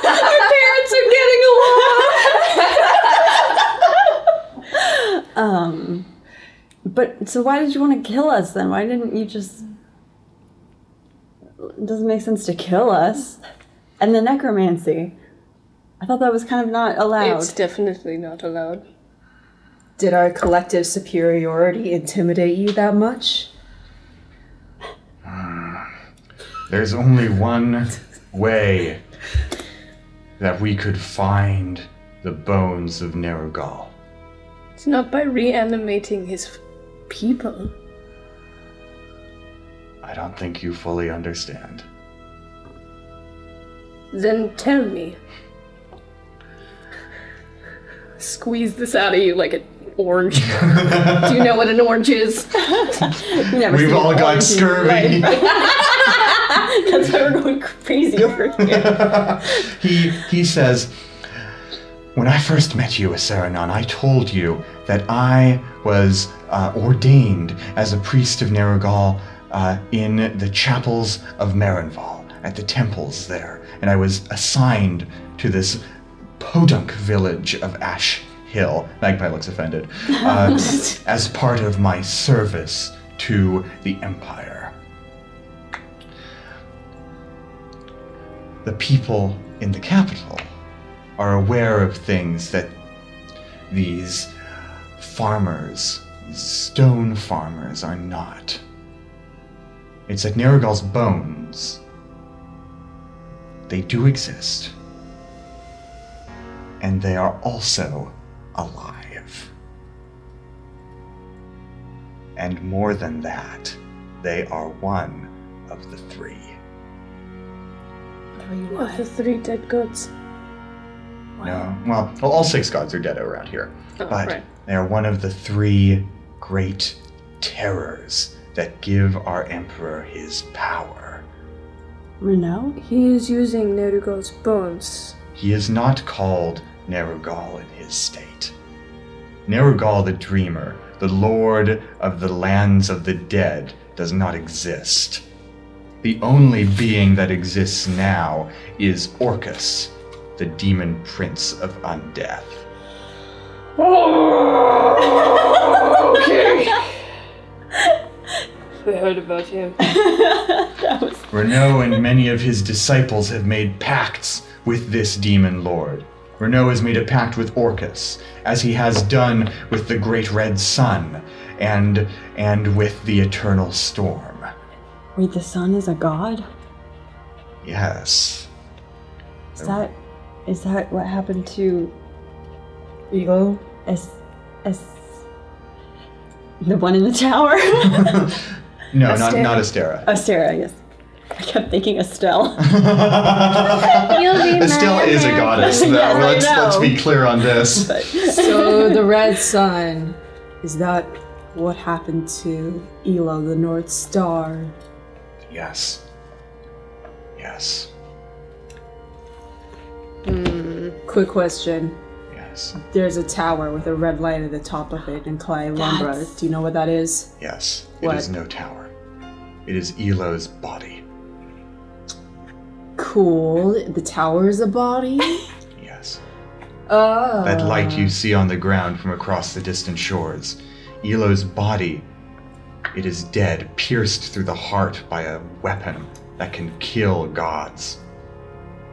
parents are getting along! But so why did you want to kill us then? Why didn't you just... It doesn't make sense to kill us. And the necromancy. I thought that was kind of not allowed. It's definitely not allowed. Did our collective superiority intimidate you that much? There's only one way that we could find the bones of Nerugal. It's not by reanimating his people. I don't think you fully understand. Then tell me. Squeeze this out of you like an orange. Do you know what an orange is? We've all got scurvy. That's why we're going crazy over here. He says, "When I first met you, Aseranon, I told you that I was ordained as a priest of Nerugal in the chapels of Marinval, at the temples there, and I was assigned to this podunk village of Ash Hill." Magpie looks offended. "As part of my service to the Empire. The people in the capital are aware of things that these farmers, these stone farmers, are not. It's that Nerugal's bones, they do exist. And they are also alive. And more than that, they are one of the three. Of the three dead gods. No, well, all 6 gods are dead around here. Oh, but right. they are one of the 3 great terrors that give our emperor his power. Renault? He is using Nerugal's bones. He is not called Nerugal in his state. Nerugal the Dreamer, the lord of the lands of the dead, does not exist. The only being that exists now is Orcus, the demon prince of undeath. Oh, okay. I heard about him. Renault and many of his disciples have made pacts with this demon lord. Renault has made a pact with Orcus, as he has done with the Great Red Sun and with the Eternal Storm. Wait, the sun is a god? Yes. Is that what happened to Ego? S the one in the tower? No, Astera. not Astera. Astera, yes. I kept thinking Estelle. Estelle is a goddess, though. Yes, I Let's know. be clear on this. So the Red Sun, is that what happened to Elo, the North Star? Yes. Yes. Hmm. Quick question. Yes. There's a tower with a red light at the top of it in Lumbra. That's- Do you know what that is? Yes. What? It is no tower. It is Elo's body. Cool. The tower is a body? Yes. Oh. That light you see on the ground from across the distant shores. Elo's body. It is dead, pierced through the heart by a weapon that can kill gods.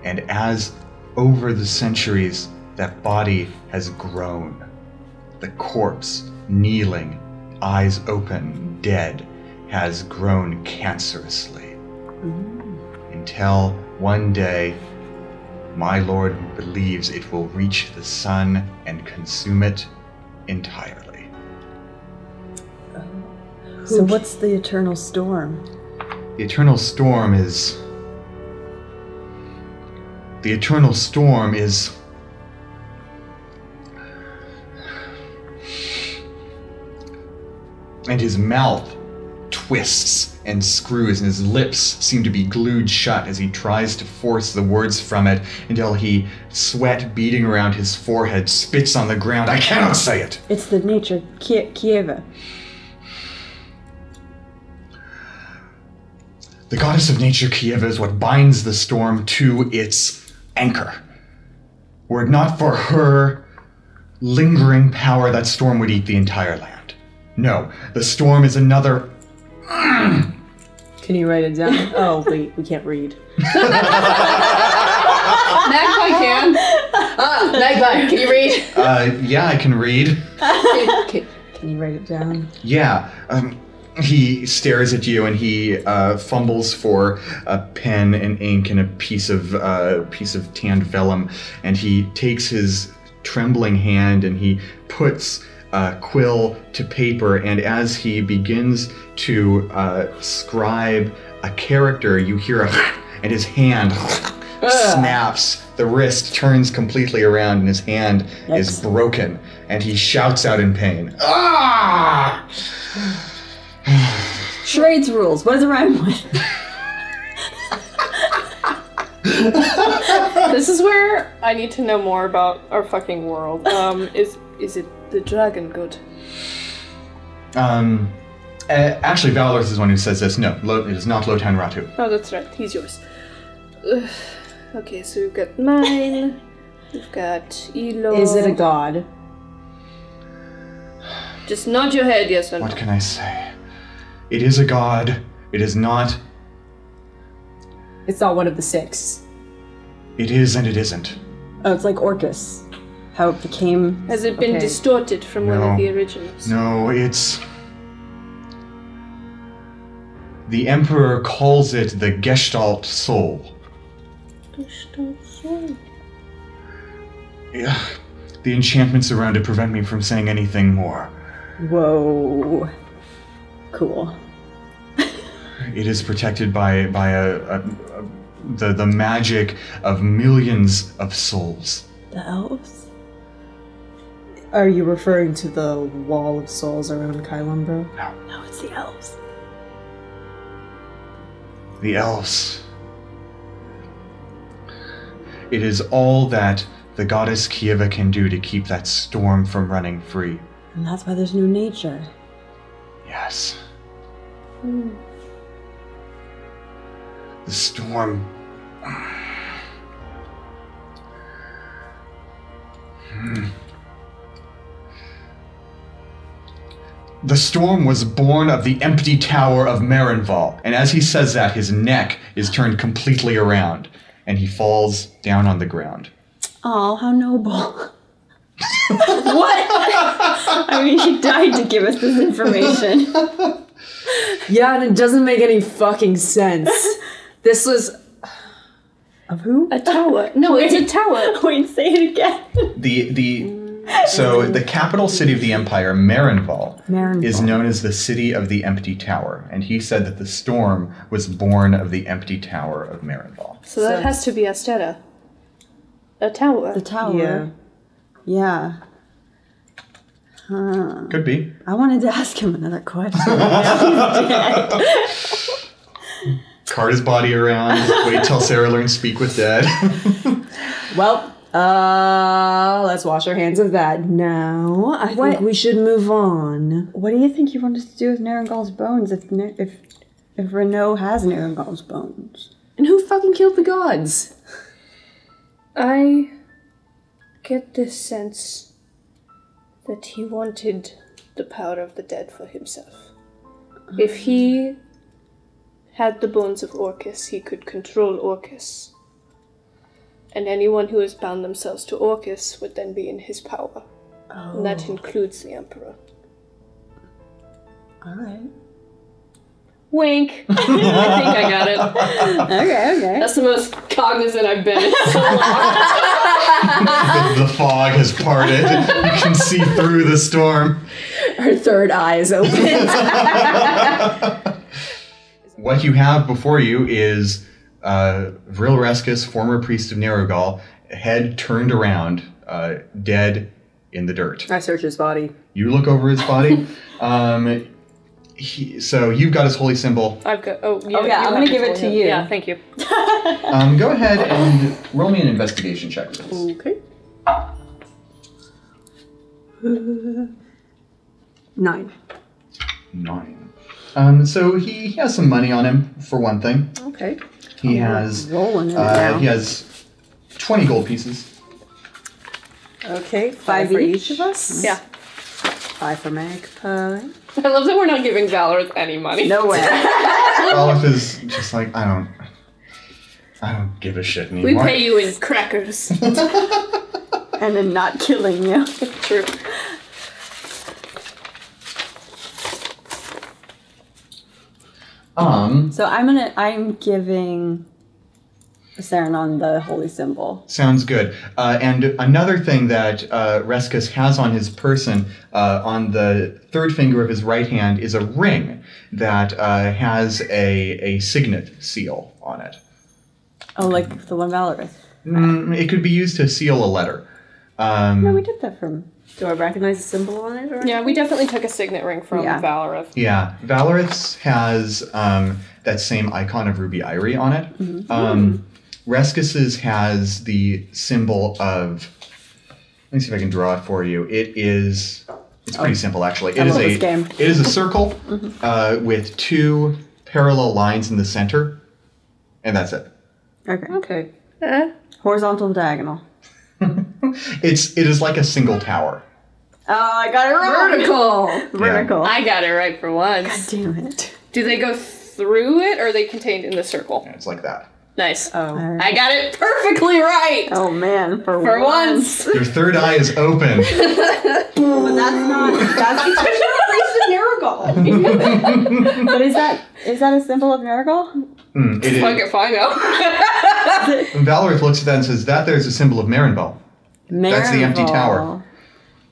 And as over the centuries that body has grown, the corpse, kneeling, eyes open, dead, has grown cancerously. Until one day, my lord believes it will reach the sun and consume it entirely. So what's the eternal storm? The eternal storm is... The eternal storm is... And his mouth twists and screws, and his lips seem to be glued shut as he tries to force the words from it until he, sweat beading around his forehead, spits on the ground. I cannot say it! It's the nature Kieva. The goddess of nature, Kieva, is what binds the storm to its anchor. Were it not for her lingering power, that storm would eat the entire land. No, the storm is another... Can you write it down? Oh, wait, we can't read. Magpie can. Magpie, can you read? Yeah, I can read. Can you write it down? Yeah, he stares at you and he fumbles for a pen and ink and a piece of tanned vellum, and he takes his trembling hand and he puts quill to paper, and as he begins to scribe a character, you hear a and his hand snaps. The wrist turns completely around and his hand is broken, and he shouts out in pain. Ah! Charades rules. What does it rhyme with? This is where I need to know more about our fucking world. Is it the dragon good? Actually, Valorous is the one who says this. No, it is not Lotan Ratu. Oh, that's right. He's yours. Okay, so we've got mine. We've got Elo. Is it a god? Just nod your head, yes or no. What can I say? It is a god. It is not. It's not one of the six. It is and it isn't. Oh, it's like Orcus. How it became... Has it been distorted from one No. of the originals? No, it's... The Emperor calls it the Gestalt Soul. Gestalt soul. Yeah, the enchantments around it prevent me from saying anything more. Whoa. Cool. It is protected by the magic of millions of souls. The elves? Are you referring to the wall of souls around Lumbra? No, it's the elves. The elves. It is all that the goddess Kieva can do to keep that storm from running free. And that's why there's no nature. Yes. The storm... The storm was born of the empty tower of Marinval. And as he says that, his neck is turned completely around, and he falls down on the ground. Oh, how noble. What? I mean, he died to give us this information. Yeah, and it doesn't make any fucking sense. This was... Of who? A tower. No, it's a tower. Wait, say it again. So the capital city of the Empire, Marinval, Marinval. is known as the City of the Empty Tower, and he said that the storm was born of the Empty Tower of Marinval. So that has to be Astera. A tower. The tower. Yeah. Yeah. Could be. I wanted to ask him another question. Now he's dead. Cart his body around, wait till Sarah learns Speak with Dead. Well, Let's wash our hands of that now. I think we should move on. What do you think you wanted to do with Nerugal's bones if Renault has Nerugal's bones? And who fucking killed the gods? I get this sense that he wanted the power of the dead for himself. If he had the bones of Orcus, he could control Orcus. And anyone who has bound themselves to Orcus would then be in his power. Oh. And that includes the Emperor. Alright. Wink. I think I got it. Okay. That's the most cognizant I've been in so long. The fog has parted. You can see through the storm. Her third eye is open. What you have before you is Vril Reskus, former priest of Nerugal, head turned around, dead in the dirt. I search his body. You look over his body. So you've got his holy symbol. I've got. Oh yeah, I'm gonna give it to you. Yeah, thank you. Go ahead and roll me an investigation check, please. Okay. 9. 9. So he has some money on him for one thing. Okay. He has rolling in it now. he has 20 gold pieces. Okay, 5 for each of us. Yeah. 5 for Magpie. I love that we're not giving Valorith any money. No way. Olive is just like, I don't give a shit anymore. We pay you in crackers. And then not killing you. True. So I'm giving Saranon the holy symbol. Sounds good. And another thing that Reskus has on his person, on the third finger of his right hand, is a ring that has a signet seal on it. Oh, like the one Valorith. It could be used to seal a letter. No, we did that from... Do I recognize the symbol on it? Or Yeah, we definitely took a signet ring from Valorith. Yeah, Valorith's has that same icon of Ruby Irie on it. Mm-hmm. Reskus's has the symbol of... Let me see if I can draw it for you. It's pretty simple, actually. It is a circle with 2 parallel lines in the center, and that's it. Okay. Horizontal and diagonal. It is like a single tower. Oh, I got it wrong. Vertical. I got it right for once. God damn it. Do they go through it, or are they contained in the circle? Yeah, it's like that. Nice. Oh. Right. I got it perfectly right. Oh man, for once. Your third eye is open. But that's because you're a priest of Nerugal. But is that a symbol of Nerugal? It is. Fuck if I know. Valorith looks at that and says, that there's a symbol of Marinval. That's the empty tower.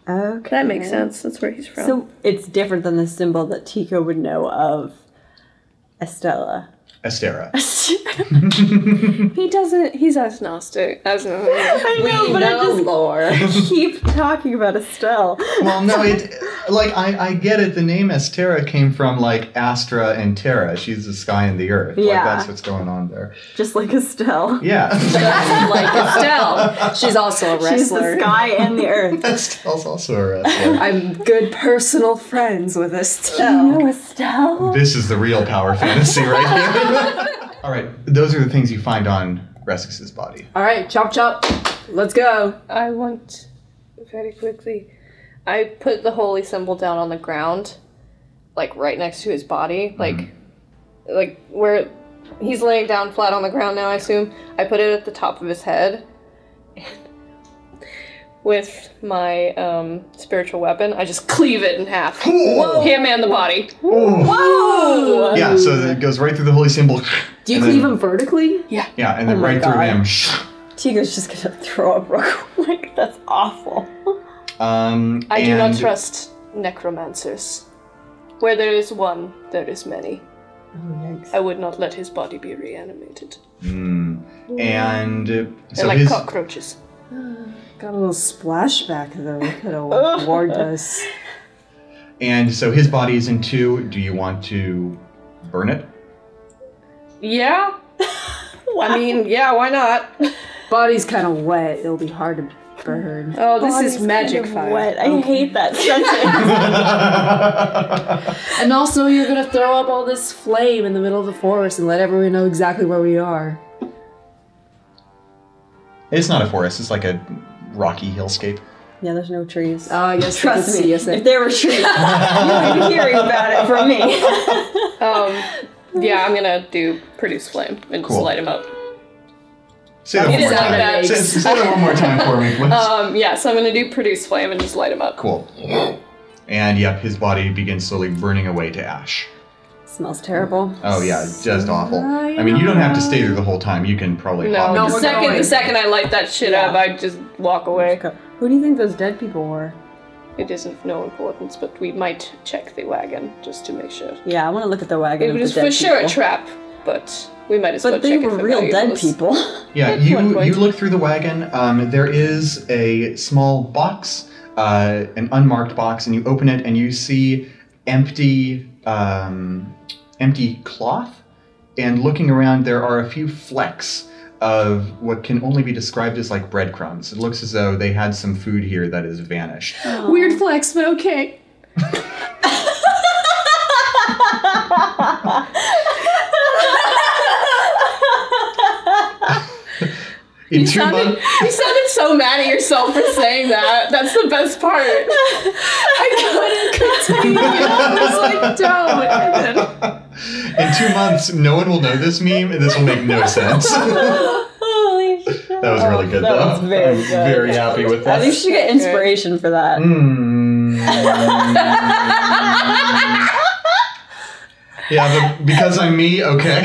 Okay. That makes sense. That's where he's from. So it's different than the symbol that Tico would know of Estella. Astera. He doesn't. He's agnostic. I know, but I just lore. keep talking about Estelle. Well, no, I get it. The name Astera came from, like, Astra and Terra. She's the sky and the earth. Yeah. Like, that's what's going on there. Just like Estelle. Yeah. Like Estelle. She's also a wrestler. She's the sky and the earth. Estelle's also a wrestler. I'm good personal friends with Estelle. You know Estelle? This is the real power fantasy right here. All right, those are the things you find on Reskus's body. All right, chop chop. Let's go. I want, very quickly, I put the holy symbol down on the ground, like right next to his body, like where he's laying down flat on the ground now, I assume. I put it at the top of his head. With my spiritual weapon, I just cleave it in half. Whoa. Him and the body. Whoa! Yeah, so it goes right through the holy symbol. Do you cleave him vertically? Yeah. Yeah, and then my right through God. him. Tico's just gonna throw up real quick. That's awful. I do not trust necromancers. Where there is one, there is many. Oh, yikes. I would not let his body be reanimated. And They're so like his... cockroaches. Got a little splashback though. We could have warned us. And so his body is in 2. Do you want to burn it? Yeah. I mean, yeah, why not? Body's kind of wet. It'll be hard to burn. Oh, this Body's is magic kind of fire. wet. I hate that sentence. And also, you're gonna throw up all this flame in the middle of the forest and let everyone know exactly where we are. It's not a forest. It's like a rocky hillscape. Yeah, there's no trees. Oh, I guess Trust me, Yes, if there were trees, you would be hearing about it from me. Yeah, I'm gonna do produce flame and just Cool. light him up. Say that one more sound time. bad. Say that one more time for me, please. Yeah, so I'm gonna do produce flame and just light him up. Cool. And yep, his body begins slowly burning away to ash. Smells terrible. Oh yeah, just awful. I mean, you don't have to stay there the whole time. You can probably hop No, in. the second I light that shit up, I just walk away. Who do you think those dead people were? It is of no importance, but we might check the wagon just to make sure. Yeah, I want to look at the wagon. It of was the for dead sure a people. trap, but we might as well But check they it were for real dead valuables. people. Yeah, At one point. you look through the wagon. There is a small box, an unmarked box, and you open it and you see empty cloth. And looking around, there are a few flecks of what can only be described as like breadcrumbs. It looks as though they had some food here that has vanished. Weird flex, but okay. In You 2 months, sounded so mad at yourself for saying that. That's the best part. I couldn't continue. I was like, don't. in 2 months, no one will know this meme, and this will make no sense. Holy shit. That was really good, That though. was very I'm good. very happy with that. At least you get inspiration for that. Yeah, but because I'm me, okay.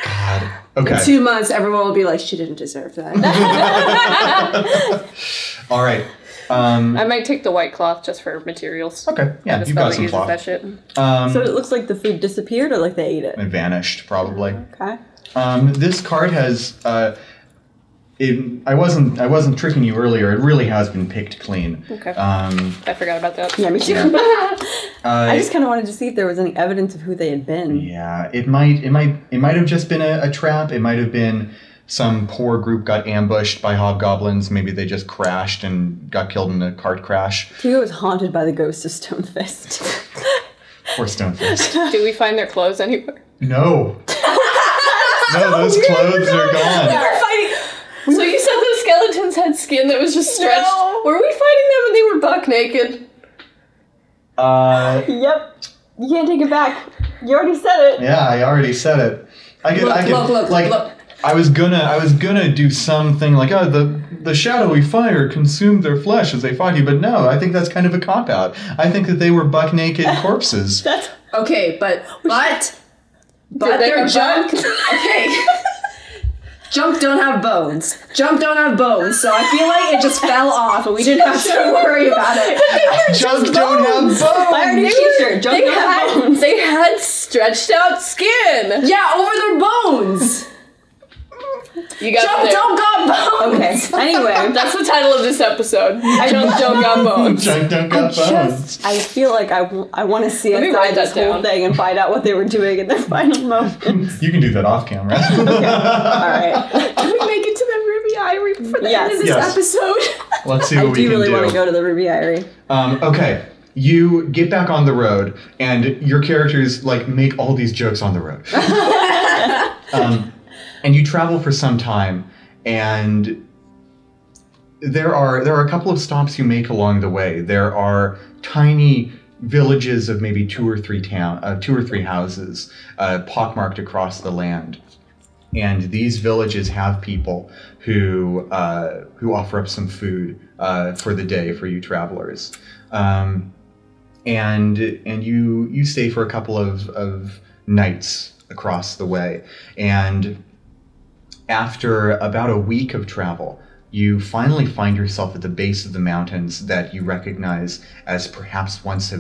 God. Okay. 2 months, everyone will be like, she didn't deserve that. All right. I might take the white cloth just for materials. Okay. Yeah, The you spell got that some uses cloth. that shit. So it looks like the food disappeared or like they ate it. It vanished, probably. Okay. This card has. I wasn't tricking you earlier. It really has been picked clean. Okay. I forgot about that. Yeah, me too. I just kind of wanted to see if there was any evidence of who they had been. Yeah, it might have just been a trap. It might have been some poor group got ambushed by hobgoblins. Maybe they just crashed and got killed in a cart crash. Tigo was haunted by the ghost of Stonefist. Or Stonefist. Do we find their clothes anywhere? No. No, those clothes are gone. So you said those skeletons had skin that was just stretched. No. Were we fighting them when they were buck naked? Yep. You can't take it back. You already said it. Yeah, I already said it. Look. I was gonna do something like, oh, the shadowy fire consumed their flesh as they fought you, but no, I think that's kind of a cop out. I think that they were buck naked corpses. Okay, but Did they they're have junk. Okay. Junk don't have bones. Junk don't have bones, so I feel like it just fell off and we didn't have to worry about it. Junk don't have bones. I already t-shirt. Junk don't have bones. They had stretched out skin. Yeah, over their bones. You got Junk there. don't got bones. Okay. Anyway, That's the title of this episode. Junk don't got bones. Junk don't got bones. I feel like I want to see Let me inside write this that whole down. thing and find out what they were doing in their final moments. You can do that off camera. All right. Can we make it to the Ruby Ivory for the end of this Yes. episode? Let's see I what we do can really do. want to go to the Ruby Eyrie. Okay. You get back on the road, and your characters make all these jokes on the road. And you travel for some time, and there are a couple of stops you make along the way. There are tiny villages of maybe two or three houses, pockmarked across the land. And these villages have people who offer up some food for the day for you travelers. And you stay for a couple of nights across the way. And after about a week of travel, you finally find yourself at the base of the mountains that you recognize as perhaps once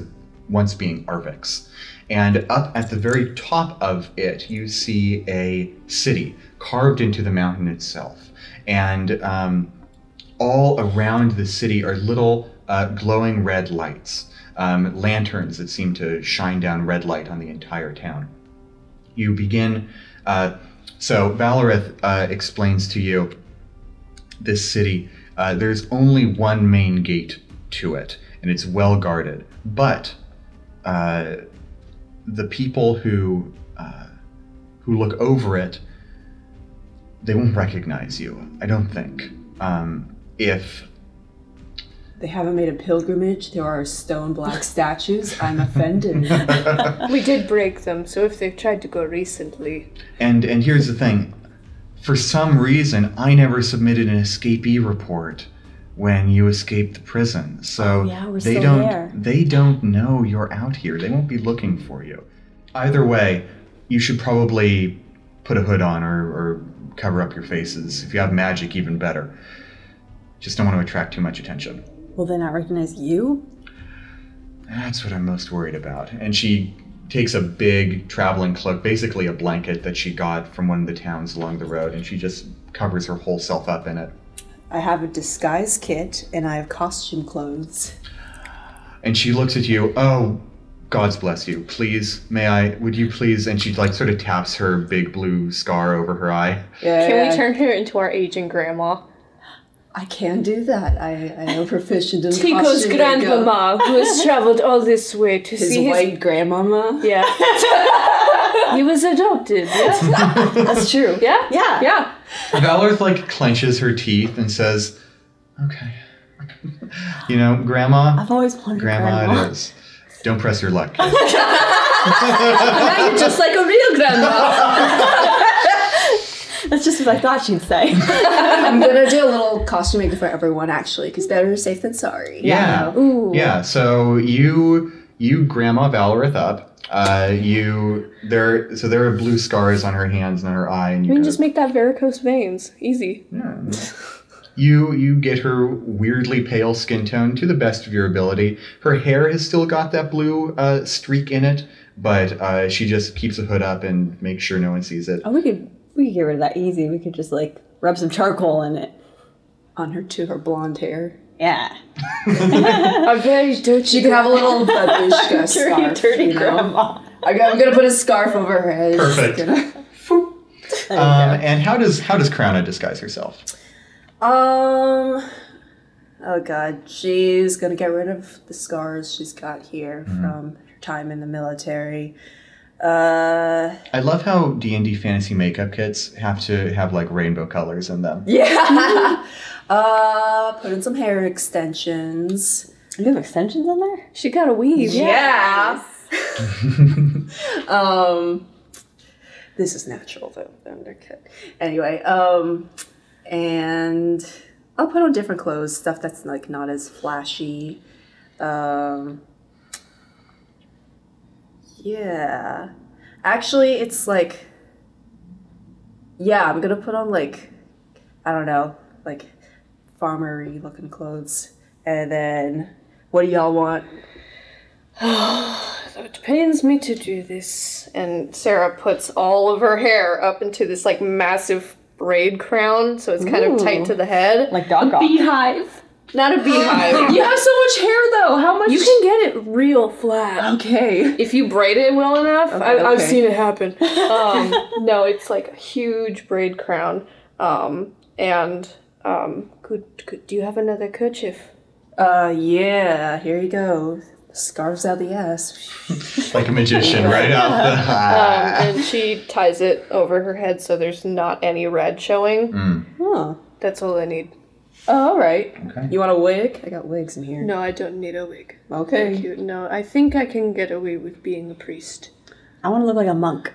being Arvik's. And up at the very top of it, you see a city carved into the mountain itself. And all around the city are little glowing red lights, lanterns that seem to shine down red light on the entire town. You begin So Valorith explains to you this city. There's only one main gate to it, and it's well guarded. But the people who look over it, they won't recognize you, I don't think. If They haven't made a pilgrimage. There are stone black statues. I'm offended. We did break them, so if they've tried to go recently... And here's the thing. For some reason, I never submitted an escapee report when you escaped the prison. So we're they still don't there. they don't know you're out here. They won't be looking for you. Either way, you should probably put a hood on or cover up your faces. If you have magic, even better. Just don't want to attract too much attention. Will they not recognize you? That's what I'm most worried about. And she takes a big traveling cloak, basically a blanket that she got from one of the towns along the road, and she just covers her whole self up in it. I have a disguise kit, and I have costume clothes. And she looks at you. Oh, God's bless you. Please, would you please? And she like sort of taps her big blue scar over her eye. Yeah. Can we turn her into our aging grandma? I can do that. I am proficient in Tico's costume makeup. grandmama, who has traveled all this way to His see white grandmama. Yeah. He was adopted, yeah? That's true. Yeah? Yeah. Yeah. Valorith like clenches her teeth and says, "Okay, you know, Grandma. I've always wanted Grandma it is. Don't press your luck, kid." Now you're just like a real grandma. That's just what I thought she'd say. I'm gonna do a little costume makeup for everyone, actually, because better safe than sorry. Yeah. Ooh. Yeah. So you Grandma Valorith up. There are blue scars on her hands and on her eye, and We can just make that varicose veins. Easy. Yeah. You get her weirdly pale skin tone to the best of your ability. Her hair has still got that blue streak in it, but she just keeps a hood up and makes sure no one sees it. Oh, we could get rid of that easy. We could just like rub some charcoal in it. On her blonde hair. Yeah. A very dirty. She can have a little babushka scarf. Dirty grandma. I'm gonna put a scarf over her head. Perfect. And how does Crowna disguise herself? Oh god, she's gonna get rid of the scars she's got here from her time in the military. I love how D&D fantasy makeup kits have to have like rainbow colors in them. Yeah. Put in some hair extensions. You have extensions in there? She got a weave. Yeah. This is natural though, the undercut. Anyway, and I'll put on different clothes, stuff that's like not as flashy. Yeah. Actually, it's like, yeah, I'm gonna put on like, I don't know, like farmer-y looking clothes. And then, what do y'all want? It pains me to do this. And Sarah puts all of her hair up into this like massive braid crown, so it's kind of tight to the head. Like dog rock. Beehive. Not a beehive. You have so much hair though. How much? You can get it real flat. Okay. If you braid it well enough. I've okay. seen it happen. No, it's like a huge braid crown. Do you have another kerchief? Yeah, here you go. Scarves out the ass. Like a magician right out the... And she ties it over her head so there's not any red showing. Huh. That's all I need. Oh, all right. Okay. You want a wig? I got wigs in here. No, I don't need a wig. Okay. Thank you. No, I think I can get away with being a priest. I want to look like a monk.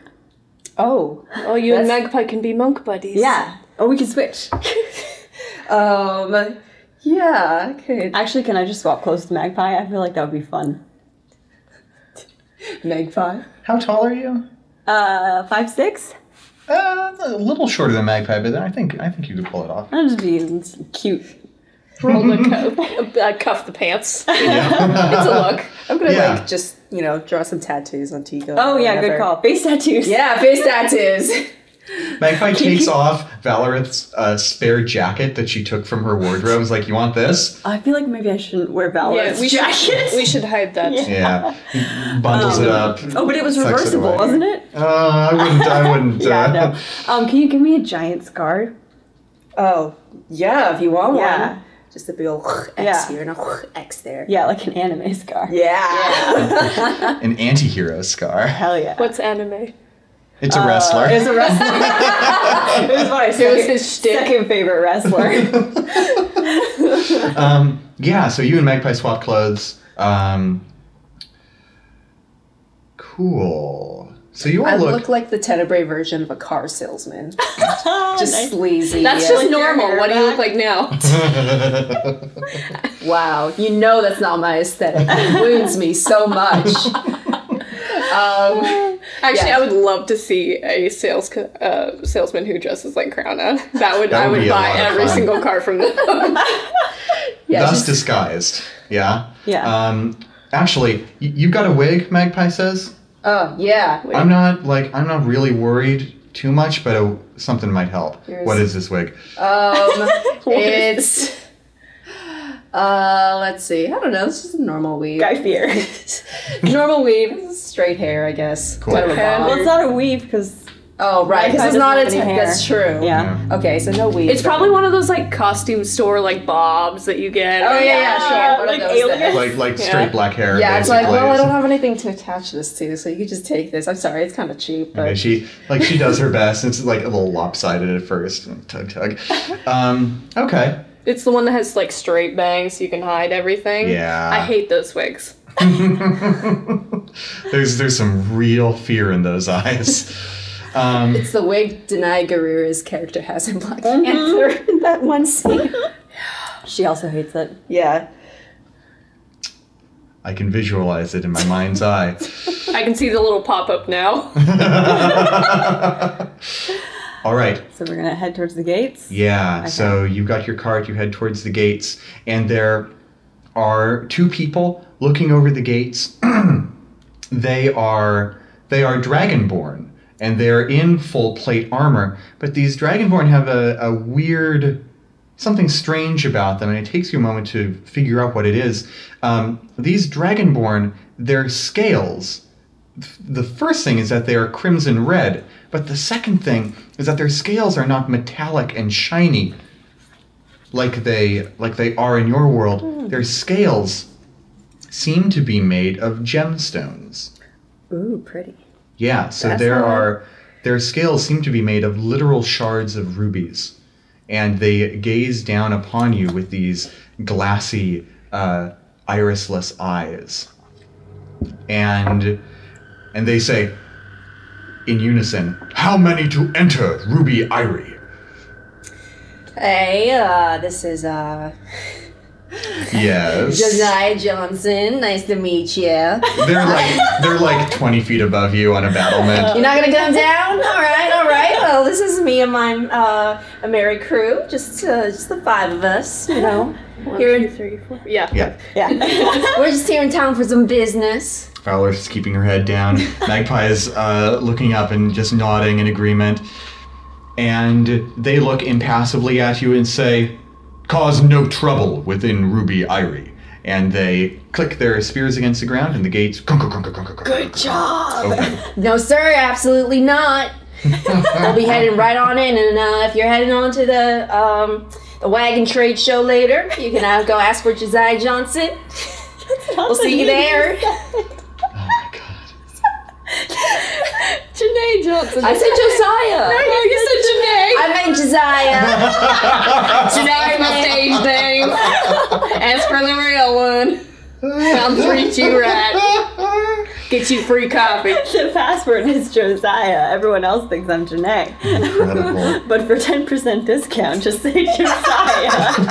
Oh. Oh, you and Magpie can be monk buddies. Yeah. Oh, we can switch. Yeah, okay. Actually, can I just swap clothes with Magpie? I feel like that would be fun. Magpie? How tall are you? 5'6"? A little shorter than Magpie, but I think you could pull it off. I'll just be cute. Roll the cuff the pants. It's a look. I'm gonna Yeah. like just, draw some tattoos on Tico. Oh, yeah, whatever. good call. Face tattoos. Yeah, face tattoos. Magpie takes off Valorith's spare jacket that she took from her wardrobe. Is like, you want this? I feel like maybe I shouldn't wear Valor's jacket. We should hide that. Yeah. Bundles it up. Oh, but it was tucks it reversible, away. wasn't it? I wouldn't. Yeah, no. Can you give me a giant scar? Oh, yeah, if you want Yeah. one. Just a big old X here and a X there. Yeah, like an anime scar. Yeah. An anti-hero scar. Hell yeah. What's anime? It's a wrestler. It was a wrestler. It was my It was his shtick. second favorite wrestler. Yeah, so you and Magpie swap clothes. Cool. So you all I look... look like the Tenebrae version of a car salesman. Just sleazy. That's just normal. What do you look like now? Wow, you know that's not my aesthetic. It wounds me so much. Actually, Yeah. I would love to see a salesman who dresses like Crowna. I That would would be a buy lot of every fun. single car from them. Yeah, Thus just- disguised. Yeah? Yeah. Actually, you've got a wig, Magpie says? Oh, yeah. I'm not really worried too much, but something might help. Here's- What is this wig? It's... let's see. I don't know. It's just a normal weave. Guy Fear. Normal weave. It's straight hair, I guess. Cool. Kind of a bob. Well, it's not a weave because Oh, right. Magpie Because it's doesn't not have a any hair. That's true. Yeah. Okay, so no weave. It's probably one of those like costume store like bobs that you get. Oh, yeah, sure. One like of those aliens. things. Like straight black hair. Yeah, it's like, basically. well, I don't have anything to attach this to, so you could just take this. I'm sorry, it's kind of cheap, but... Okay, she does her best. It's like a little lopsided at first. Tug. Okay. It's the one that has like straight bangs, so you can hide everything. Yeah. I hate those wigs. There's some real fear in those eyes. It's the wig Denai Guerrera's character has in Black Panther in that one scene. she also hates it. Yeah. I can visualize it in my mind's eye. I can see the little pop-up now. All right. So we're gonna head towards the gates. Yeah, so you've got your cart, you head towards the gates, and there are two people looking over the gates. They are Dragonborn, and they're in full plate armor, but these Dragonborn have a weird, something strange about them, and it takes you a moment to figure out what it is. These Dragonborn, their scales, the first thing is that they are crimson red, but the second thing is that their scales are not metallic and shiny like they are in your world. Their scales seem to be made of gemstones. Ooh, pretty. Yeah, so That's their scales seem to be made of literal shards of rubies. And they gaze down upon you with these glassy, irisless eyes. And they say, in unison, "How many to enter, Ruby Irie?" Hey, this is, Yes. Josiah Johnson. Nice to meet you. They're like 20 feet above you on a battlement. You're not gonna come down? All right. Well, this is me and my a merry crew. Just the five of us, you know. Here, 1, 2, 3, 4. Yeah. Yeah. we're just here in town for some business. Fowler's just keeping her head down. Magpie is looking up and just nodding in agreement. And they look impassively at you and say, "Cause no trouble within Ruby Irie." And they click their spears against the ground and the gates. Good job. Open. No, sir, absolutely not. We'll be heading right on in, and if you're heading on to the wagon trade show later, you can go ask for Josiah Johnson. We'll see you there. Oh my god. Janae Johnson. I said Josiah. No, you said Janae. I meant Josiah. Janae's my stage name. As for the real one, I'll treat you right. Get you free coffee. The password is Josiah. Everyone else thinks I'm Janae. Incredible. But for 10% discount, just say Josiah.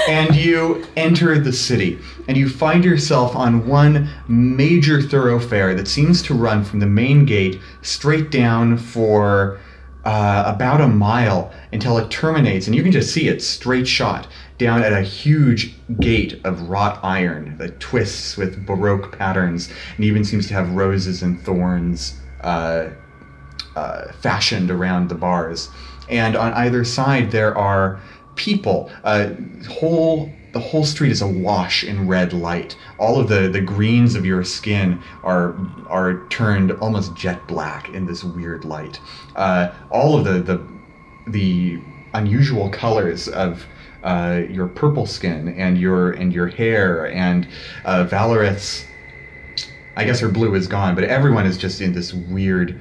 And you enter the city, and you find yourself on one major thoroughfare that seems to run from the main gate straight down for about a mile until it terminates, and you can just see it straight shot down at a huge gate of wrought iron that twists with Baroque patterns and even seems to have roses and thorns fashioned around the bars. And on either side there are people. The whole street is awash in red light. All of the greens of your skin are turned almost jet black in this weird light. All of the unusual colors of your purple skin and your hair and Valorith's, I guess her blue is gone, but everyone is just in this weird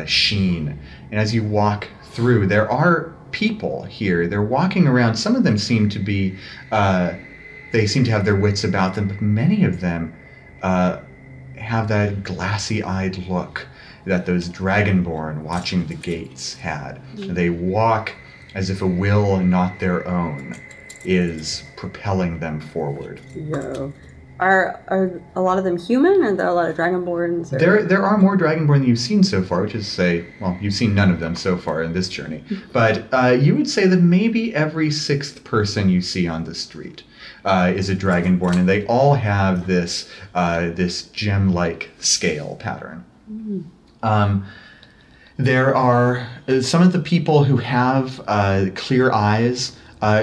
sheen. And as you walk through, there are people here. They're walking around. Some of them seem to be, they seem to have their wits about them, but many of them have that glassy-eyed look that those Dragonborn watching the gates had. They walk as if a will not their own is propelling them forward. No. Are a lot of them human? Are there a lot of Dragonborns? There are more Dragonborn than you've seen so far, which is to say, well, you've seen none of them so far in this journey. But you would say that maybe every sixth person you see on the street is a Dragonborn, and they all have this gem-like scale pattern. There are some of the people who have clear eyes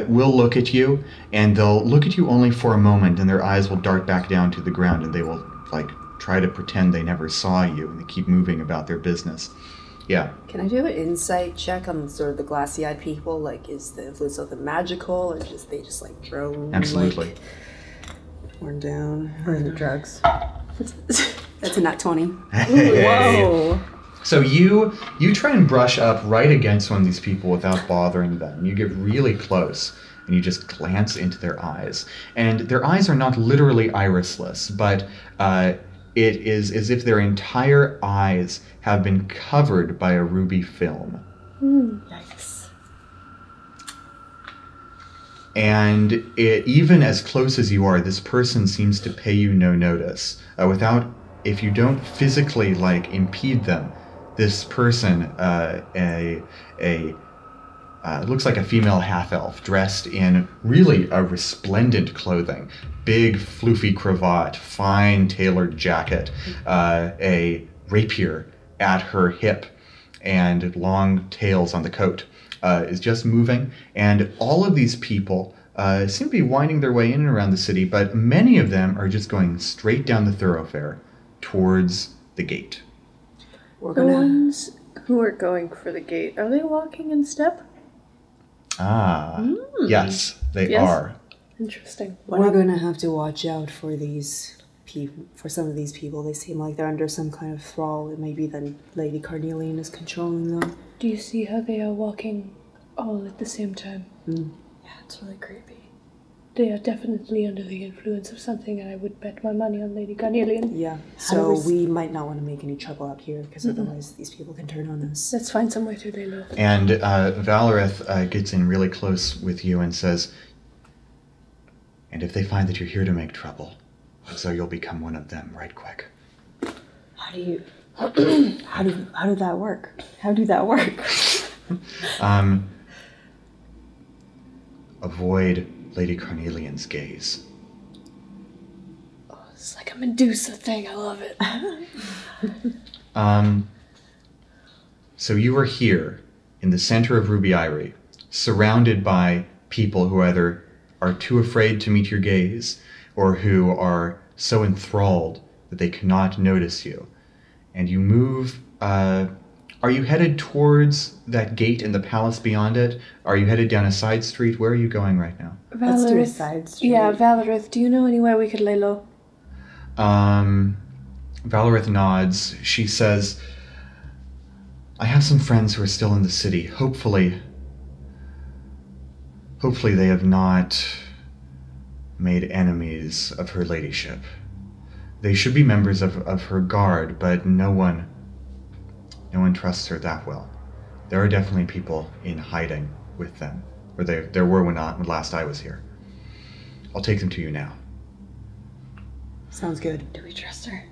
will look at you, and they'll look at you only for a moment, and their eyes will dart back down to the ground, and they will try to pretend they never saw you, and they keep moving about their business. Yeah. Can I do an insight check on sort of the glassy-eyed people? Like, is the influence of them magical, or just they just drone? Absolutely. Worn down. Or the drugs. That's a nat 20. Whoa. So you try and brush up right against one of these people without bothering them. You get really close and you just glance into their eyes. And their eyes are not literally irisless, but it is as if their entire eyes have been covered by a ruby film. Yikes. And even as close as you are, this person seems to pay you no notice. If you don't physically impede them, this person, looks like a female half-elf dressed in really a resplendent clothing, big floofy cravat, fine tailored jacket, a rapier at her hip, and long tails on the coat, is just moving. And all of these people seem to be winding their way in and around the city, but many of them are just going straight down the thoroughfare towards the gate. The ones who are going for the gate, are they walking in step? Yes, they are. Interesting. We're going to have to watch out for these people. For some of these people, they seem like they're under some kind of thrall. It may be that Lady Carnelian is controlling them. Do you see how they are walking all at the same time? Yeah, it's really creepy. They are definitely under the influence of something, and I would bet my money on Lady Carnelian. Yeah, so we might not want to make any trouble out here, because otherwise these people can turn on us. Let's find somewhere to lay low. And Valorith gets in really close with you and says, and if they find that you're here to make trouble, so you'll become one of them right quick. How do that work? How do that work? Avoid Lady Carnelian's gaze. Oh, it's like a Medusa thing. I love it. So you are here in the center of Ruby Eyrie, surrounded by people who either are too afraid to meet your gaze or who are so enthralled that they cannot notice you. And you move, are you headed towards that gate in the palace beyond it? Are you headed down a side street? Where are you going right now? Let's do a side street. Yeah, Valorith, do you know anywhere we could lay low? Valorith nods. She says, I have some friends who are still in the city. Hopefully they have not made enemies of her ladyship. They should be members of her guard, but no one trusts her that well. There are definitely people in hiding with them, or there were when last I was here. I'll take them to you now. Sounds good. Do we trust her?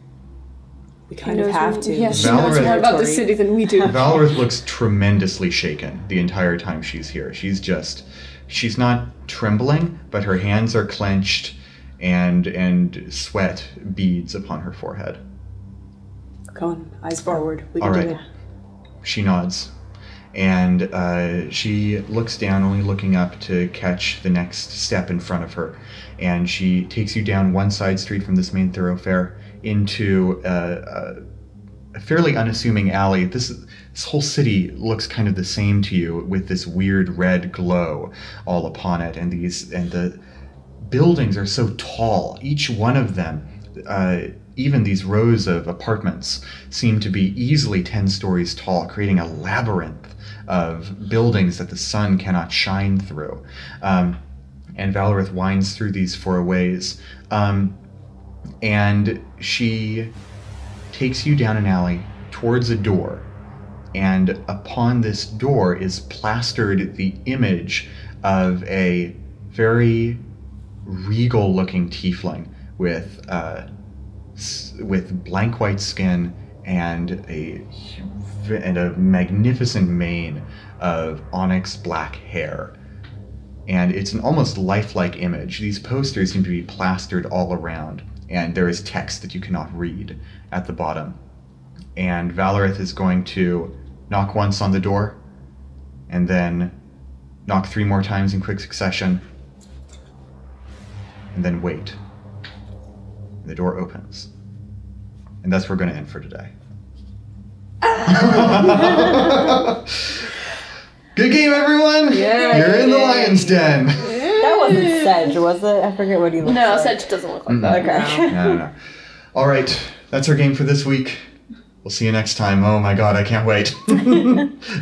We kind of have to. Yeah, she knows more about the city than we do. Valorith looks tremendously shaken the entire time she's here. She's not trembling, but her hands are clenched and sweat beads upon her forehead. Come on, eyes forward. We can All right. do it. She nods. And she looks down, only looking up to catch the next step in front of her. And she takes you down one side street from this main thoroughfare into a fairly unassuming alley. This whole city looks kind of the same to you, with this weird red glow all upon it. And the buildings are so tall. Each one of them, even these rows of apartments, seem to be easily 10 stories tall, creating a labyrinth of buildings that the sun cannot shine through. And Valorith winds through these for a ways. And she takes you down an alley towards a door. And upon this door is plastered the image of a very regal-looking tiefling with blank white skin and a magnificent mane of onyx black hair. And it's an almost lifelike image. These posters seem to be plastered all around, and there is text that you cannot read at the bottom. And Valorith is going to knock once on the door, and then knock 3 more times in quick succession, and then wait. And the door opens. And that's where we're going to end for today. Good game, everyone! Yeah, You're in the lion's den! That wasn't Sedge, was it? I forget what he looks like. No, Sedge doesn't look like that. Okay. No. Alright, that's our game for this week. We'll see you next time. Oh my god, I can't wait.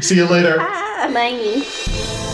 See you later. Bye.